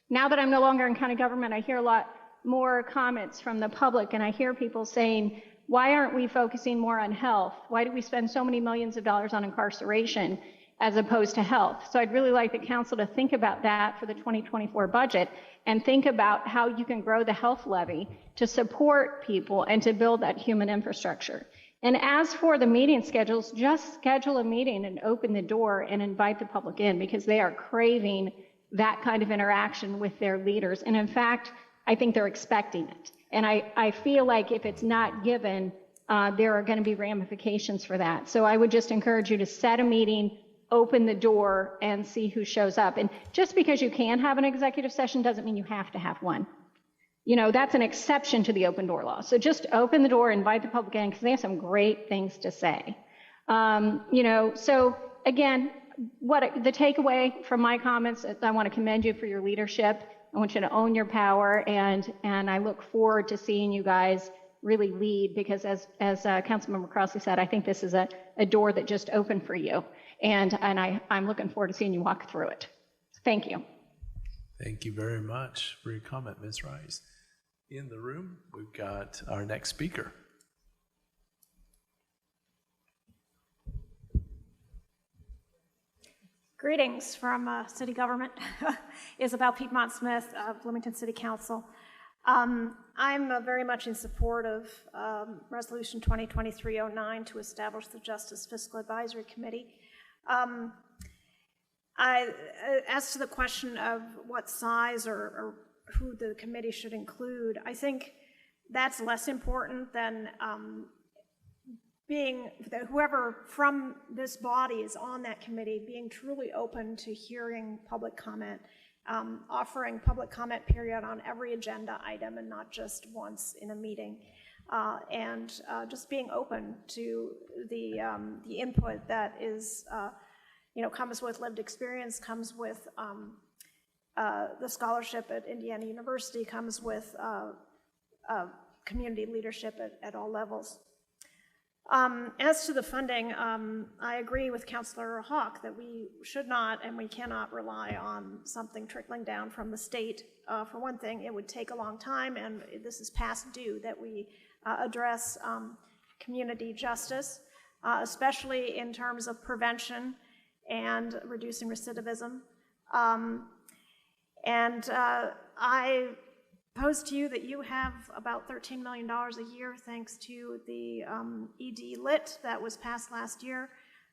now that I'm no longer in county government, I hear a lot more comments from the public, and I hear people saying, why aren't we focusing more on health? Why do we spend so many millions of dollars on incarceration? as opposed to health. So I'd really like the council to think about that for the 2024 budget and think about how you can grow the health levy to support people and to build that human infrastructure. And as for the meeting schedules, just schedule a meeting and open the door and invite the public in, because they are craving that kind of interaction with their leaders. And in fact, I think they're expecting it. And I feel like if it's not given, there are going to be ramifications for that. So I would just encourage you to set a meeting, open the door, and see who shows up. And just because you can have an executive session doesn't mean you have to have one. You know, that's an exception to the open door law. So just open the door, invite the public in, because they have some great things to say. You know, so again, what the takeaway from my comments is I want to commend you for your leadership. I want you to own your power, and I look forward to seeing you guys really lead, because as Councilmember Crossley said, I think this is a door that just opened for you, and I'm looking forward to seeing you walk through it. Thank you. Thank you very much for your comment, Ms. Rice. In the room, we've got our next speaker. Greetings from city government. Isabel Piedmont Smith of Bloomington City Council. I'm very much in support of Resolution 2023-09 to establish the Justice Fiscal Advisory Committee. As to the question of what size or who the committee should include, I think that's less important than whoever from this body is on that committee being truly open to hearing public comment, offering public comment period on every agenda item and not just once in a meeting, and just being open to the input that is, comes with lived experience, comes with the scholarship at Indiana University, comes with community leadership at all levels. As to the funding, I agree with Councilor Hawk that we should not and we cannot rely on something trickling down from the state. For one thing, it would take a long time, and this is past due that we address community justice, especially in terms of prevention and reducing recidivism. I pose to you that you have about $13 million a year thanks to the ED Lit that was passed last year,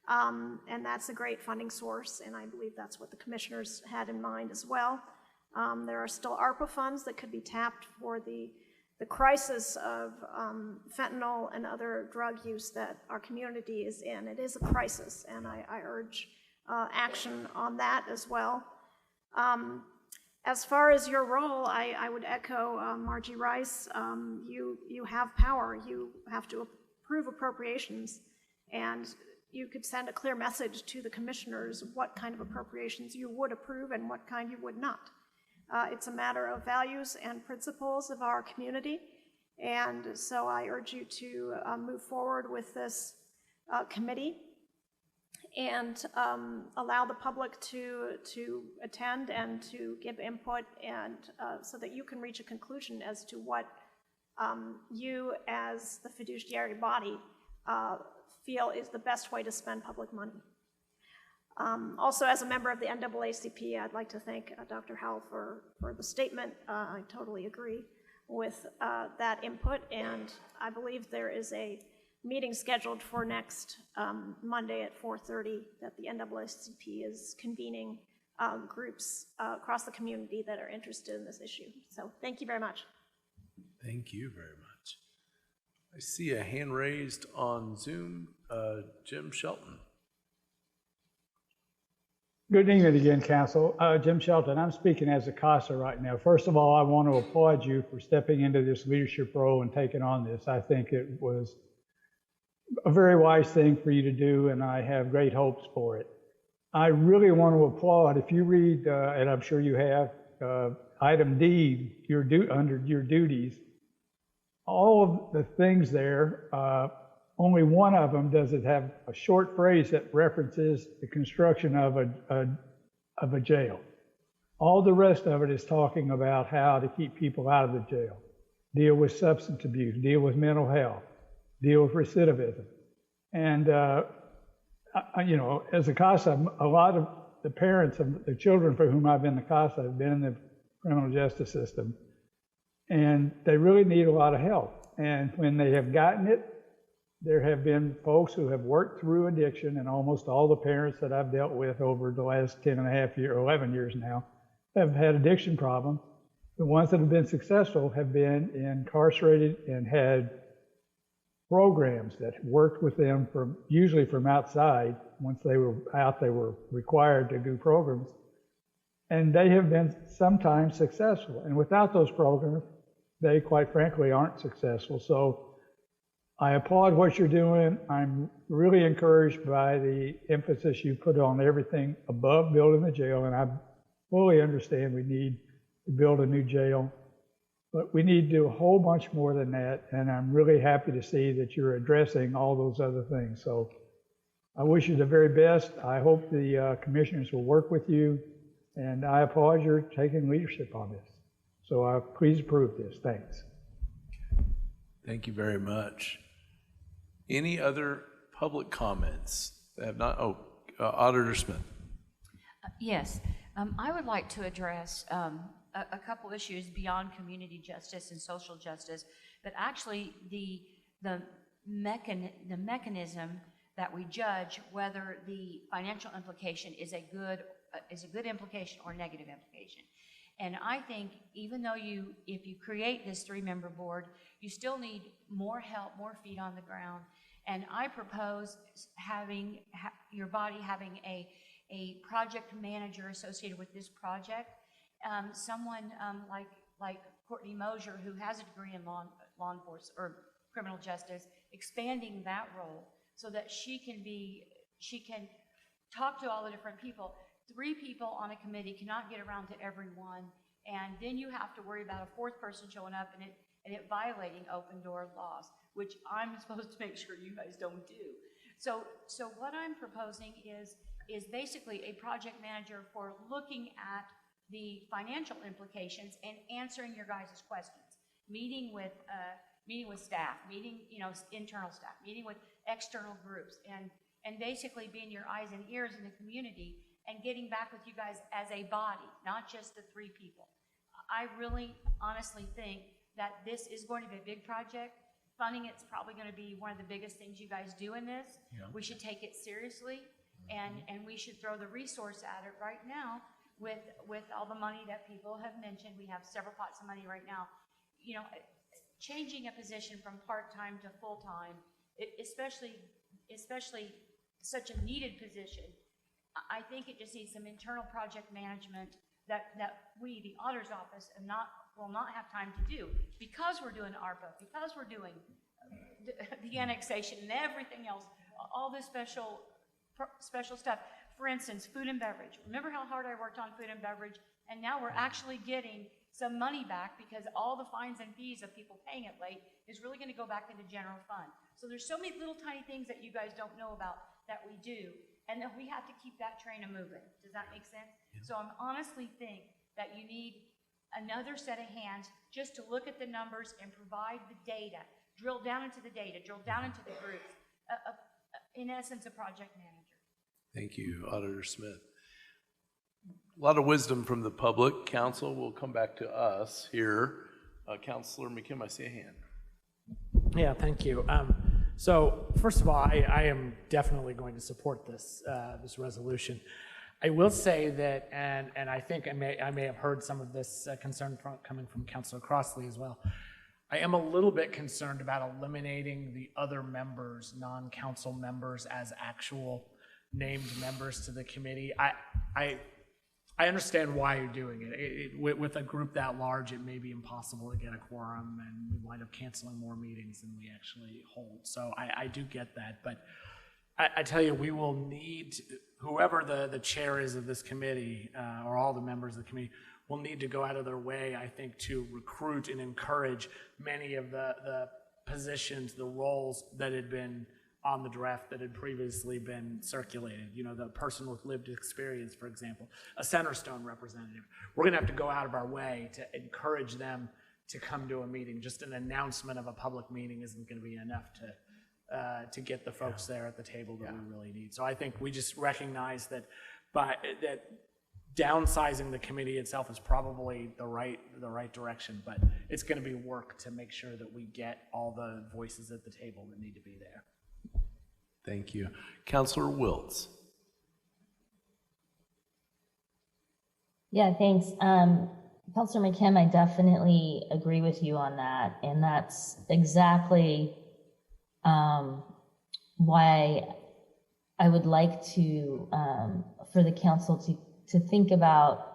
and that's a great funding source, and I believe that's what the commissioners had in mind as well. There are still ARPA funds that could be tapped for the crisis of fentanyl and other drug use that our community is in. It is a crisis, and I urge action on that as well. As far as your role, I would echo Margie Rice. You have power. You have to approve appropriations, and you could send a clear message to the commissioners what kind of appropriations you would approve and what kind you would not. It's a matter of values and principles of our community, and so I urge you to move forward with this committee and allow the public to attend and to give input, and so that you can reach a conclusion as to what you as the fiduciary body feel is the best way to spend public money. Also, as a member of the NAACP, I'd like to thank Dr. Howell for the statement. I totally agree with that input, and I believe there is a meeting scheduled for next Monday at 4:30 that the NAACP is convening groups across the community that are interested in this issue. So thank you very much. Thank you very much. I see a hand raised on Zoom. Jim Shelton. Good evening again, Council. Jim Shelton, I'm speaking as a CASA right now. First of all, I want to applaud you for stepping into this leadership role and taking on this. I think it was a very wise thing for you to do, and I have great hopes for it. I really want to applaud, if you read, and I'm sure you have, item D, under your duties, all of the things there, only one of them does it have a short phrase that references the construction of a jail. All the rest of it is talking about how to keep people out of the jail, deal with substance abuse, deal with mental health, deal with recidivism. And you know, as a CASA, a lot of the parents of the children for whom I've been the CASA have been in the criminal justice system, and they really need a lot of help. And when they have gotten it, there have been folks who have worked through addiction, and almost all the parents that I've dealt with over the last 10 and a half years, 11 years now, have had addiction problems. The ones that have been successful have been incarcerated and had programs that worked with them from, usually from outside. Once they were out, they were required to do programs. And they have been sometimes successful. And without those programs, they quite frankly aren't successful. So I applaud what you're doing. I'm really encouraged by the emphasis you put on everything above building the jail. And I fully understand we need to build a new jail, but we need to do a whole bunch more than that. And I'm really happy to see that you're addressing all those other things. So I wish you the very best. I hope the commissioners will work with you, and I applaud your taking leadership on this. So please approve this. Thanks. Thank you very much. Any other public comments that have not? Auditor Smith. Yes, I would like to address a couple issues beyond community justice and social justice, but actually the mechanism that we judge whether the financial implication is a good implication or negative implication. And I think even though if you create this 3-member board, you still need more help, more feet on the ground. And I propose having your body having a project manager associated with this project, someone like Courtney Mosier, who has a degree in law enforcement or criminal justice, expanding that role so that she can talk to all the different people. 3 people on a committee cannot get around to everyone, and then you have to worry about a 4th person showing up and it violating open door laws, which I'm supposed to make sure you guys don't do. So what I'm proposing is basically a project manager for looking at the financial implications and answering your guys' questions, meeting with staff, meeting internal staff, meeting with external groups, and basically being your eyes and ears in the community and getting back with you guys as a body, not just the 3 people. I really honestly think that this is going to be a big project. Funding it's probably going to be one of the biggest things you guys do in this. Yeah. We should take it seriously, and we should throw the resource at it right now with all the money that people have mentioned. We have several pots of money right now. You know, changing a position from part-time to full-time, especially such a needed position, I think it just needs some internal project management that we, the auditor's office, will not have time to do because we're doing ARPA, because we're doing the annexation and everything else, all this special stuff. For instance, food and beverage. Remember how hard I worked on food and beverage? And now we're actually getting some money back because all the fines and fees of people paying it late is really going to go back into general fund. So there's so many little tiny things that you guys don't know about that we do, and that we have to keep that train moving. Does that make sense? Yeah. So I honestly think that you need another set of hands just to look at the numbers and provide the data, drill down into the data, drill down into the groups, in essence, a project manager. Thank you, Auditor Smith. A lot of wisdom from the public. Council will come back to us here. Councilor McKim, I see a hand. Yeah, thank you. So first of all, I am definitely going to support this resolution. I will say that, and I think I may have heard some of this concern coming from Councilor Crossley as well. I am a little bit concerned about eliminating the other members, non-council members, as actual named members to the committee. I understand why you're doing it. With a group that large, it may be impossible to get a quorum, and we wind up canceling more meetings than we actually hold. So I do get that, but I tell you, we will need, whoever the chair is of this committee, or all the members of the committee, will need to go out of their way, I think, to recruit and encourage many of the positions, the roles that had been on the draft that had previously been circulated. You know, the person with lived experience, for example, a Centerstone representative. We're gonna have to go out of our way to encourage them to come to a meeting. Just an announcement of a public meeting isn't gonna be enough to get the folks there at the table that we really need. So I think we just recognize that that downsizing the committee itself is probably the right direction, but it's going to be work to make sure that we get all the voices at the table that need to be there. Thank you. Councilor Wiltz. Yeah, thanks. Councilor McKim, I definitely agree with you on that. And that's exactly why I would like to, for the council to think about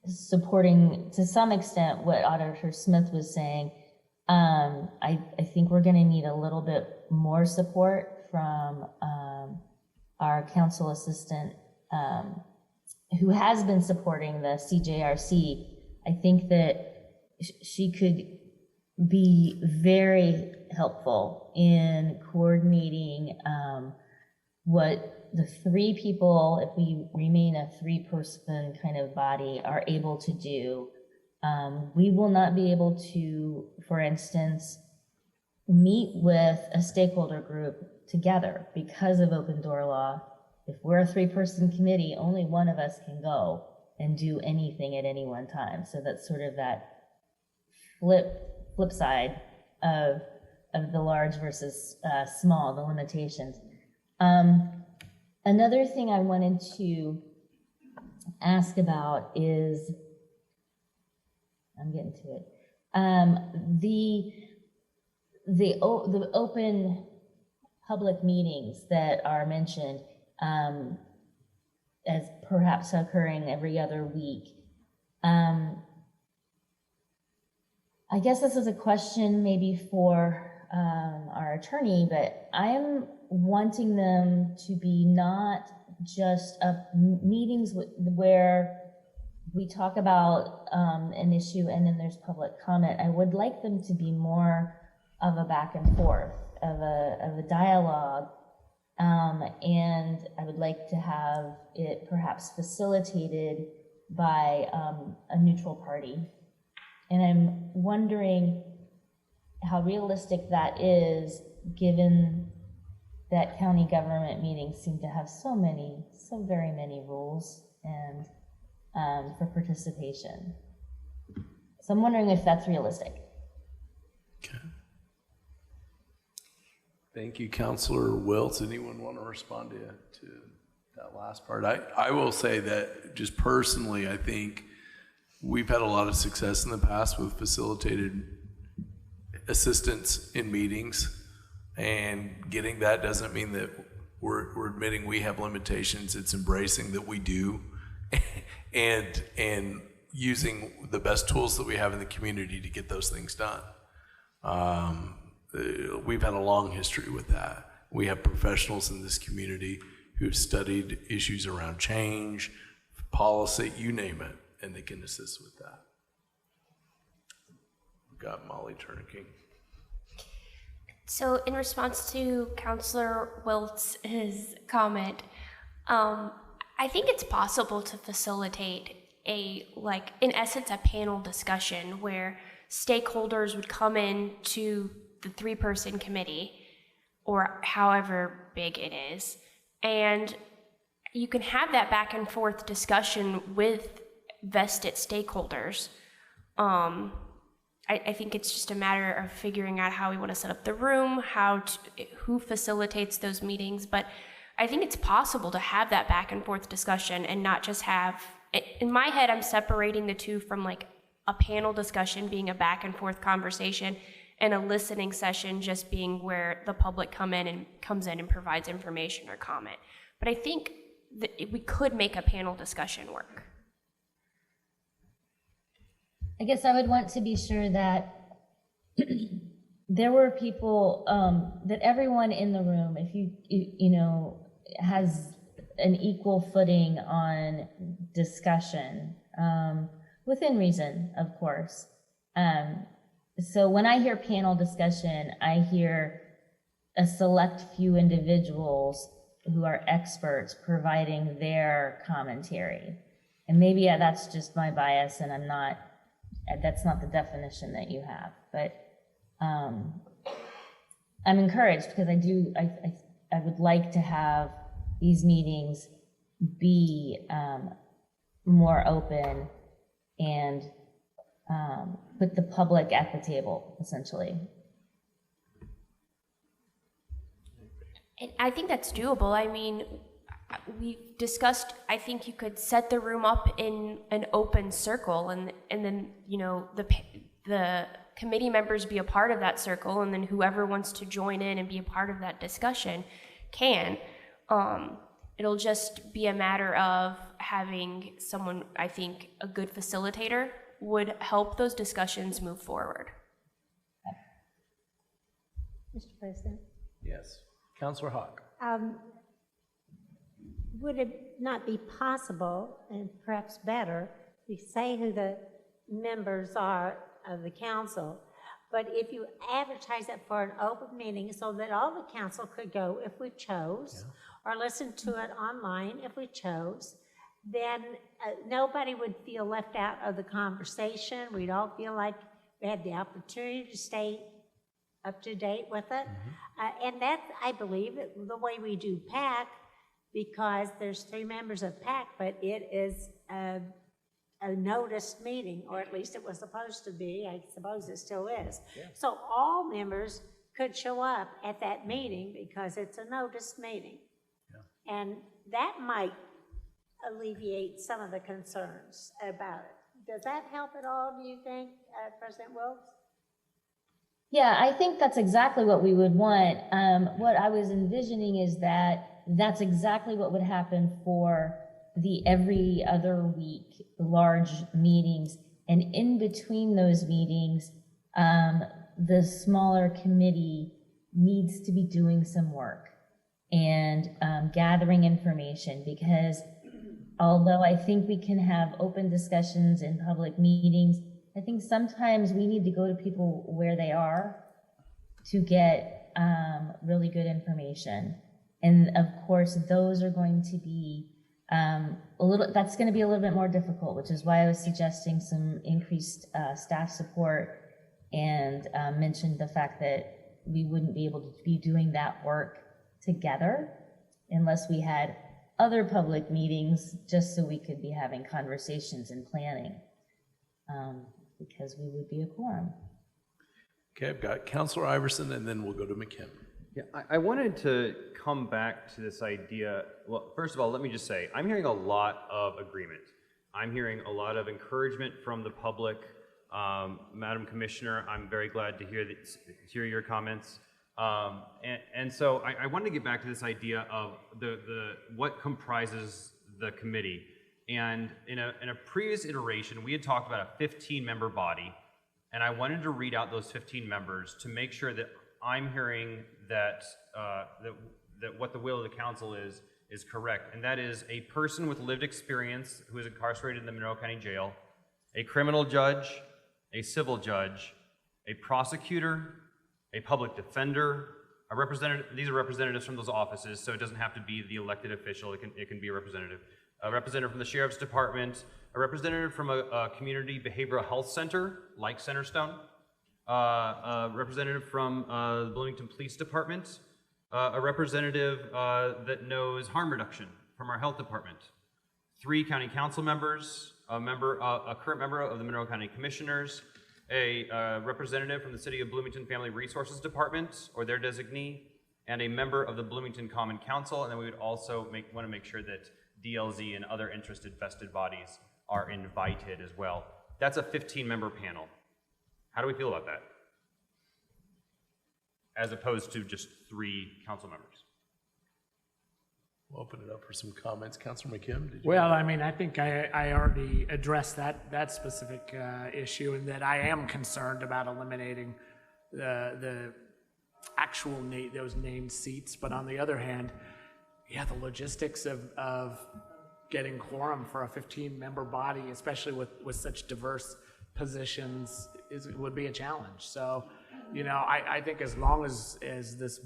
supporting to some extent what Auditor Smith was saying. I think we're going to need a little bit more support from our council assistant who has been supporting the CJRC. I think that she could be very helpful in coordinating what the three people, if we remain a three-person kind of body, are able to do. We will not be able to, for instance, meet with a stakeholder group together because of open door law. If we're a three-person committee, only one of us can go and do anything at any one time. So that's sort of that flip side of the large versus small, the limitations. Another thing I wanted to ask about is, I'm getting to it, the open public meetings that are mentioned as perhaps occurring every other week. I guess this is a question maybe for our attorney, but I'm wanting them to be not just meetings where we talk about an issue and then there's public comment. I would like them to be more of a back and forth, of a dialogue, and I would like to have it perhaps facilitated by a neutral party. And I'm wondering how realistic that is, given that county government meetings seem to have so very many rules and for participation. So I'm wondering if that's realistic. Okay. Thank you, Councilor Wiltz. Anyone want to respond to that last part? I will say that just personally, I think we've had a lot of success in the past with facilitated assistance in meetings, and getting that doesn't mean that we're admitting we have limitations. It's embracing that we do and using the best tools that we have in the community to get those things done. We've had a long history with that. We have professionals in this community who've studied issues around change, policy, you name it, and they can assist with that. We've got Molly Turner-King. So in response to Councilor Wiltz's comment, I think it's possible to facilitate in essence, a panel discussion where stakeholders would come in to the three-person committee, or however big it is, and you can have that back and forth discussion with vested stakeholders. I think it's just a matter of figuring out how we want to set up the room, who facilitates those meetings, but I think it's possible to have that back and forth discussion and not just have, in my head, I'm separating the two from like a panel discussion being a back and forth conversation and a listening session just being where the public comes in and provides information or comment. But I think that we could make a panel discussion work. I guess I would want to be sure that there were people, that everyone in the room, if you know, has an equal footing on discussion, within reason, of course. So when I hear panel discussion, I hear a select few individuals who are experts providing their commentary. And maybe that's just my bias and that's not the definition that you have. But I'm encouraged because I would like to have these meetings be more open and put the public at the table, essentially. And I think that's doable. I mean, we've discussed, I think you could set the room up in an open circle and then, you know, the committee members be a part of that circle, and then whoever wants to join in and be a part of that discussion can. It'll just be a matter of having someone, I think a good facilitator would help those discussions move forward. Mr. President? Yes. Councilor Hawk. Would it not be possible, and perhaps better, to say who the members are of the council, but if you advertise it for an open meeting so that all the council could go if we chose, or listen to it online if we chose, then nobody would feel left out of the conversation. We'd all feel like we had the opportunity to stay up to date with it. And that's, I believe, the way we do PAC, because there's 3 members of PAC, but it is a noticed meeting, or at least it was supposed to be. I suppose it still is. So all members could show up at that meeting because it's a noticed meeting. And that might alleviate some of the concerns about it. Does that help at all, do you think, President Wilkes? Yeah, I think that's exactly what we would want. What I was envisioning is that that's exactly what would happen for the every other week large meetings. And in between those meetings, the smaller committee needs to be doing some work and gathering information, because although I think we can have open discussions in public meetings, I think sometimes we need to go to people where they are to get really good information. And of course, those are going to be that's going to be a little bit more difficult, which is why I was suggesting some increased staff support and mentioned the fact that we wouldn't be able to be doing that work together unless we had other public meetings, just so we could be having conversations and planning, because we would be a quorum. Okay, I've got Councilor Iverson, and then we'll go to McKim. Yeah, I wanted to come back to this idea. Well, first of all, let me just say, I'm hearing a lot of agreement. I'm hearing a lot of encouragement from the public. Madam Commissioner, I'm very glad to hear your comments. And so I wanted to get back to this idea of what comprises the committee. And in a previous iteration, we had talked about a 15-member body, and I wanted to read out those 15 members to make sure that I'm hearing that what the will of the council is correct. And that is a person with lived experience who is incarcerated in the Monroe County Jail, a criminal judge, a civil judge, a prosecutor, a public defender, a representative. These are representatives from those offices, so it doesn't have to be the elected official. It can be a representative from the Sheriff's Department, a representative from a community behavioral health center like Centerstone, a representative from the Bloomington Police Department, a representative that knows harm reduction from our health department, 3 county council members, a current member of the Monroe County Commissioners, a representative from the City of Bloomington Family Resources Department or their designee, and a member of the Bloomington Common Council. And then we would also want to make sure that DLZ and other interested vested bodies are invited as well. That's a 15-member panel. How do we feel about that? As opposed to just 3 council members. We'll open it up for some comments. Councilor McKim, did you? Well, I mean, I think I already addressed that specific issue, and that I am concerned about eliminating the actual those named seats. But on the other hand, yeah, the logistics of getting quorum for a 15-member body, especially with such diverse positions, would be a challenge. So, you know, I think as long as this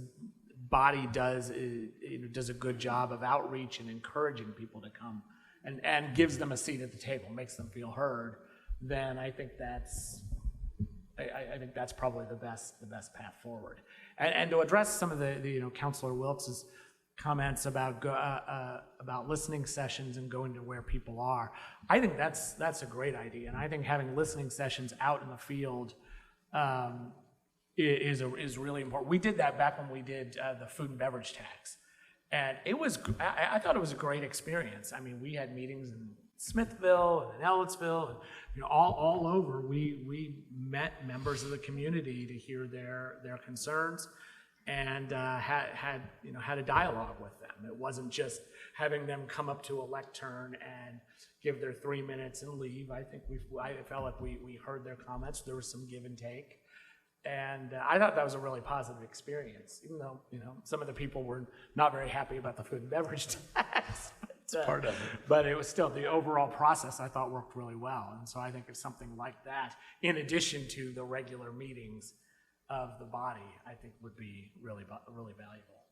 body does a good job of outreach and encouraging people to come and gives them a seat at the table, makes them feel heard, then I think that's I think that's probably the best path forward. And to address some of the Councilor Wilkes's comments about listening sessions and going to where people are, I think that's a great idea. And I think having listening sessions out in the field is really important. We did that back when we did the food and beverage tax. And I thought it was a great experience. I mean, we had meetings in Smithville and in Ellettsville, and all over. We met members of the community to hear their concerns, and had a dialogue with them. It wasn't just having them come up to a lectern and give their 3 minutes and leave. I felt like we heard their comments. There was some give and take. And I thought that was a really positive experience, even though, some of the people were not very happy about the food and beverage tax. But, part of it. But it was still, the overall process I thought worked really well. And so I think if something like that, in addition to the regular meetings of the body, I think would be really valuable.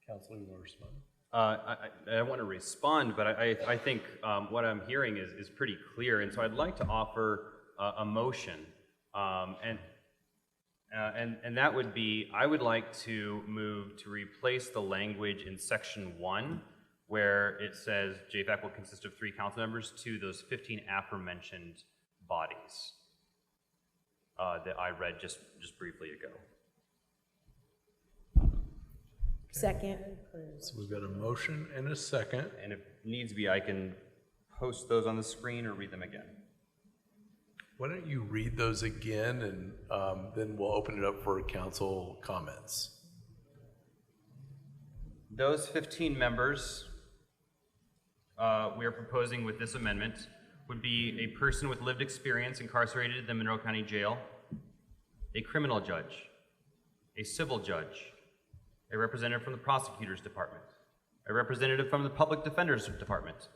Councilor, you want to respond? I want to respond, but I think what I'm hearing is pretty clear. And so I'd like to offer a motion. And that would be, I would like to move to replace the language in section 1, where it says JFAC will consist of 3 council members, to those 15 aforementioned bodies that I read just briefly ago. Second. So we've got a motion and a second. And if needs be, I can post those on the screen or read them again. Why don't you read those again, and then we'll open it up for council comments. Those 15 members we are proposing with this amendment would be a person with lived experience incarcerated in the Monroe County Jail, a criminal judge, a civil judge, a representative from the prosecutor's department, a representative from the public defender's department,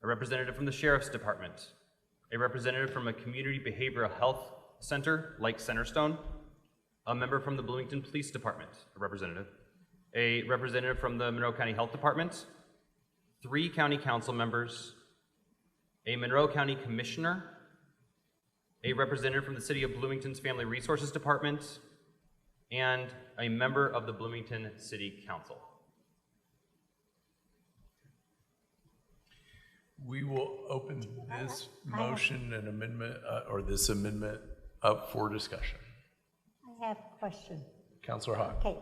a representative from the sheriff's department, a representative from a community behavioral health center like Centerstone, a member from the Bloomington Police Department, a representative from the Monroe County Health Department, 3 county council members, a Monroe County Commissioner, a representative from the City of Bloomington's Family Resources Department, and a member of the Bloomington City Council. We will open this motion and amendment, or this amendment, up for discussion. I have a question. Councilor Hawk. Okay.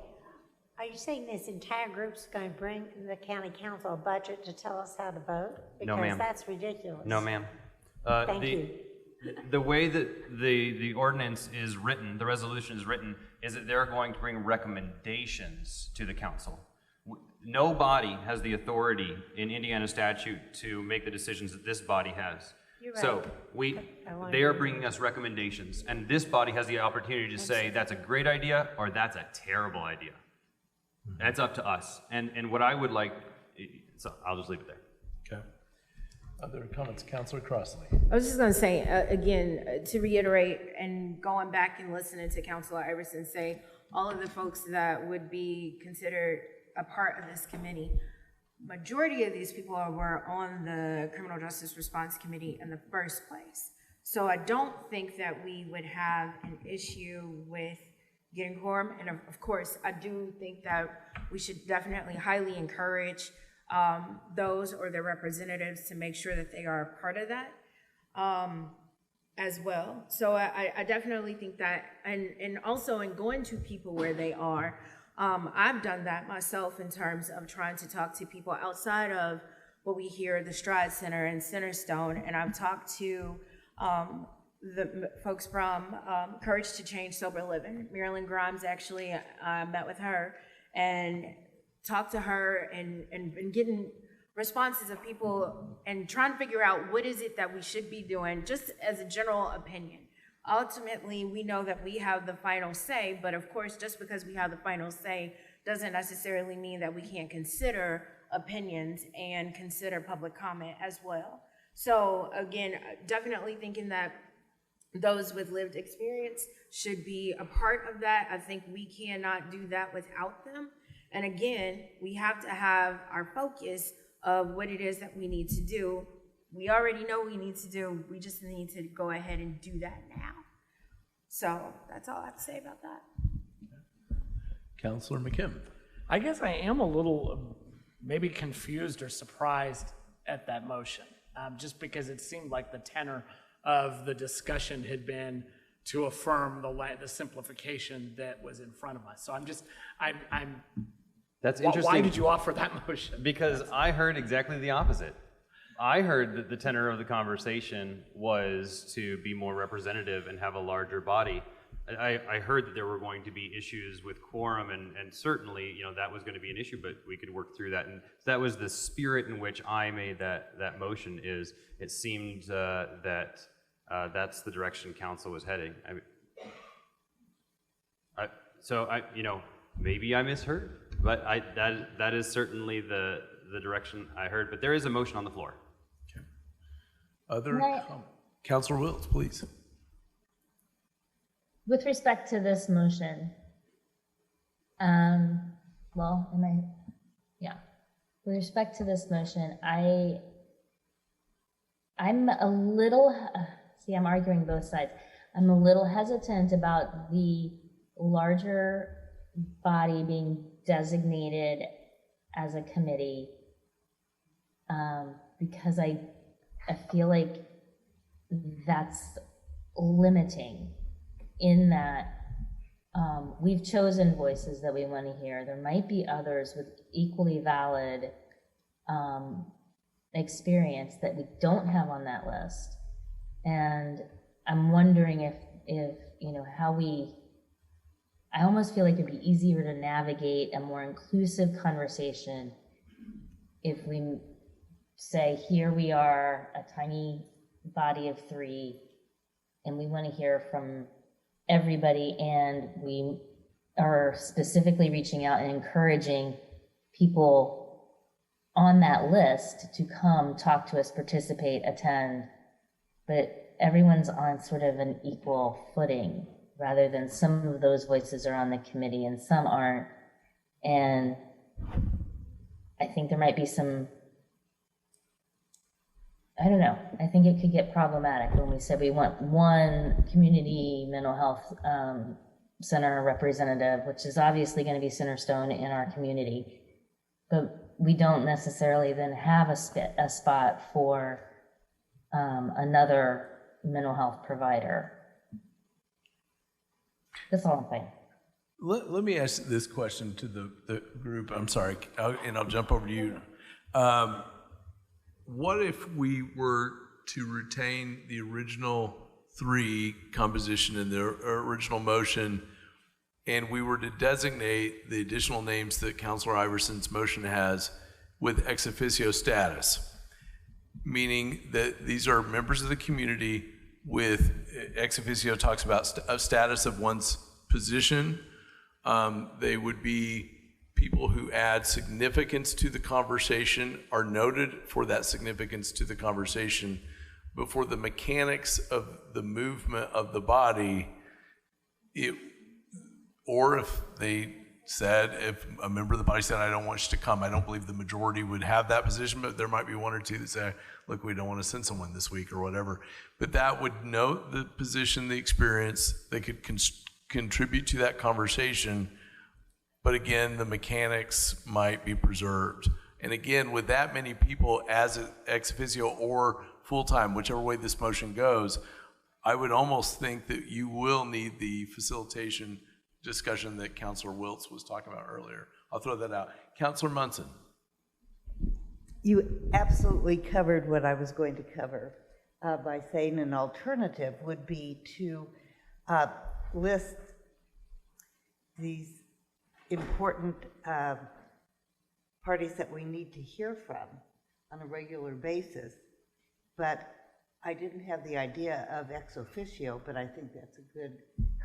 Are you saying this entire group's going to bring the county council a budget to tell us how to vote? No, ma'am. Because that's ridiculous. No, ma'am. Thank you. The way that the ordinance is written, the resolution is written, is that they're going to bring recommendations to the council. No body has the authority in Indiana statute to make the decisions that this body has. You're right. So they are bringing us recommendations, and this body has the opportunity to say that's a great idea or that's a terrible idea. That's up to us. And what I would like, so I'll just leave it there. Okay. Other comments, Councilor Crossley. I was just going to say, again, to reiterate, and going back and listening to Councilor Iverson say, all of the folks that would be considered a part of this committee, majority of these people were on the Criminal Justice Response Committee in the first place. So I don't think that we would have an issue with getting quorum. And of course, I do think that we should definitely highly encourage those or their representatives to make sure that they are a part of that as well. So I definitely think that, and also in going to people where they are, I've done that myself in terms of trying to talk to people outside of what we hear at the Stride Center and Centerstone, and I've talked to the folks from Courage to Change Sober Living. Marilyn Grimes, actually, I met with her and talked to her and getting responses of people and trying to figure out what is it that we should be doing, just as a general opinion. Ultimately, we know that we have the final say, but of course, just because we have the final say doesn't necessarily mean that we can't consider opinions and consider public comment as well. So again, definitely thinking that those with lived experience should be a part of that. I think we cannot do that without them. And again, we have to have our focus of what it is that we need to do. We already know we need to do, we just need to go ahead and do that now. So that's all I have to say about that. Counselor McKim. I guess I am a little maybe confused or surprised at that motion, just because it seemed like the tenor of the discussion had been to affirm the simplification that was in front of us. So I'm That's why interesting. did you offer that motion? Because I heard exactly the opposite. I heard that the tenor of the conversation was to be more representative and have a larger body. I heard that there were going to be issues with quorum, and certainly, that was going to be an issue, but we could work through that. And that was the spirit in which I made that motion. Is it seemed that that's the direction council was heading. Maybe I misheard, but that is certainly the direction I heard. But there is a motion on the floor. Okay. Other Counselor Wiltz, please. With respect to this motion, with respect to this motion, I'm a little, I'm arguing both sides. I'm a little hesitant about the larger body being designated as a committee, because I feel like that's limiting in that we've chosen voices that we want to hear. There might be others with equally valid experience that we don't have on that list. And I'm wondering if I almost feel like it'd be easier to navigate a more inclusive conversation if we say, here we are, a tiny body of 3, and we want to hear from everybody, and we are specifically reaching out and encouraging people on that list to come talk to us, participate, attend, but everyone's on sort of an equal footing, rather than some of those voices are on the committee and some aren't. And I think there might be some, I don't know, I think it could get problematic when we said we want one community mental health center representative, which is obviously going to be Centerstone in our community, but we don't necessarily then have a spot for another mental health provider. That's all I'm saying. Let me ask this question to the group. I'm sorry, and I'll jump over to you. What if we were to retain the original 3 composition in the original motion, and we were to designate the additional names that Councilor Iverson's motion has with ex officio status, meaning that these are members of the community with ex officio talks about status of one's position. They would be people who add significance to the conversation, are noted for that significance to the conversation, but for the mechanics of the movement of the body, or if they said, if a member of the body said, I don't want you to come, I don't believe the majority would have that position, but there might be 1 or 2 that say, look, we don't want to send someone this week or whatever. But that would note the position, the experience, they could contribute to that conversation. But again, the mechanics might be preserved. And again, with that many people as ex officio or full-time, whichever way this motion goes, I would almost think that you will need the facilitation discussion that Councilor Wiltz was talking about earlier. I'll throw that out. Councilor Munson. You absolutely covered what I was going to cover by saying an alternative would be to list these important parties that we need to hear from on a regular basis. But I didn't have the idea of ex officio, but I think that's a good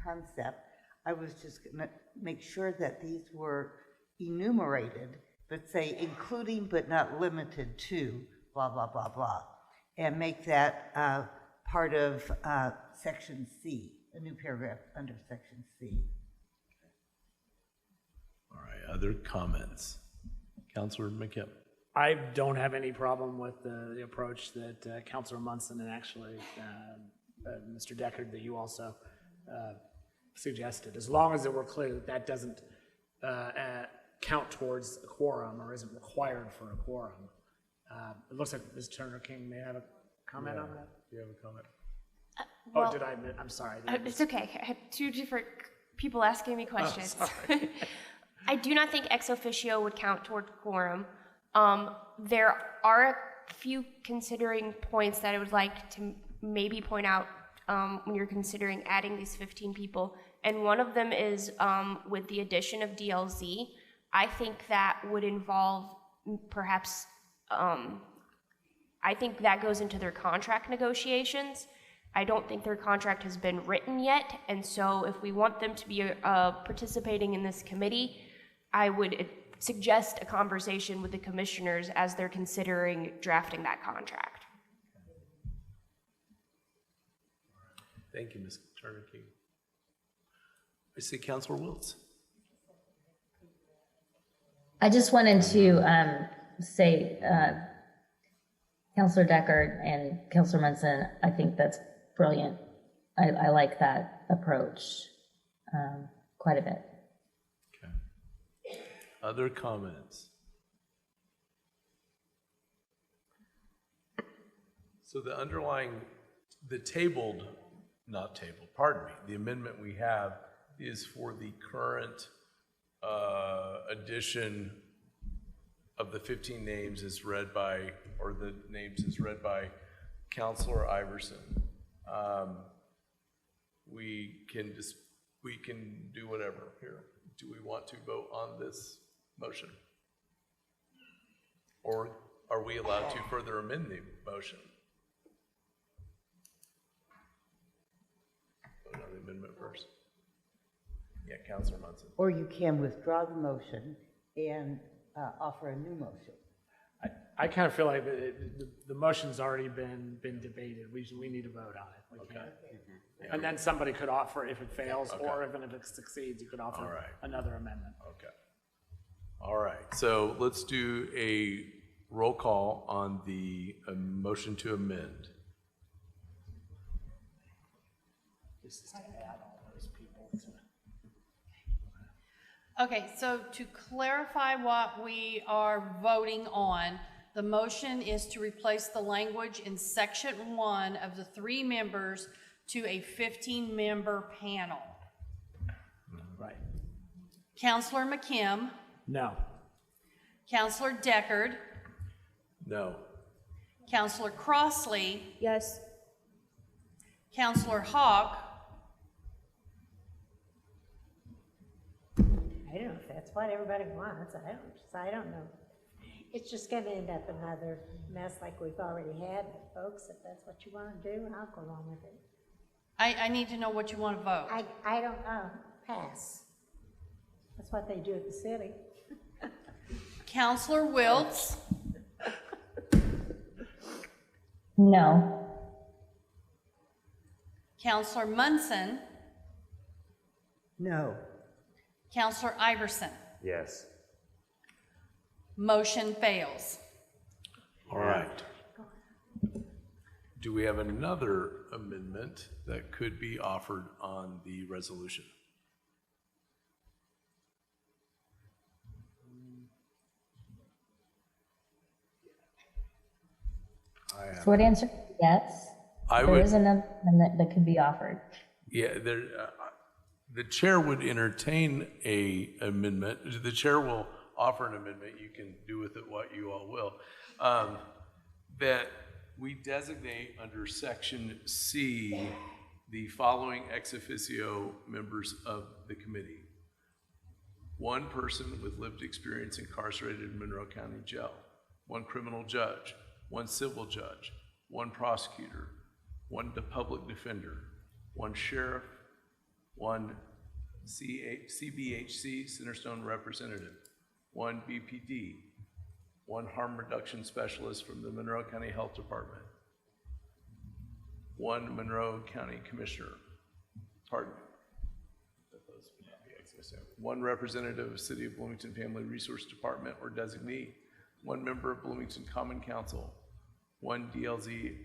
concept. I was just going to make sure that these were enumerated, but say including but not limited to blah, blah, blah, blah, and make that part of section C, a new paragraph under section C. All right, other comments? Councilor McKim. I don't have any problem with the approach that Councilor Munson and actually Mr. Deckard that you also suggested, as long as it were clear that that doesn't count towards a quorum or isn't required for a quorum. It looks like Ms. Turner King may have a comment on that. Do you have a comment? Well, Oh, did I? I'm sorry. It's okay. I had two different people asking me questions. Oh, sorry. I do not think ex officio would count toward quorum. There are a few considering points that I would like to maybe point out when you're considering adding these 15 people. And one of them is with the addition of DLZ. I think that would involve perhaps, I think that goes into their contract negotiations. I don't think their contract has been written yet, and so if we want them to be participating in this committee, I would suggest a conversation with the commissioners as they're considering drafting that contract. Thank you, Ms. Turner King. I see Councilor Wiltz. I just wanted to say, Councilor Deckard and Councilor Munson, I think that's brilliant. I like that approach quite a bit. Okay. Other comments? So the amendment we have is for the current addition of the 15 names as read by, or the names as read by Councilor Iverson. We can do whatever here. Do we want to vote on this motion? Or are we allowed to further amend the motion? Vote on the amendment first. Yeah, Councilor Munson. Or you can withdraw the motion and offer a new motion. I kind of feel like the motion's already been debated. We need to vote on it. We can't. And then somebody could offer, if it fails, or even if it succeeds, you could offer another amendment. Okay. All right, so let's do a roll call on the motion to amend. This is to add all those people to. Okay, so to clarify what we are voting on, the motion is to replace the language in section 1 of the 3 members to a 15-member panel. Right. Councilor McKim, No. Councilor Deckard, No. Councilor Crossley, Yes. Councilor Hawk, I don't know if that's what everybody wants. I don't know. It's just gonna end up another mess like we've already had, folks. If that's what you wanna do, I'll go along with it. I need to know what you want to vote. I don't know. Pass. That's what they do at the city. Councilor Wiltz, No. Councilor Munson, No. Councilor Iverson. Yes. Motion fails. All right. Do we have another amendment that could be offered on the resolution? Short answer, yes. There is another amendment that could be offered. Yeah, the chair would entertain a amendment. The chair will offer an amendment. You can do with it what you all will. That we designate under section C the following ex officio members of the committee. 1 person with lived experience incarcerated in Monroe County Jail, 1 criminal judge, 1 civil judge, 1 prosecutor, 1 public defender, 1 sheriff, 1 CBHC Centerstone representative, 1 BPD, 1 harm reduction specialist from the Monroe County Health Department, 1 Monroe County Commissioner, pardon me, 1 representative of City of Bloomington Family Resource Department or designee, 1 member of Bloomington Common Council, 1 DLZ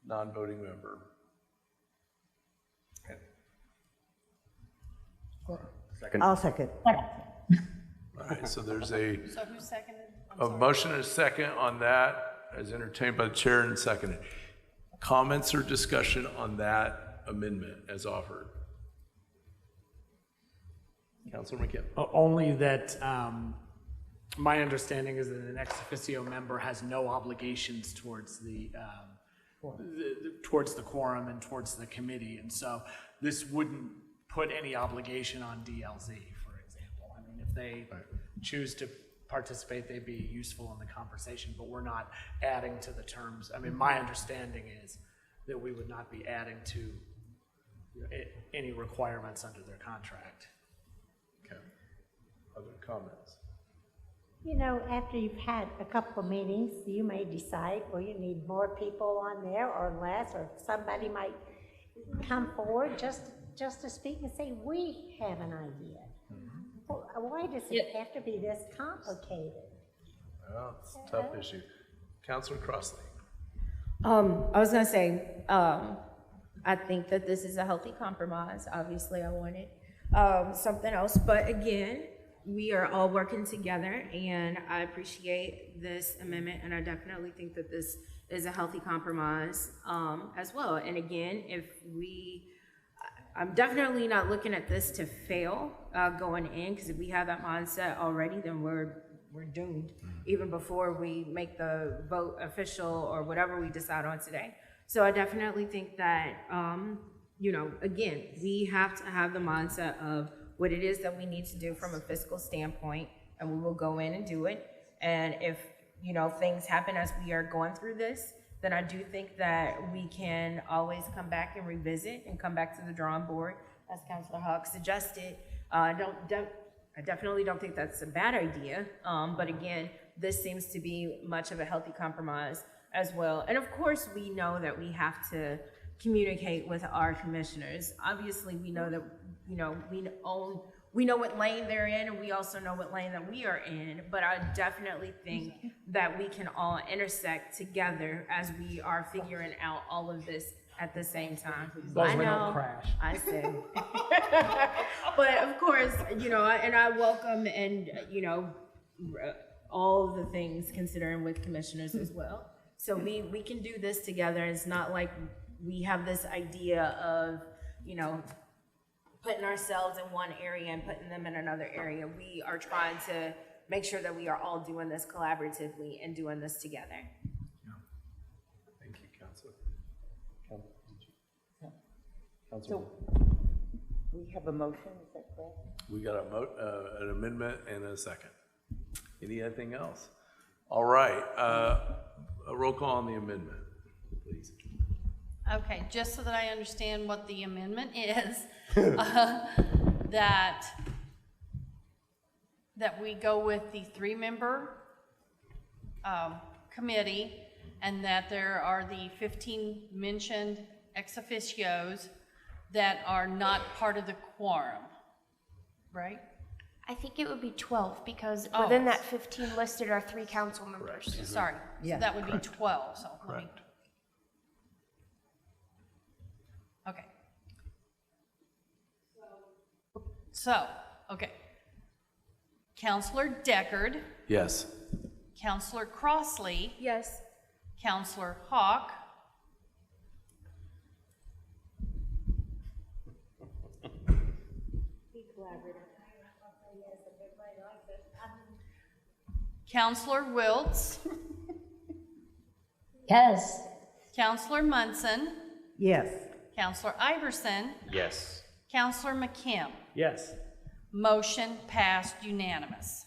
non-voting member. Second. I'll second. All right, so there's a So who seconded? motion and a second on that, as entertained by the chair and seconded. Comments or discussion on that amendment as offered? Councilor McKim. Only that my understanding is that an ex officio member has no obligations towards towards the quorum and towards the committee, and so this wouldn't put any obligation on DLZ, for example. I mean, if they choose to participate, they'd be useful in the conversation, but we're not adding to the terms. I mean, my understanding is that we would not be adding to any requirements under their contract. Okay. Other comments? You know, after you've had a couple of meetings, you may decide, well, you need more people on there or less, or somebody might come forward just to speak and say, we have an idea. Why does it have to be this complicated? Well, it's a tough issue. Councilor Crossley. I was gonna say, I think that this is a healthy compromise. Obviously, I wanted something else, but again, we are all working together, and I appreciate this amendment, and I definitely think that this is a healthy compromise as well. And again, I'm definitely not looking at this to fail going in, because if we have that mindset already, then we're doomed even before we make the vote official or whatever we decide on today. So I definitely think that, you know, again, we have to have the mindset of what it is that we need to do from a fiscal standpoint, and we will go in and do it. And if, you know, things happen as we are going through this, then I do think that we can always come back and revisit and come back to the drawing board, as Councilor Hogg suggested. I definitely don't think that's a bad idea. But again, this seems to be much of a healthy compromise as well. And of course, we know that we have to communicate with our commissioners. Obviously, we know that, you know, we know what lane they're in, and we also know what lane that we are in, but I definitely think that we can all intersect together as we are figuring out all of this at the same time. Those we don't crash. I said. But of course, you know, and I welcome and, you know, all of the things considering with commissioners as well. So we can do this together. It's not like we have this idea of, you know, putting ourselves in one area and putting them in another area. We are trying to make sure that we are all doing this collaboratively and doing this together. Thank you, Councilor. So we have a motion, is that correct? We got an amendment and a second. Anything else? All right, a roll call on the amendment, please. Okay, just so that I understand what the amendment is, that we go with the 3-member committee, and that there are the 15 mentioned ex officios that are not part of the quorum, right? I think it would be 12 because within that 15 listed are 3 council members. Sorry, so that would be 12, so let me. Okay. So, okay. Counselor Deckard. Yes. Counselor Crossley. Yes. Counselor Hawk. Counselor Wiltz. Yes. Counselor Munson. Yes. Counselor Iverson. Yes. Counselor McKim. Yes. Motion passed unanimous.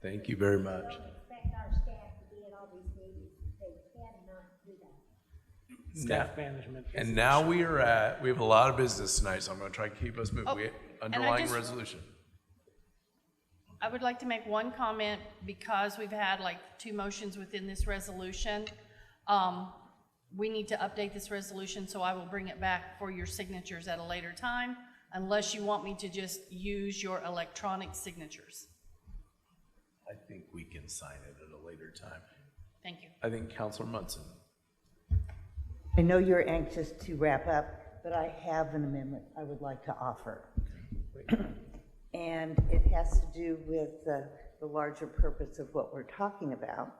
Thank you very much. Expect our staff to be at all these meetings. They cannot do that. Staff management. And now we have a lot of business tonight, so I'm going to try to keep us moving. and I Underlying just- resolution. I would like to make one comment because we've had like 2 motions within this resolution. We need to update this resolution, so I will bring it back for your signatures at a later time, unless you want me to just use your electronic signatures. I think we can sign it at a later time. Thank you. I think Counselor Munson. I know you're anxious to wrap up, but I have an amendment I would like to offer. And it has to do with the larger purpose of what we're talking about.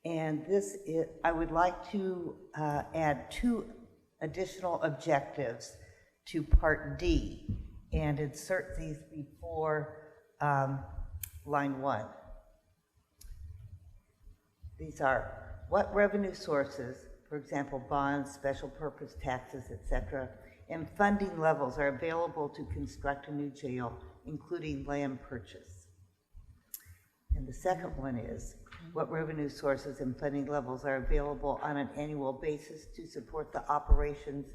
And this is, I would like to add 2 additional objectives to Part D and insert these before line 1. These are what revenue sources, for example, bonds, special purpose taxes, etc., and funding levels are available to construct a new jail, including land purchase. And the second one is, what revenue sources and funding levels are available on an annual basis to support the operations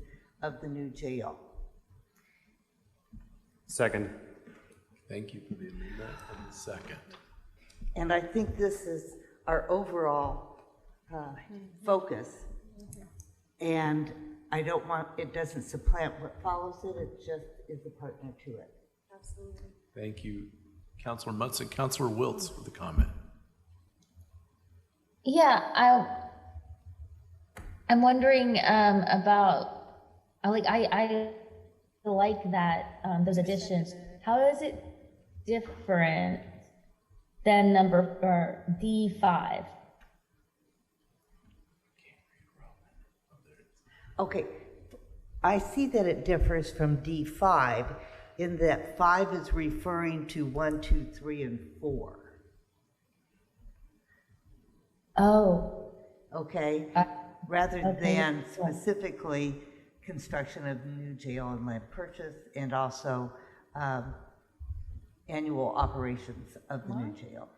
of the new jail? Second. Thank you for the amendment and the second. And I think this is our overall focus. And I don't want, it doesn't supplant what follows it, it just is a partner to it. Absolutely. Thank you, Councilor Munson. Councilor Wiltz with a comment. Yeah, I'm wondering about, I like that, those additions. How is it different than number D5? Okay, I see that it differs from D5 in that 5 is referring to 1, 2, 3, and 4. Oh. Okay, rather than specifically construction of new jail and land purchase, and also annual operations of the new jail.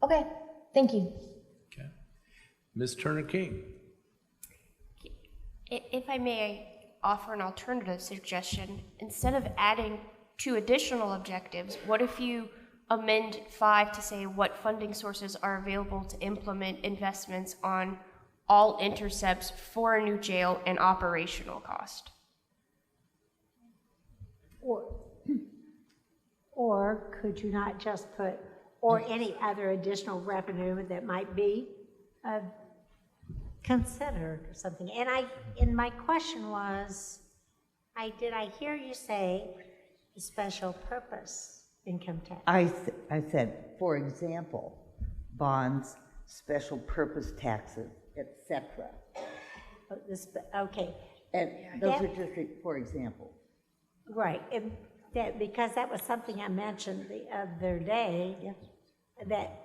Okay, thank you. Okay. Ms. Turner King. If I may offer an alternative suggestion, instead of adding 2 additional objectives, what if you amend 5 to say what funding sources are available to implement investments on all intercepts for a new jail and operational cost? Or could you not just put, or any other additional revenue that might be considered or something? And my question was, did I hear you say special purpose income tax? I said, for example, bonds, special purpose taxes, etc. Okay. And those are just, for example. Right, and because that was something I mentioned the other day, that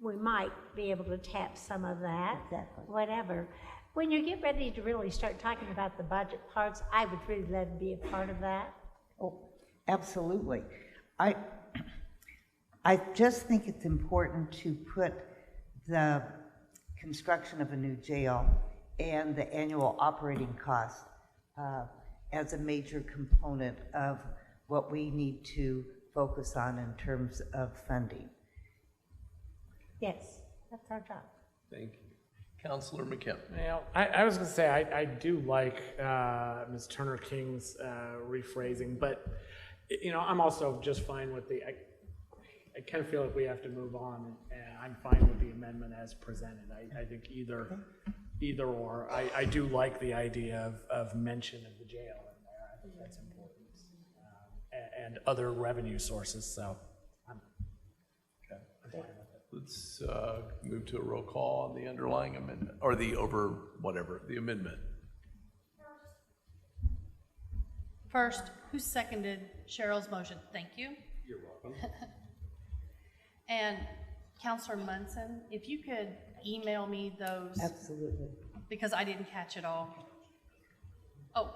we might be able to tap some of that, whatever. When you get ready to really start talking about the budget parts, I would really let it be a part of that. Oh, absolutely. I just think it's important to put the construction of a new jail and the annual operating cost as a major component of what we need to focus on in terms of funding. Yes, that's our job. Thank you. Councilor McKim. Now, I was going to say, I do like Ms. Turner King's rephrasing, but, you know, I'm also just fine with I kind of feel like we have to move on, and I'm fine with the amendment as presented. I think either or. I do like the idea of mention of the jail in there. I think that's important. And other revenue sources, so I'm fine with it. Let's move to a roll call on the underlying amendment, or the amendment. First, who seconded Cheryl's motion? Thank you. You're welcome. And Councilor Munson, if you could email me those. Absolutely. Because I didn't catch it all. Oh.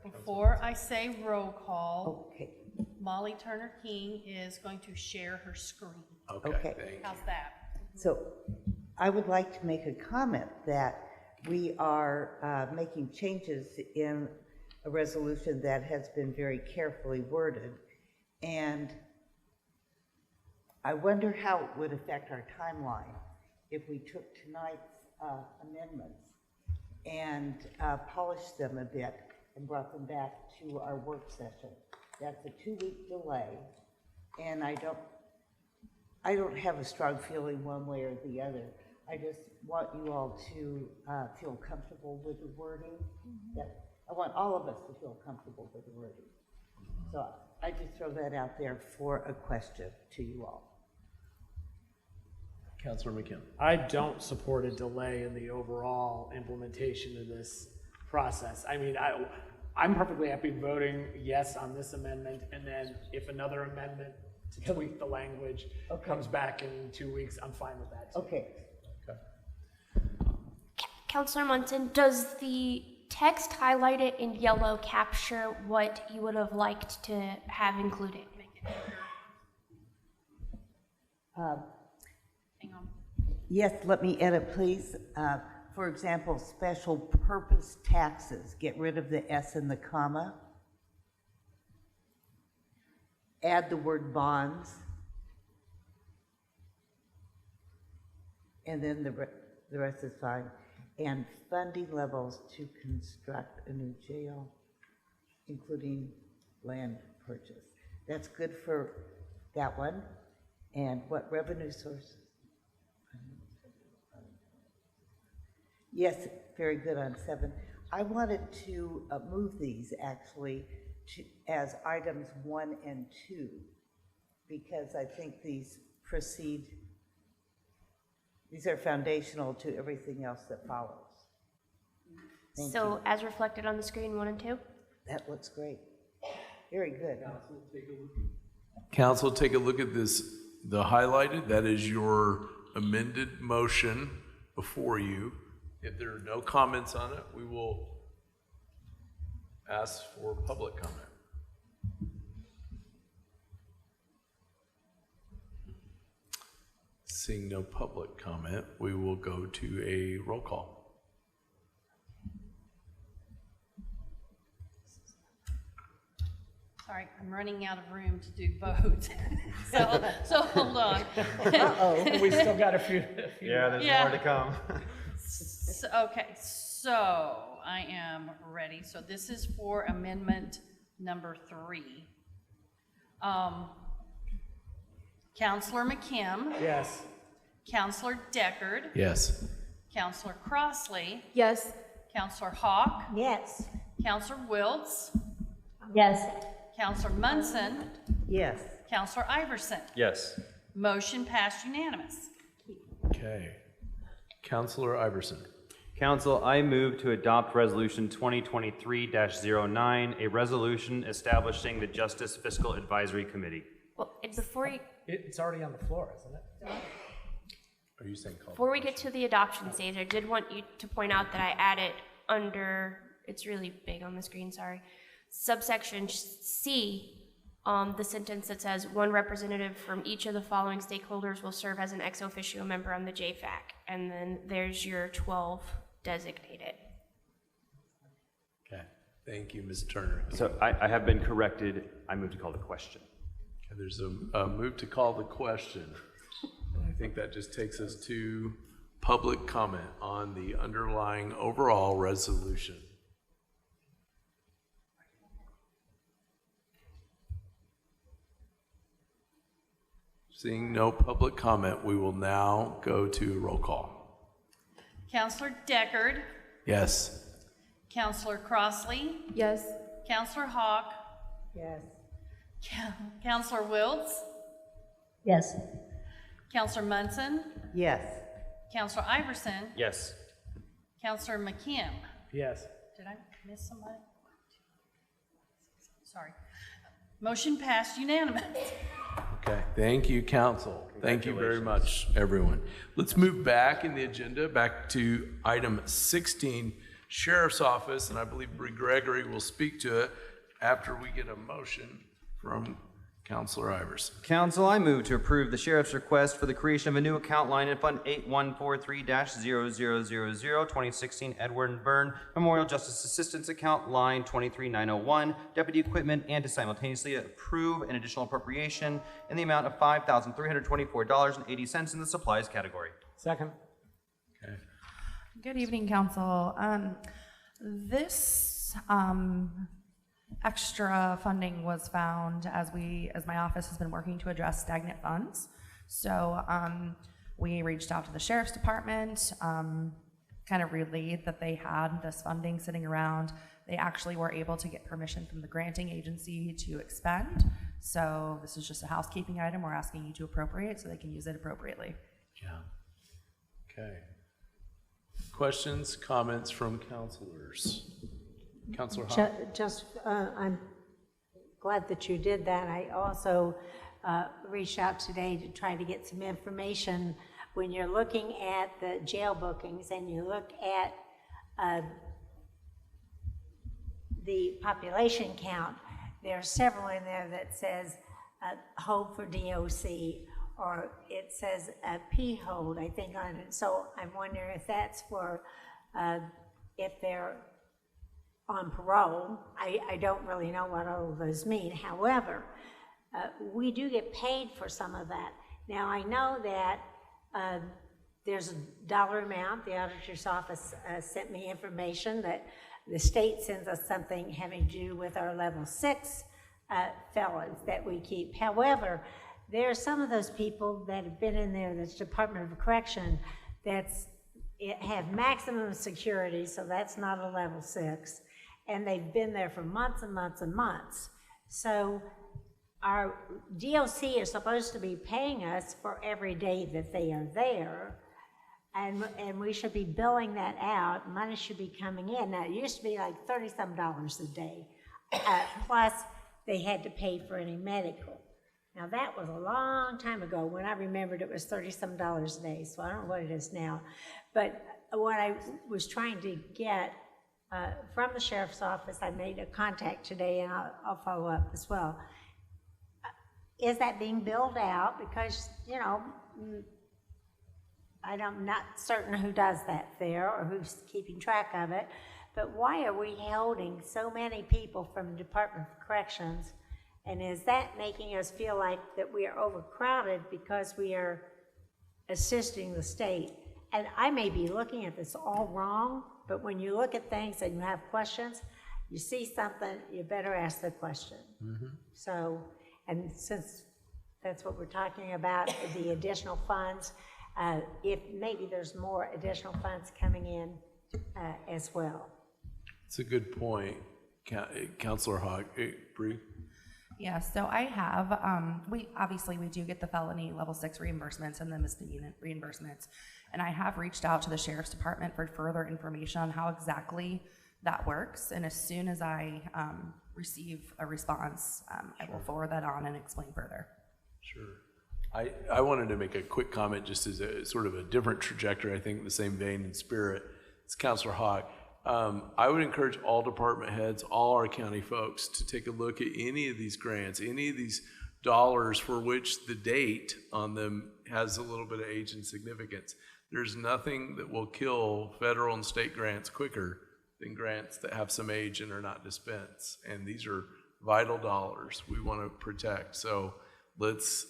Before I say roll call, okay. Molly Turner King is going to share her screen. Okay. How's that? So I would like to make a comment that we are making changes in a resolution that has been very carefully worded, and I wonder how it would affect our timeline if we took tonight's amendments and polished them a bit and brought them back to our work session. That's a 2-week delay, and I don't have a strong feeling one way or the other. I just want you all to feel comfortable with the wording. That I want all of us to feel comfortable with the wording. So I just throw that out there for a question to you all. Councilor McKim. I don't support a delay in the overall implementation of this process. I mean, I'm perfectly happy voting yes on this amendment, and then if another amendment to tweak the language comes back in 2 weeks, I'm fine with that too. Okay. Councilor Munson, does the text highlighted in yellow capture what you would have liked to have included? Hang on. Yes, let me edit, please. For example, special purpose taxes, get rid of the S and the comma. Add the word bonds. And then the rest is fine. And funding levels to construct a new jail, including land purchase. That's good for that one. And what revenue sources? Yes, very good on 7. I wanted to move these actually as items 1 and 2, because I think these are foundational to everything else that follows. Thank So you. as reflected on the screen, 1 and 2? That looks great. Very good. Council, take a look at this, the highlighted, that is your amended motion before you. If there are no comments on it, we will ask for public comment. Seeing no public comment, we will go to a roll call. Sorry, I'm running out of room to do votes. So hold on. Uh-oh, we still got a few. Yeah, there's Yeah. more to come. Okay, so I am ready. So this is for amendment number 3. Counselor McKim. Yes. Counselor Deckard. Yes. Counselor Crossley. Yes. Counselor Hawk. Yes. Counselor Wiltz. Yes. Counselor Munson. Yes. Counselor Iverson. Yes. Motion passed unanimous. Okay. Counselor Iverson. Council, I move to adopt Resolution 2023-09, a resolution establishing the Justice Fiscal Advisory Committee. Well, and before you, It's already on the floor, isn't it? Are you saying call? before we get to the adoption stage, I did want you to point out that I added under, it's really big on the screen, sorry, subsection C, the sentence that says, one representative from each of the following stakeholders will serve as an ex officio member on the JFAC. And then there's your 12 designated. Okay. Thank you, Ms. Turner. So I have been corrected. I move to call the question. Okay, there's a move to call the question. I think that just takes us to public comment on the underlying overall resolution. Seeing no public comment, we will now go to roll call. Counselor Deckard. Yes. Counselor Crossley. Yes. Counselor Hawk. Yes. Counselor Wiltz. Yes. Counselor Munson. Yes. Counselor Iverson. Yes. Counselor McKim. Yes. Did I miss somebody? Sorry. Motion passed unanimous. Okay, thank you, council. Thank you very much, everyone. Let's move back in the agenda, back to item 16, Sheriff's Office, and I believe Bree Gregory will speak to it after we get a motion from Counselor Iverson. Council, I move to approve the sheriff's request for the creation of a new account line in Fund 8143-0000, 2016 Edward Byrne Memorial Justice Assistance Account Line 23901, Deputy Equipment, and to simultaneously approve an additional appropriation in the amount of $5,324.80 in the supplies category. Second. Okay. Good evening, council. This extra funding was found as my office has been working to address stagnant funds. So We reached out to the sheriff's department, kind of relayed that they had this funding sitting around. They actually were able to get permission from the granting agency to expend. So this is just a housekeeping item. We're asking you to appropriate so they can use it appropriately. Yeah. Okay. Questions, comments from counselors? Counselor Hahn? I'm glad that you did that. I also reached out today to try to get some information. When you're looking at the jail bookings and you look at the population count, there are several in there that says hold for DOC, or it says P hold, I think, on it. So I'm wondering if that's for if they're on parole. I don't really know what all of those mean. However, we do get paid for some of that. Now, I know that there's a dollar amount. The auditor's office sent me information that the state sends us something having to do with our level 6 felons that we keep. However, there are some of those people that have been in there, that's Department of Correction, have maximum security, so that's not a level 6, and they've been there for months and months and months. So our DOC is supposed to be paying us for every day that they are there, and we should be billing that out. Money should be coming in. Now, it used to be like $30-some a day, plus they had to pay for any medical. Now, that was a long time ago. When I remembered, it was $30-some a day, so I don't know what it is now. But what I was trying to get from the sheriff's office, I made a contact today, and I'll follow up as well. Is that being billed out? Because, you know, I'm not certain who does that there or who's keeping track of it, but why are we holding so many people from the Department of Corrections? And is that making us feel like that we are overcrowded because we are assisting the state? And I may be looking at this all wrong, but when you look at things and you have questions, you see something, you better ask the question. Mm-hmm. So, and since that's what we're talking about, the additional funds, if maybe there's more additional funds coming in as well. It's a good point. Counselor Hogg, Bree? Yeah, so I have, we do get the felony level 6 reimbursements and the misdemeanor reimbursements. And I have reached out to the sheriff's department for further information on how exactly that works. And as soon as I receive a response, I will forward that on and explain further. Sure. I wanted to make a quick comment just as a sort of a different trajectory, I think the same vein and spirit. It's Counselor Hogg. I would encourage all department heads, all our county folks to take a look at any of these grants, any of these dollars for which the date on them has a little bit of age and significance. There's nothing that will kill federal and state grants quicker than grants that have some age and are not dispensed. And these are vital dollars we want to protect. So let's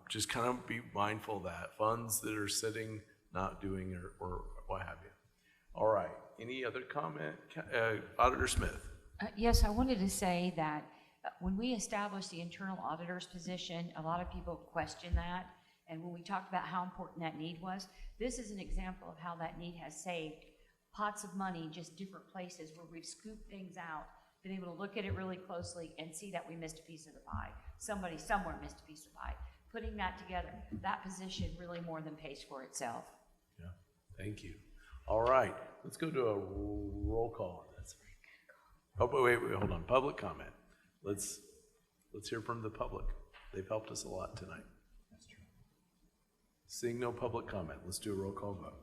just kind of be mindful of that. Funds that are sitting, not doing, or what have you. All right. Any other comment? Auditor Smith. Yes, I wanted to say that when we established the internal auditor's position, a lot of people questioned that. And when we talked about how important that need was, this is an example of how that need has saved pots of money, just different places where we've scooped things out, been able to look at it really closely and see that we missed a piece of the pie. Somebody somewhere missed a piece of the pie. Putting that together, that position really more than pays for itself. Yeah, thank you. All right, let's go to a roll call. Oh, wait, hold on. Public comment. Let's hear from the public. They've helped us a lot tonight. That's true. Seeing no public comment, let's do a roll call vote.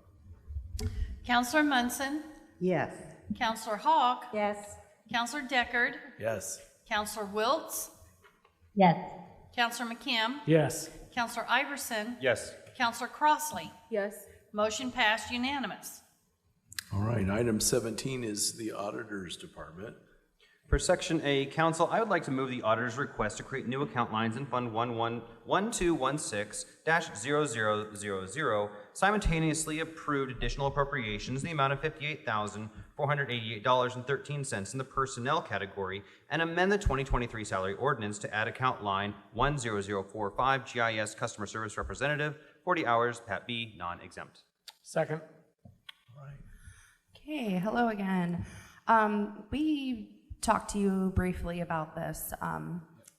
Counselor Munson? Yes. Counselor Hogg? Yes. Counselor Deckard? Yes. Counselor Wiltz? Yes. Counselor McKim? Yes. Counselor Iverson? Yes. Counselor Crossley? Yes. Motion passed unanimous. All right, item 17 is the Auditor's Department. For Section A, Council, I would like to move the auditor's request to create new account lines in Fund 1216-0000, simultaneously approved additional appropriations in the amount of $58,488.13 in the personnel category, and amend the 2023 salary ordinance to add account line 10045 GIS Customer Service Representative 40 hours, Pat B, non-exempt. Second. Okay, hello again. We talked to you briefly about this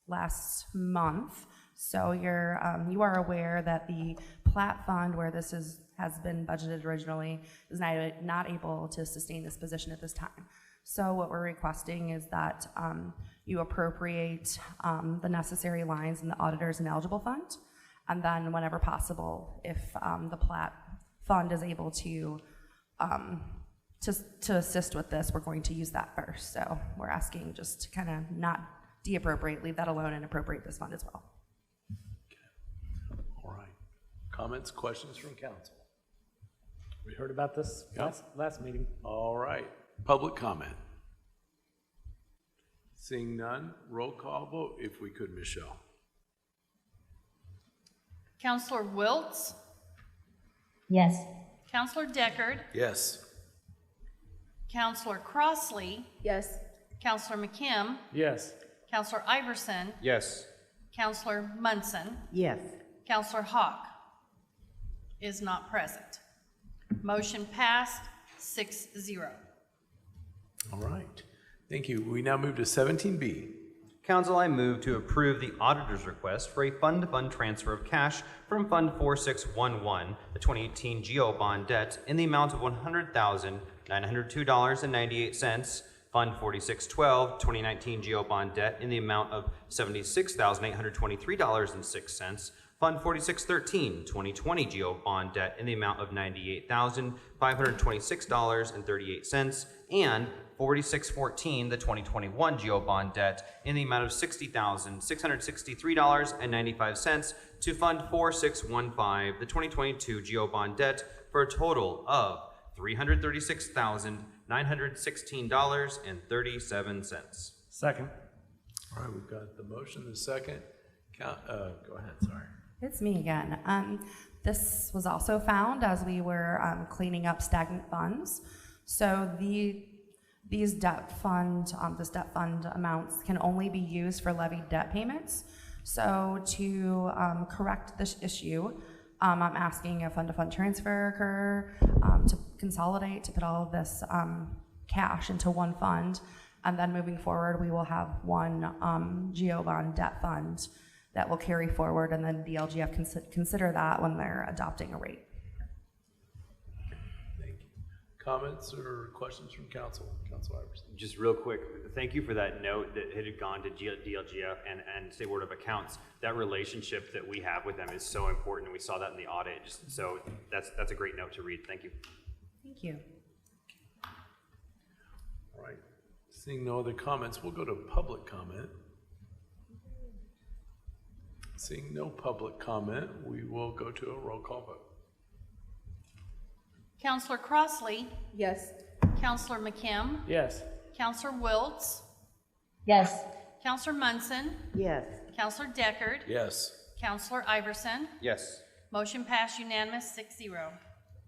last month. So you are aware that the plat fund where this has been budgeted originally is not able to sustain this position at this time. So what we're requesting is that you appropriate the necessary lines in the auditor's ineligible fund, and then whenever possible, if the plat fund is able to assist with this, we're going to use that first. So we're asking just to kind of not de-appropriate, leave that alone, and appropriate this fund as well. All right. Comments, questions from council? We heard about this last meeting. All right. Public comment. Seeing none, roll call vote if we could, Michelle. Counselor Wiltz, Yes. Counselor Deckard, Yes. Counselor Crossley, Yes. Counselor McKim, Yes. Counselor Iverson, Yes. Counselor Munson, Yes. Counselor Hawk is not present. Motion passed 6-0. All right. Thank you. We now move to 17B. Council, I move to approve the auditor's request for a fund-to-fund transfer of cash from Fund 4611, the 2018 GO bond debt, in the amount of $100,902.98, Fund 4612, 2019 GO bond debt, in the amount of $76,823.06, Fund 4613, 2020 GO bond debt, in the amount of $98,526.38, and 4614, the 2021 GO bond debt, in the amount of $60,663.95 to Fund 4615, the 2022 GO bond debt, for a total of $336,916.37. Second. All right, we've got the motion, the second. Go ahead, sorry. It's me again. This was also found as we were cleaning up stagnant funds. So this debt fund amounts can only be used for levied debt payments. So to correct this issue, I'm asking a fund-to-fund transfer occur, to consolidate, to put all of this cash into one fund, and then moving forward, we will have one GO bond debt fund that will carry forward, and then DLGF consider that when they're adopting a rate. Thank you. Comments or questions from council? Council Iverson. Just real quick, thank you for that note that it had gone to DLGF and State Board of Accounts. That relationship that we have with them is so important, and we saw that in the audit. So that's a great note to read. Thank you. Thank you. All right. Seeing no other comments, we'll go to public comment. Seeing no public comment, we will go to a roll call vote. Counselor Crossley, Yes. Counselor McKim, Yes. Counselor Wiltz, Yes. Counselor Munson, Yes. Counselor Deckard, Yes. Counselor Iverson. Yes. Motion passed unanimous 6-0.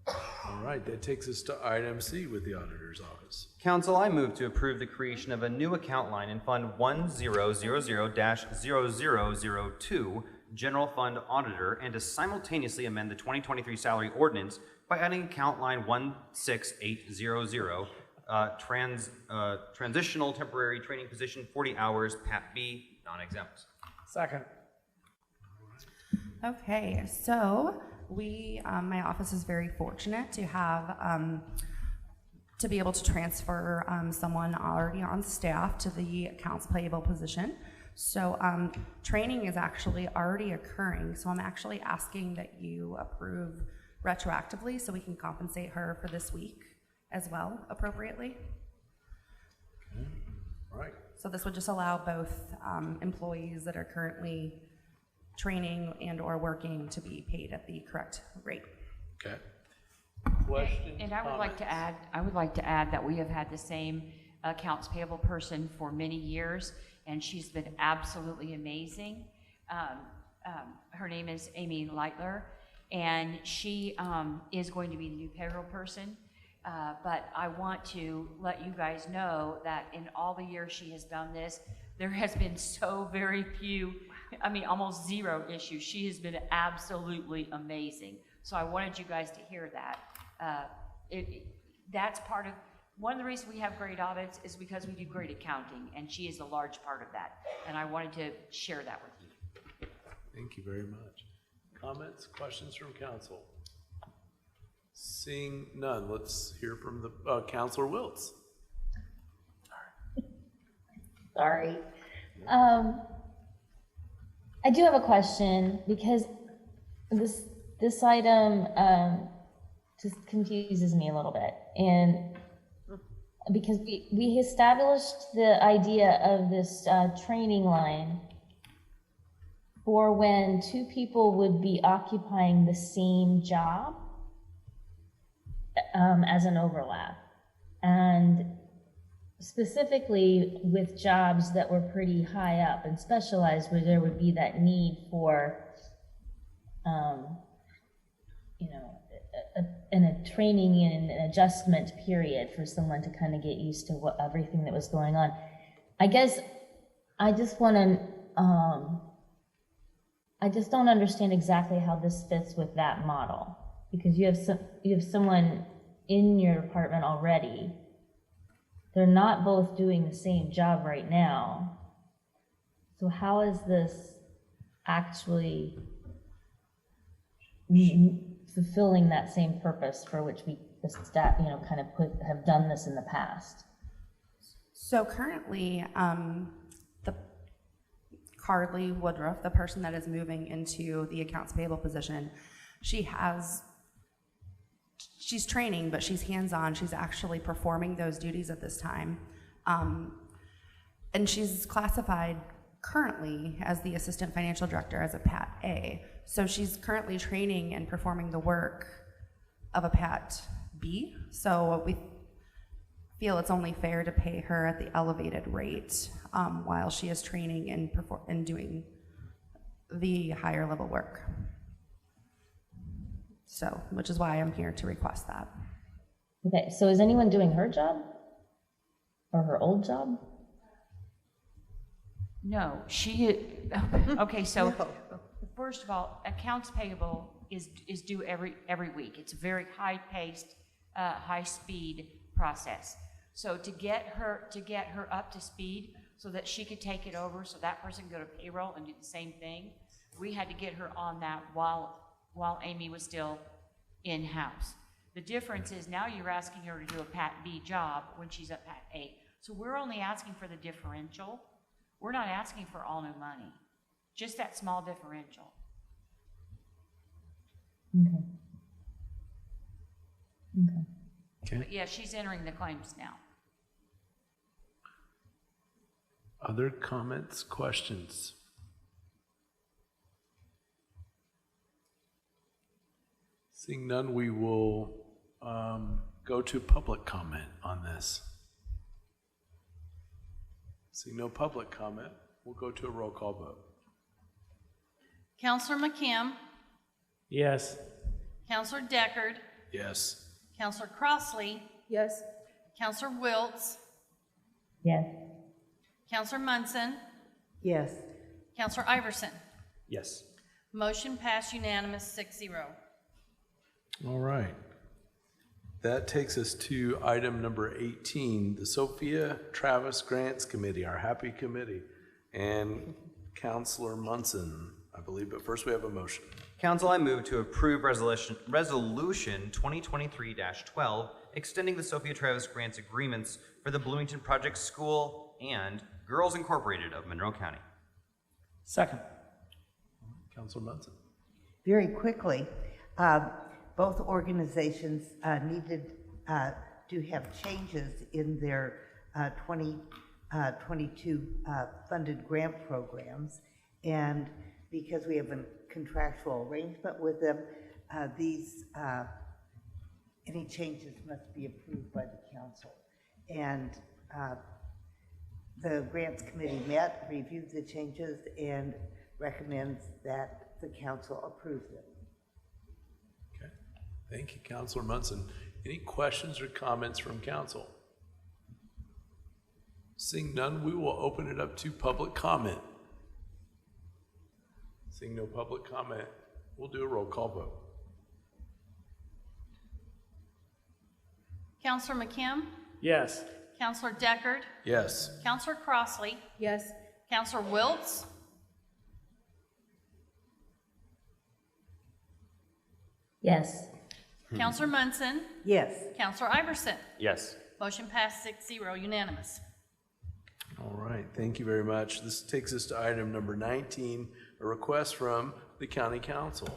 All right, that takes us to item C with the auditor's office. Council, I move to approve the creation of a new account line in Fund 1000-0002, General Fund Auditor, and to simultaneously amend the 2023 salary ordinance by adding account line 16800, transitional temporary training position, 40 hours, Pat B, non-exempt. Second. Okay, so my office is very fortunate to have, to be able to transfer someone already on staff to the accounts payable position. So training is actually already occurring, so I'm actually asking that you approve retroactively so we can compensate her for this week as well appropriately. Okay. All right. So this would just allow both employees that are currently training and or working to be paid at the correct rate. Okay. Questions? And I would like to add that we have had the same accounts payable person for many years, and she's been absolutely amazing. Her name is Amy Lightler, and she is going to be the new payroll person. But I want to let you guys know that in all the years she has done this, there has been so very few, I mean, almost zero issues. She has been absolutely amazing. So I wanted you guys to hear that. That's part of, one of the reasons we have great audits is because we do great accounting, and she is a large part of that. And I wanted to share that with you. Thank you very much. Comments, questions from council? Seeing none, let's hear from the Councilor Wiltz. Sorry. I do have a question because this item just confuses me a little bit, and because we established the idea of this training line for when two people would be occupying the same job as an overlap, and specifically with jobs that were pretty high up and specialized, where there would be that need for a training and an adjustment period for someone to kind of get used to everything that was going on. I guess I just want to, I just don't understand exactly how this fits with that model, because you have someone in your department already. They're not both doing the same job right now. So how is this actually fulfilling that same purpose for which we, the staff, kind of have done this in the past? So currently, the Carly Woodruff, the person that is moving into the accounts payable position, she's training, but she's hands-on. She's actually performing those duties at this time. And she's classified currently as the assistant financial director as a Pat A. So she's currently training and performing the work of a Pat B. So we feel it's only fair to pay her at the elevated rate while she is training and doing the higher level work. So, which is why I'm here to request that. Okay, so is anyone doing her job or her old job? No, okay, so first of all, accounts payable is due every week. It's a very high-paced, high-speed process. So to get her up to speed so that she could take it over, so that person could go to payroll and do the same thing, we had to get her on that while Amy was still in-house. The difference is now you're asking her to do a Pat B job when she's at Pat A. So we're only asking for the differential. We're not asking for all new money, just that small differential. Okay. But yeah, she's entering the claims now. Other comments, questions? Seeing none, we will go to public comment on this. Seeing no public comment, we'll go to a roll call vote. Counselor McKim, Yes. Counselor Deckard, Yes. Counselor Crossley, Yes. Counselor Wiltz, Yes. Counselor Munson, Yes. Counselor Iverson. Yes. Motion passed unanimous 6-0. All right. That takes us to item number 18, the Sophia Travis Grants Committee, our happy committee, and Counselor Munson, I believe. But first we have a motion. Council, I move to approve resolution 2023-12, extending the Sophia Travis Grants agreements for the Bloomington Project School and Girls Incorporated of Monroe County. Second. Counselor Munson. Very quickly, both organizations needed to have changes in their 2022 funded grant programs, and because we have a contractual arrangement with them, any changes must be approved by the council. And the grants committee met, reviewed the changes, and recommends that the council approve them. Okay. Thank you, Counselor Munson. Any questions or comments from council? Seeing none, we will open it up to public comment. Seeing no public comment, we'll do a roll call vote. Counselor McKim? Yes. Counselor Deckard? Yes. Counselor Crossley? Yes. Counselor Wiltz? Yes. Counselor Munson? Yes. Counselor Iverson? Yes. Motion passed 6-0, unanimous. All right, thank you very much. This takes us to item number 19, a request from the county council.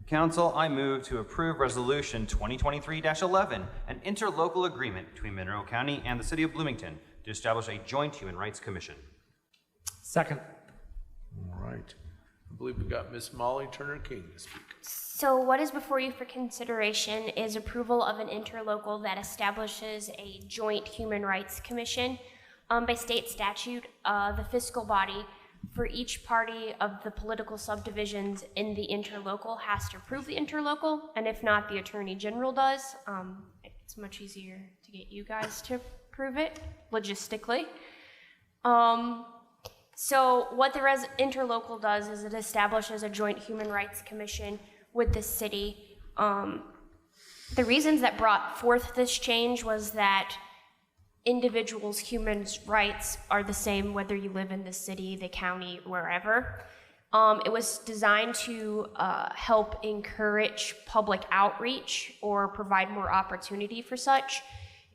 Council, I move to approve Resolution 2023-11, an interlocal agreement between Monroe County and the City of Bloomington to establish a joint human rights commission. Second. All right, I believe we got Miss Molly Turner King to speak. So what is before you for consideration is approval of an interlocal that establishes a joint human rights commission. By state statute, the fiscal body for each party of the political subdivisions in the interlocal has to approve the interlocal, and if not, the Attorney General does. It's much easier to get you guys to approve it logistically. So what the interlocal does is it establishes a joint human rights commission with the city. The reasons that brought forth this change was that individuals' human rights are the same whether you live in the city, the county, wherever. It was designed to help encourage public outreach or provide more opportunity for such.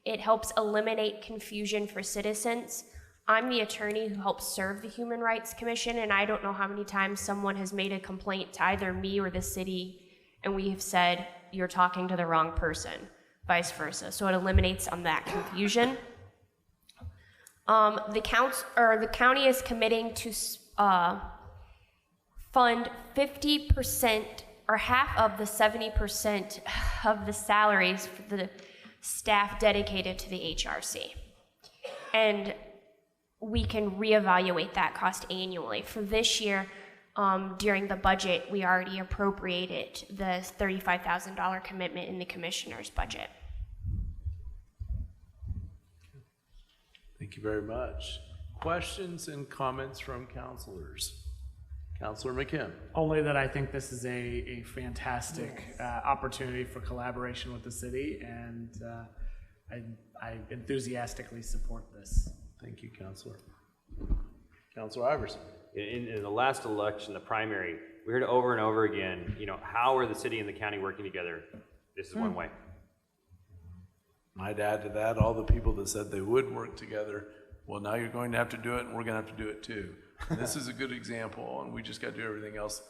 It helps eliminate confusion for citizens. I'm the attorney who helps serve the Human Rights Commission, and I don't know how many times someone has made a complaint to either me or the city, and we have said, you're talking to the wrong person, vice versa. So it eliminates on that confusion. The county is committing to fund 50% or half of the 70% of the salaries for the staff dedicated to the HRC. And we can reevaluate that cost annually. For this year, during the budget, we already appropriated the $35,000 commitment in the commissioner's budget. Thank you very much. Questions and comments from councilors? Councilor McKim. Only that I think this is a fantastic opportunity for collaboration with the city, and I enthusiastically support this. Thank you, Councilor. Councilor Iverson. In the last election, the primary, we heard over and over again, how are the city and the county working together? This is one way. I'd add to that all the people that said they would work together. Well, now you're going to have to do it, and we're going to have to do it too. This is a good example, and we just got to do everything else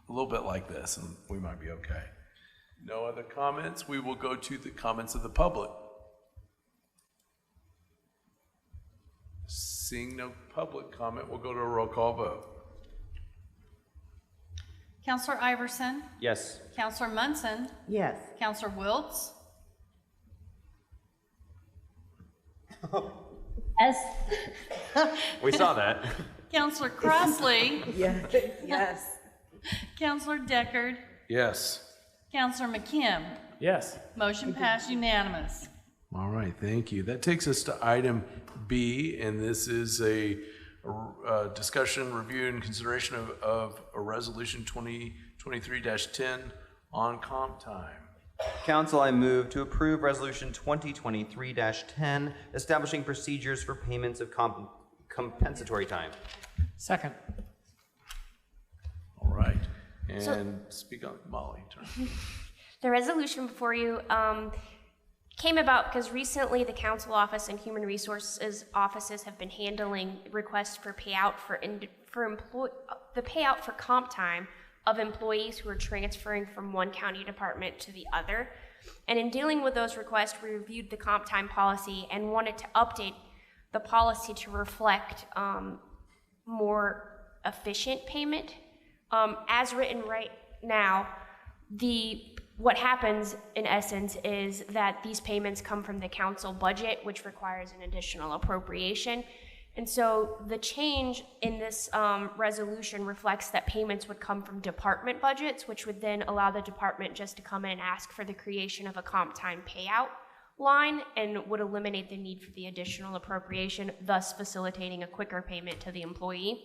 a little bit like this, and we might be okay. No other comments? We will go to the comments of the public. Seeing no public comment, we'll go to a roll call vote. Counselor Iverson? Yes. Counselor Munson? Yes. Counselor Wiltz? Yes. We saw that. Counselor Crossley? Yes. Yes. Counselor Deckard? Yes. Counselor McKim? Yes. Motion passed unanimous. All right, thank you. That takes us to item B, and this is a discussion, review, and consideration of a resolution 2023-10 on comp time. Council, I move to approve Resolution 2023-10, establishing procedures for payments of compensatory time. Second. All right, and speak on Molly. The resolution before you came about because recently the council office and human resources offices have been handling requests for payout the payout for comp time of employees who are transferring from one county department to the other. And in dealing with those requests, we reviewed the comp time policy and wanted to update the policy to reflect more efficient payment. As written right now, what happens in essence is that these payments come from the council budget, which requires an additional appropriation. And so the change in this resolution reflects that payments would come from department budgets, which would then allow the department just to come in and ask for the creation of a comp time payout line and would eliminate the need for the additional appropriation, thus facilitating a quicker payment to the employee.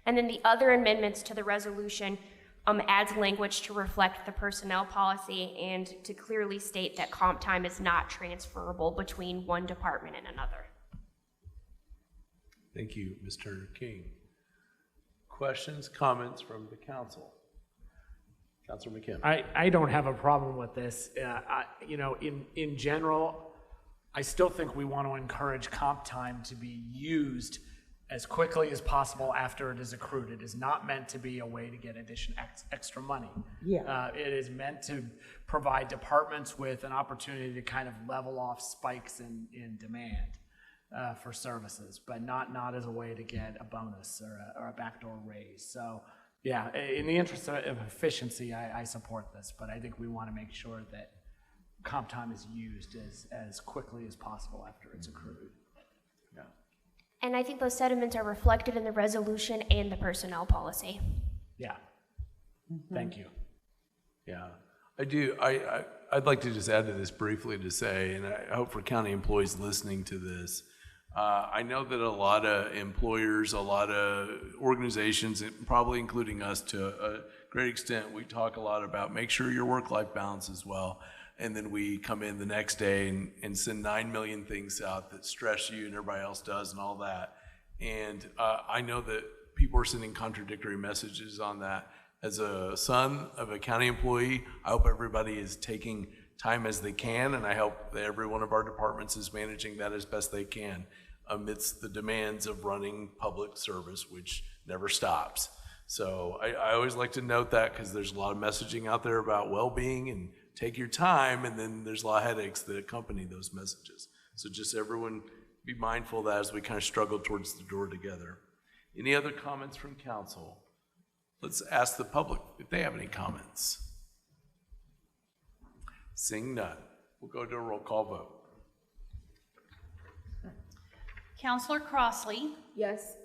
And then the other amendments to the resolution adds language to reflect the personnel policy and to clearly state that comp time is not transferable between one department and another. Thank you, Mr. King. Questions, comments from the council? Councilor McKim. I don't have a problem with this. In general, I still think we want to encourage comp time to be used as quickly as possible after it is accrued. It is not meant to be a way to get extra money. Yeah. It is meant to provide departments with an opportunity to kind of level off spikes in demand for services, but not as a way to get a bonus or a backdoor raise. So, yeah, in the interest of efficiency, I support this, but I think we want to make sure that comp time is used as quickly as possible after it's accrued. Yeah. And I think those sentiments are reflected in the resolution and the personnel policy. Yeah. Thank you. Yeah, I do. I'd like to just add to this briefly to say, and I hope for county employees listening to this, I know that a lot of employers, a lot of organizations, probably including us to a great extent, we talk a lot about make sure your work-life balance is well. And then we come in the next day and send 9 million things out that stress you and everybody else does and all that. And I know that people are sending contradictory messages on that. As a son of a county employee, I hope everybody is taking time as they can, and I hope that every one of our departments is managing that as best they can amidst the demands of running public service, which never stops. So I always like to note that because there's a lot of messaging out there about well-being and take your time, and then there's a lot of headaches that accompany those messages. So just everyone be mindful of that as we kind of struggle towards the door together. Any other comments from council? Let's ask the public if they have any comments. Seeing none, we'll go to a roll call vote. Counselor Crossley. Yes.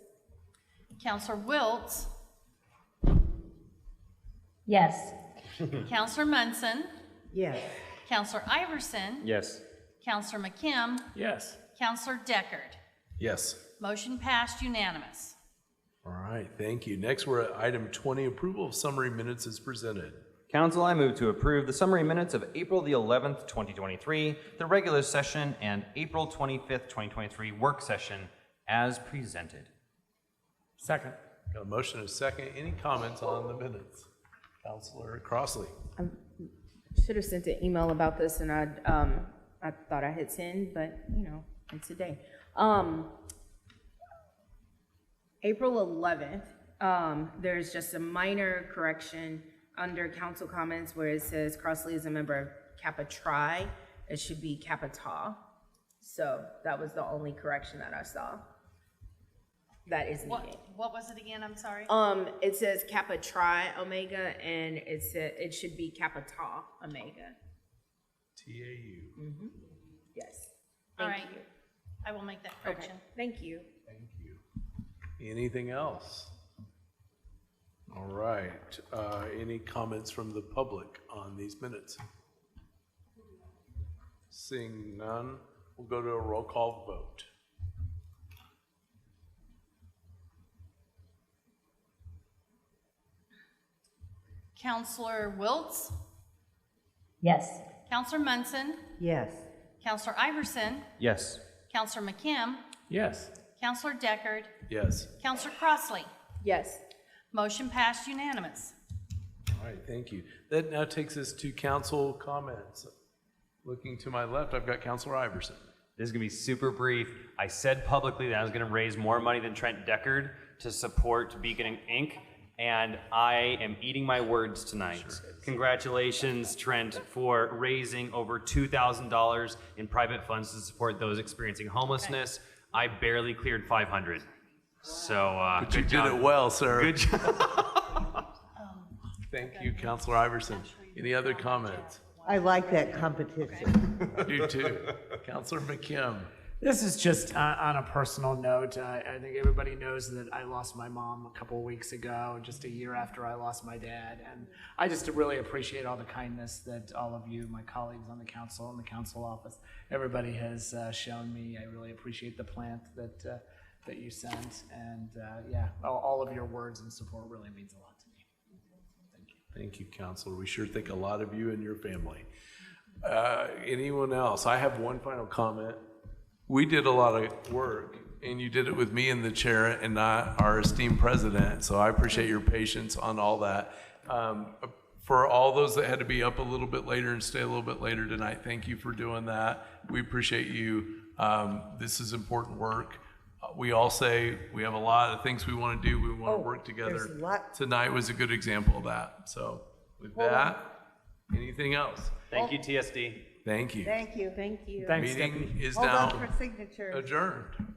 Counselor Wiltz. Yes. Counselor Munson. Yes. Counselor Iverson. Yes. Counselor McKim. Yes. Counselor Deckard. Yes. Motion passed unanimous. All right, thank you. Next, we're at item 20, approval of summary minutes as presented. Council, I move to approve the summary minutes of April the 11th, 2023, the regular session, and April 25th, 2023 work session as presented. Second. Got a motion and a second. Any comments on the minutes? Counselor Crossley. Should have sent an email about this, and I thought I had sent, but it's today. April 11th, there's just a minor correction under council comments where it says Crossley is a member of Kappa Tri. It should be Kappa Tau. So that was the only correction that I saw that is needed. What was it again? I'm sorry. It says Kappa Tri Omega, and it should be Kappa Tau Omega. TAU. Mm-hmm. Yes. All right. Thank you. I will make that correction. Okay. Thank you. Thank you. Anything else? All right. Any comments from the public on these minutes? Seeing none, we'll go to a roll call vote. Counselor Wiltz. Yes. Counselor Munson. Yes. Counselor Iverson. Yes. Counselor McKim. Yes. Counselor Deckard. Yes. Counselor Crossley. Yes. Motion passed unanimous. All right, thank you. That now takes us to council comments. Looking to my left, I've got Counselor Iverson. This is going to be super brief. I said publicly that I was going to raise more money than Trent Deckard to support Beacon Inc., and I am eating my words tonight. Sure. Congratulations, Trent, for raising over $2,000 in private funds to support those experiencing homelessness. Okay. I barely cleared 500. So but you did it well, sir. Good job. Thank you, Counselor Iverson. Any other comments? I like that competition. I do too. Counselor McKim. This is just on a personal note. I think everybody knows that I lost my mom a couple of weeks ago, just a year after I lost my dad. And I just really appreciate all the kindness that all of you, my colleagues on the council and the council office, everybody has shown me. I really appreciate the plant that you sent. And yeah, all of your words and support really means a lot to me. Thank you. Thank you, Counselor. We sure think a lot of you and your family. Anyone else? I have one final comment. We did a lot of work, and you did it with me in the chair and not our esteemed president, so I appreciate your patience on all that. For all those that had to be up a little bit later and stay a little bit later tonight, thank you for doing that. We appreciate you. This is important work. We all say we have a lot of things we want to do. We want to work together. There's a lot. Tonight was a good example of that. So with that, anything else? Thank you, TSD. Thank you. Thank you. Thank you. Thanks, Meeting Stephanie. is Hold now on for signatures. adjourned.